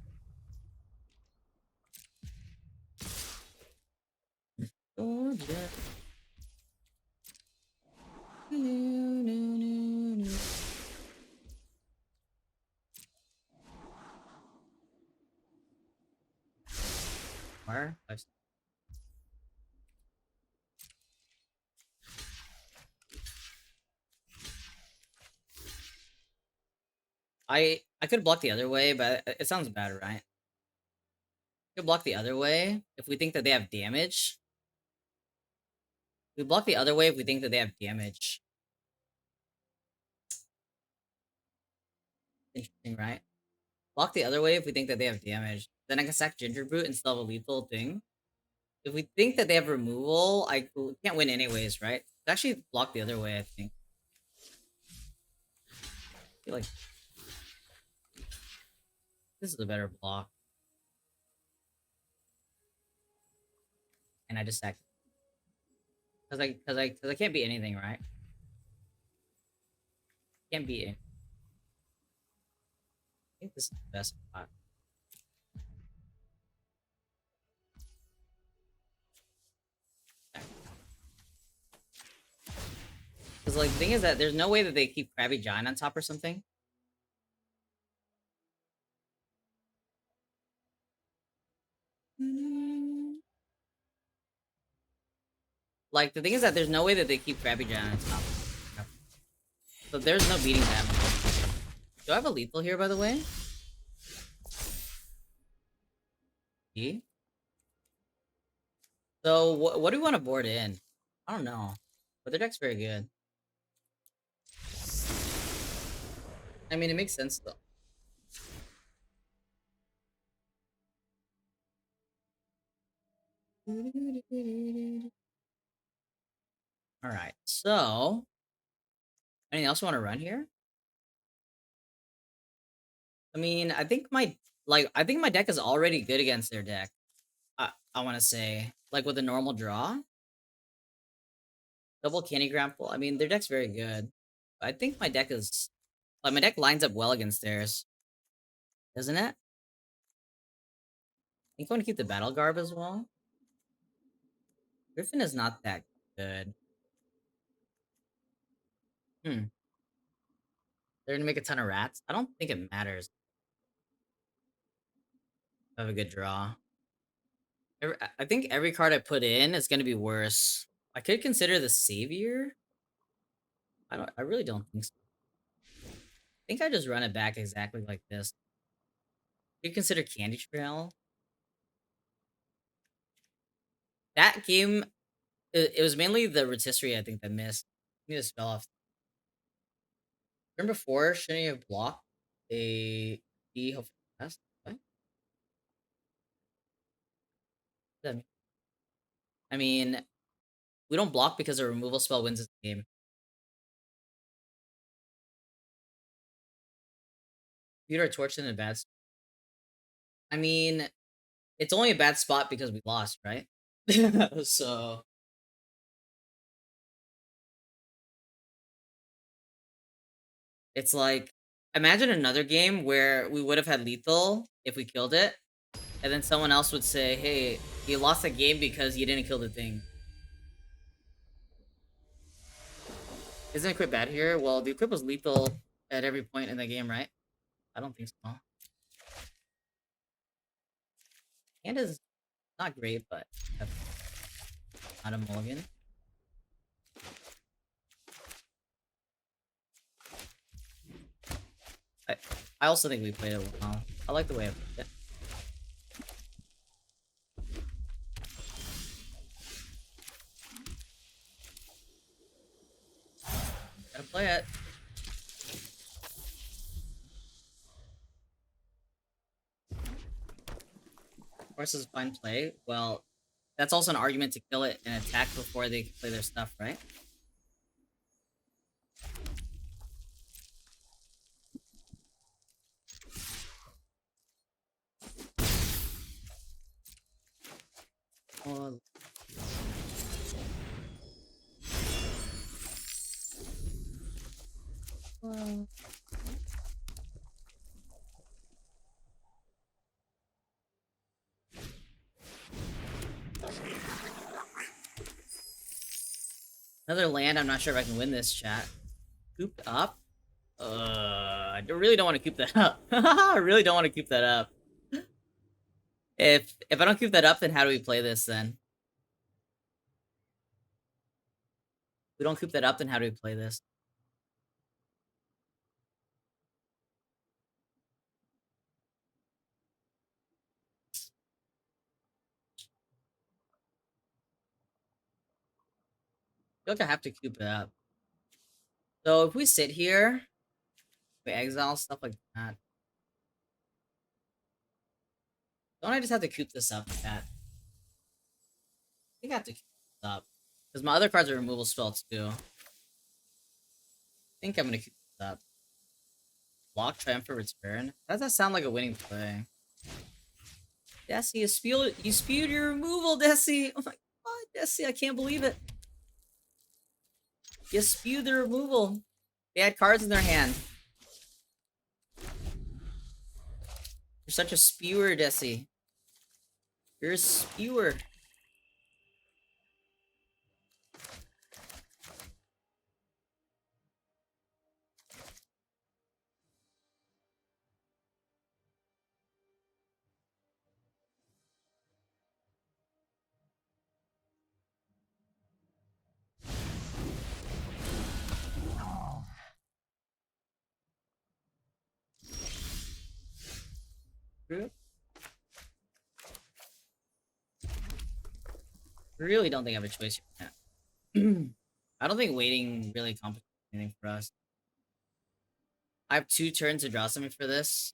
Oh, yeah. Where? I could block the other way, but it sounds bad, right? Could block the other way if we think that they have damage. We block the other way if we think that they have damage. Interesting, right? Block the other way if we think that they have damage. Then I can sack Ginger Boot instead of a lethal thing. If we think that they have removal, I can't win anyways, right? It's actually block the other way, I think. I feel like this is a better block. And I just sack because I can't beat anything, right? Can't beat it. I think this is the best spot. Because like the thing is that there's no way that they keep Krabby Giant on top or something. Like the thing is that there's no way that they keep Krabby Giant on top. So there's no beating them. Do I have a lethal here, by the way? E? So what do we want to board in? I don't know. But their deck's very good. I mean, it makes sense though. All right. So, anything else you want to run here? I mean, I think my deck is already good against their deck. I want to say like with a normal draw, double Candy Grapple. I mean, their deck's very good. I think my deck is like my deck lines up well against theirs, doesn't it? I think I want to keep the Battle Garb as well. Griffin is not that good. Hmm. They're gonna make a ton of rats. I don't think it matters. I have a good draw. I think every card I put in is gonna be worse. I could consider the Savior. I really don't think so. I think I just run it back exactly like this. You consider Candy Trail. That game, it was mainly the rotisserie I think that missed. I need to spell off. Turn before, shouldn't you have blocked a D hopefully fast? What? What does that mean? I mean, we don't block because a removal spell wins this game. Computer torch in a bad spot. I mean, it's only a bad spot because we lost, right? So It's like, imagine another game where we would have had lethal if we killed it, and then someone else would say, "Hey, you lost a game because you didn't kill the thing." Isn't equip bad here? Well, the equip was lethal at every point in the game, right? I don't think so. Hand is not great, but not a mulligan. I, I also think we played it well. I like the way I played it. Gotta play it. Horse is fine play. Well, that's also an argument to kill it and attack before they can play their stuff, right? Oh, well. Another land. I'm not sure if I can win this, chat. Cooped up? I really don't want to keep that up. I really don't want to keep that up. If I don't keep that up, then how do we play this then? If we don't keep that up, then how do we play this? I feel like I have to keep it up. So if we sit here, we exile stuff like that. Don't I just have to coop this up like that? I think I have to coop this up. Because my other cards are removal spells too. I think I'm gonna coop this up. Block Triumphant Return. That does sound like a winning play. Deathsie, you spewed your removal, Deathsie! Oh my god, Deathsie, I can't believe it. You spewed the removal. They had cards in their hand. You're such a spewer, Deathsie. You're a spewer. Really don't think I have a choice here. I don't think waiting really complicates anything for us. I have 2 turns to draw something for this.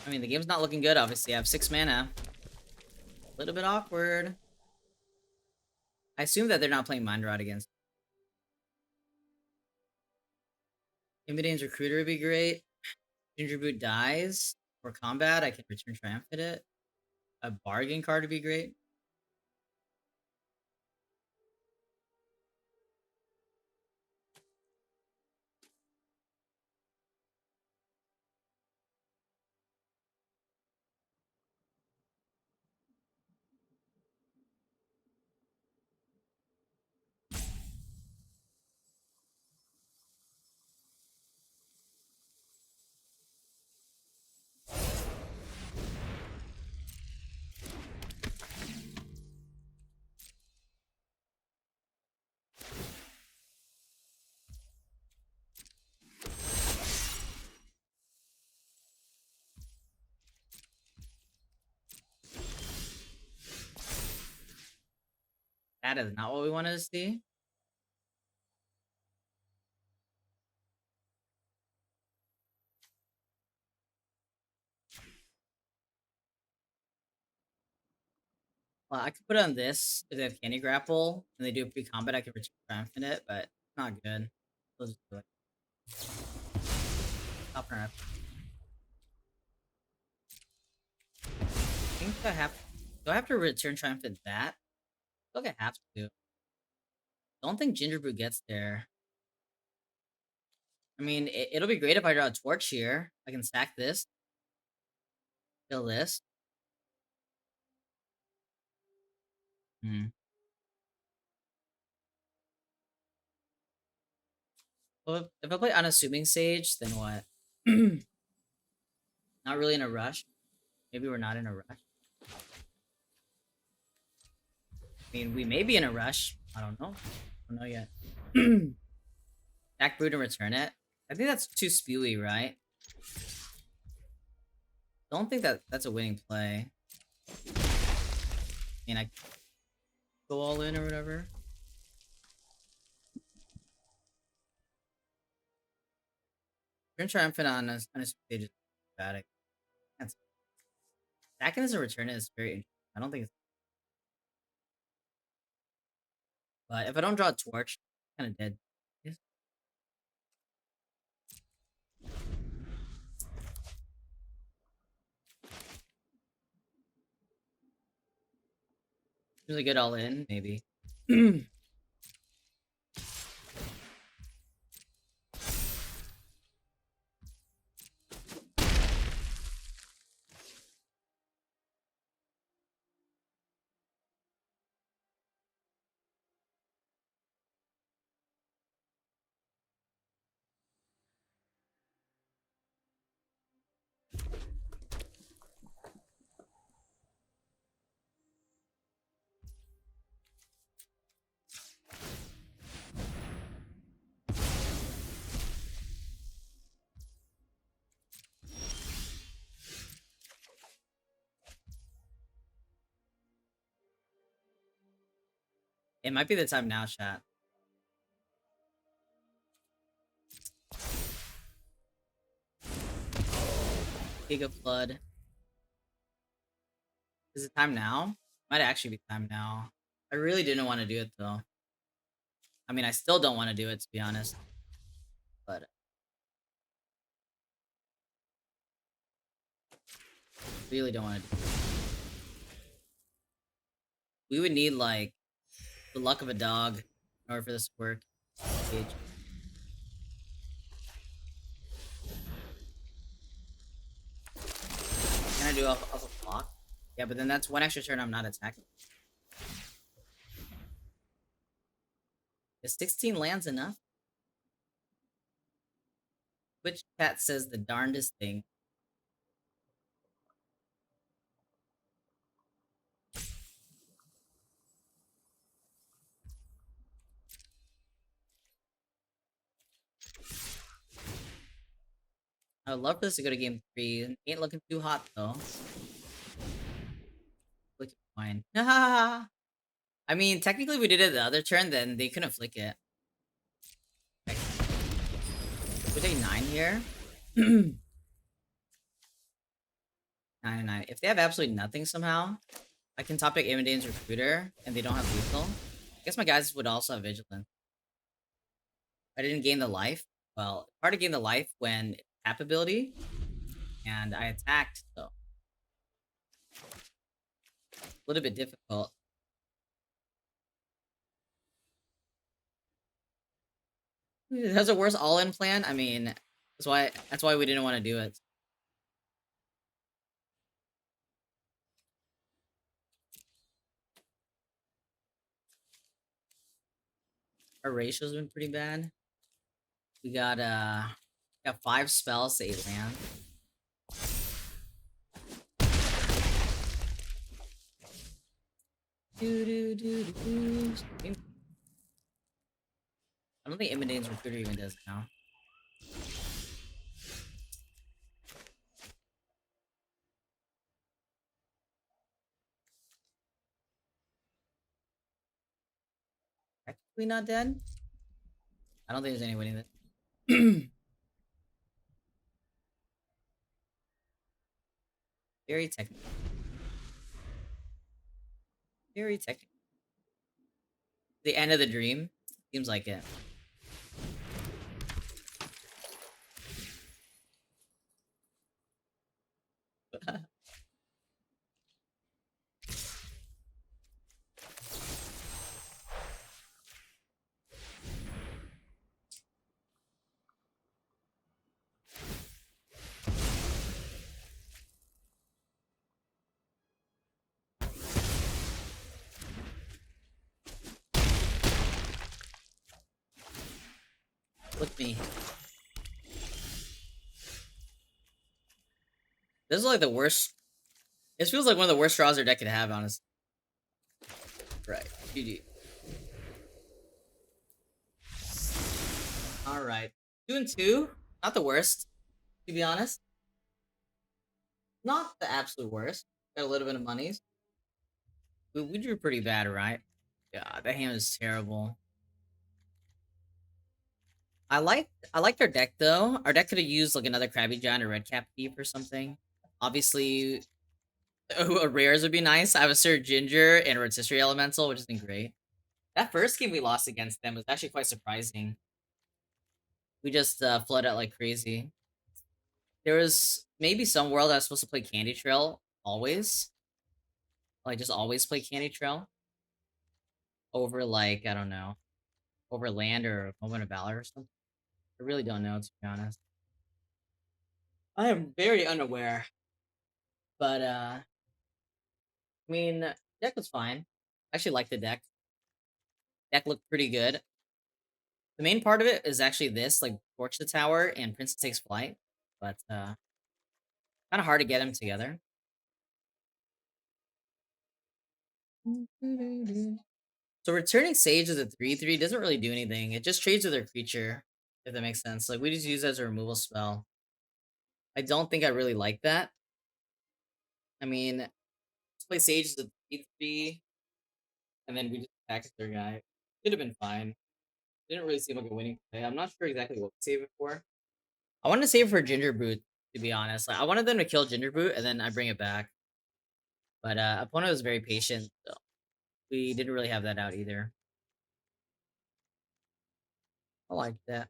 I mean, the game's not looking good, obviously. I have 6 mana. A little bit awkward. I assume that they're not playing Mind Rot against. Immidane's Recruiter would be great. Ginger Boot dies. For combat, I can return Triumphant it. A bargain card would be great. That is not what we wanted to see. Well, I could put it on this if they have Candy Grapple and they do a pre-combat. I could return Triumphant it, but it's not good. Let's just do it. Top her up. I think I have. Do I have to return Triumphant that? I feel like I have to. Don't think Ginger Brew gets there. I mean, it'll be great if I draw a Torch here. I can stack this. Kill this. Hmm. Well, if I play Unassuming Sage, then what? Not really in a rush. Maybe we're not in a rush. I mean, we may be in a rush. I don't know. I don't know yet. Stack Brood and return it. I think that's too spewy, right? Don't think that that's a winning play. I mean, I go all in or whatever. Turn Triumphant on a stage is bad. That's stacking as a return is very interesting. I don't think it's. But if I don't draw a Torch, kind of dead. Yes. Really good all in, maybe. It might be the time now, chat. Giga Flood. Is it time now? Might actually be time now. I really didn't want to do it though. I mean, I still don't want to do it to be honest. But really don't want to do it. We would need like the luck of a dog in order for this to work. Can I do off a block? Yeah, but then that's one extra turn I'm not attacking. Is 16 lands enough? Which cat says the darndest thing? I would love for this to go to game 3. Ain't looking too hot though. Looking fine. I mean, technically we did it the other turn, then they couldn't flick it. We take 9 here. 9 and 9. If they have absolutely nothing somehow, I can top deck Amidane's Recruiter, and they don't have lethal. I guess my guys would also have Vigilance. I didn't gain the life. Well, it's hard to gain the life when tap ability, and I attacked, so a little bit difficult. That's a worse all-in plan. I mean, that's why we didn't want to do it. Our ratio's been pretty bad. We got 5 spells to 8 land. I don't think Amidane's Recruiter even does now. We not dead? I don't think there's any winning this. Very technical. Very technical. The end of the dream? Seems like it. Look me. This is like the worst. This feels like one of the worst draws our deck could have, honestly. Right. GG. Alright. 2-2. Not the worst, to be honest. Not the absolute worst. Got a little bit of monies. We drew pretty bad, right? Yeah, that hand was terrible. I liked our deck though. Our deck could have used like another Krabby Giant or Red Cap Thief or something. Obviously, a rares would be nice. I have a Sir Ginger and a Rotisserie Elemental, which has been great. That first game we lost against them was actually quite surprising. We just flooded out like crazy. There was maybe some world I was supposed to play Candy Trail always. Like just always play Candy Trail over like, I don't know, over land or Moment of Valor or something. I really don't know, to be honest. I am very unaware. But I mean, deck was fine. I actually like the deck. Deck looked pretty good. The main part of it is actually this, like Torch the Tower and Princess Takes Flight. But kind of hard to get them together. So returning Sage as a 3/3 doesn't really do anything. It just trades with their creature, if that makes sense. Like we just use it as a removal spell. I don't think I really like that. I mean, let's play Sage as a 3/3, and then we just attack their guy. Could have been fine. Didn't really seem like a winning play. I'm not sure exactly what to save it for. I wanted to save it for Ginger Boot, to be honest. Like, I wanted them to kill Ginger Boot and then I bring it back. But opponent was very patient, so we didn't really have that out either. I like that.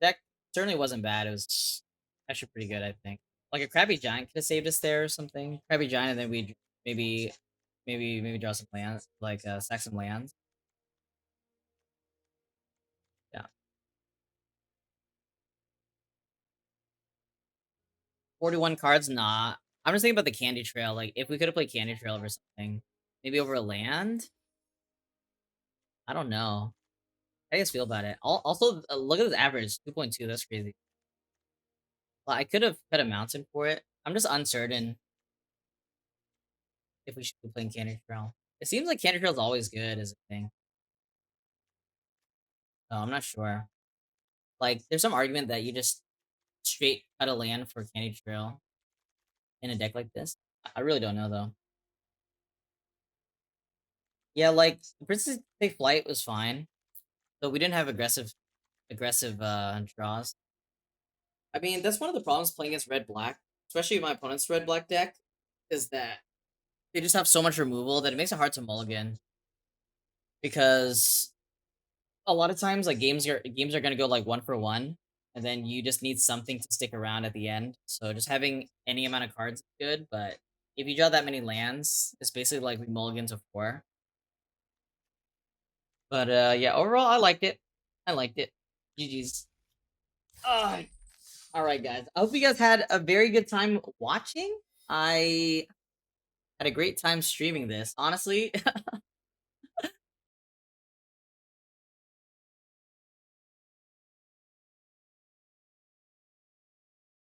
Deck certainly wasn't bad. It was actually pretty good, I think. Like a Krabby Giant could have saved us there or something. Krabby Giant, and then we maybe draw some lands, like stack some lands. Yeah, 41 cards. Nah, I'm just thinking about the Candy Trail. Like if we could have played Candy Trail over something, maybe over a land. I don't know. How do you guys feel about it? Also, look at this average, 2.2. That's crazy. Well, I could have cut a mountain for it. I'm just uncertain if we should be playing Candy Trail. It seems like Candy Trail is always good as a thing. So I'm not sure. Like, there's some argument that you just straight cut a land for Candy Trail in a deck like this. I really don't know though. Yeah, like Princess Take Flight was fine, so we didn't have aggressive draws. I mean, that's one of the problems playing against red black, especially my opponent's red black deck, is that they just have so much removal that it makes it hard to mulligan. Because a lot of times like games are gonna go like 1 for 1, and then you just need something to stick around at the end. So just having any amount of cards is good, but if you draw that many lands, it's basically like we mulligan to 4. But yeah, overall I liked it. I liked it. GG's. Uh, all right, guys. I hope you guys had a very good time watching. I had a great time streaming this. Honestly,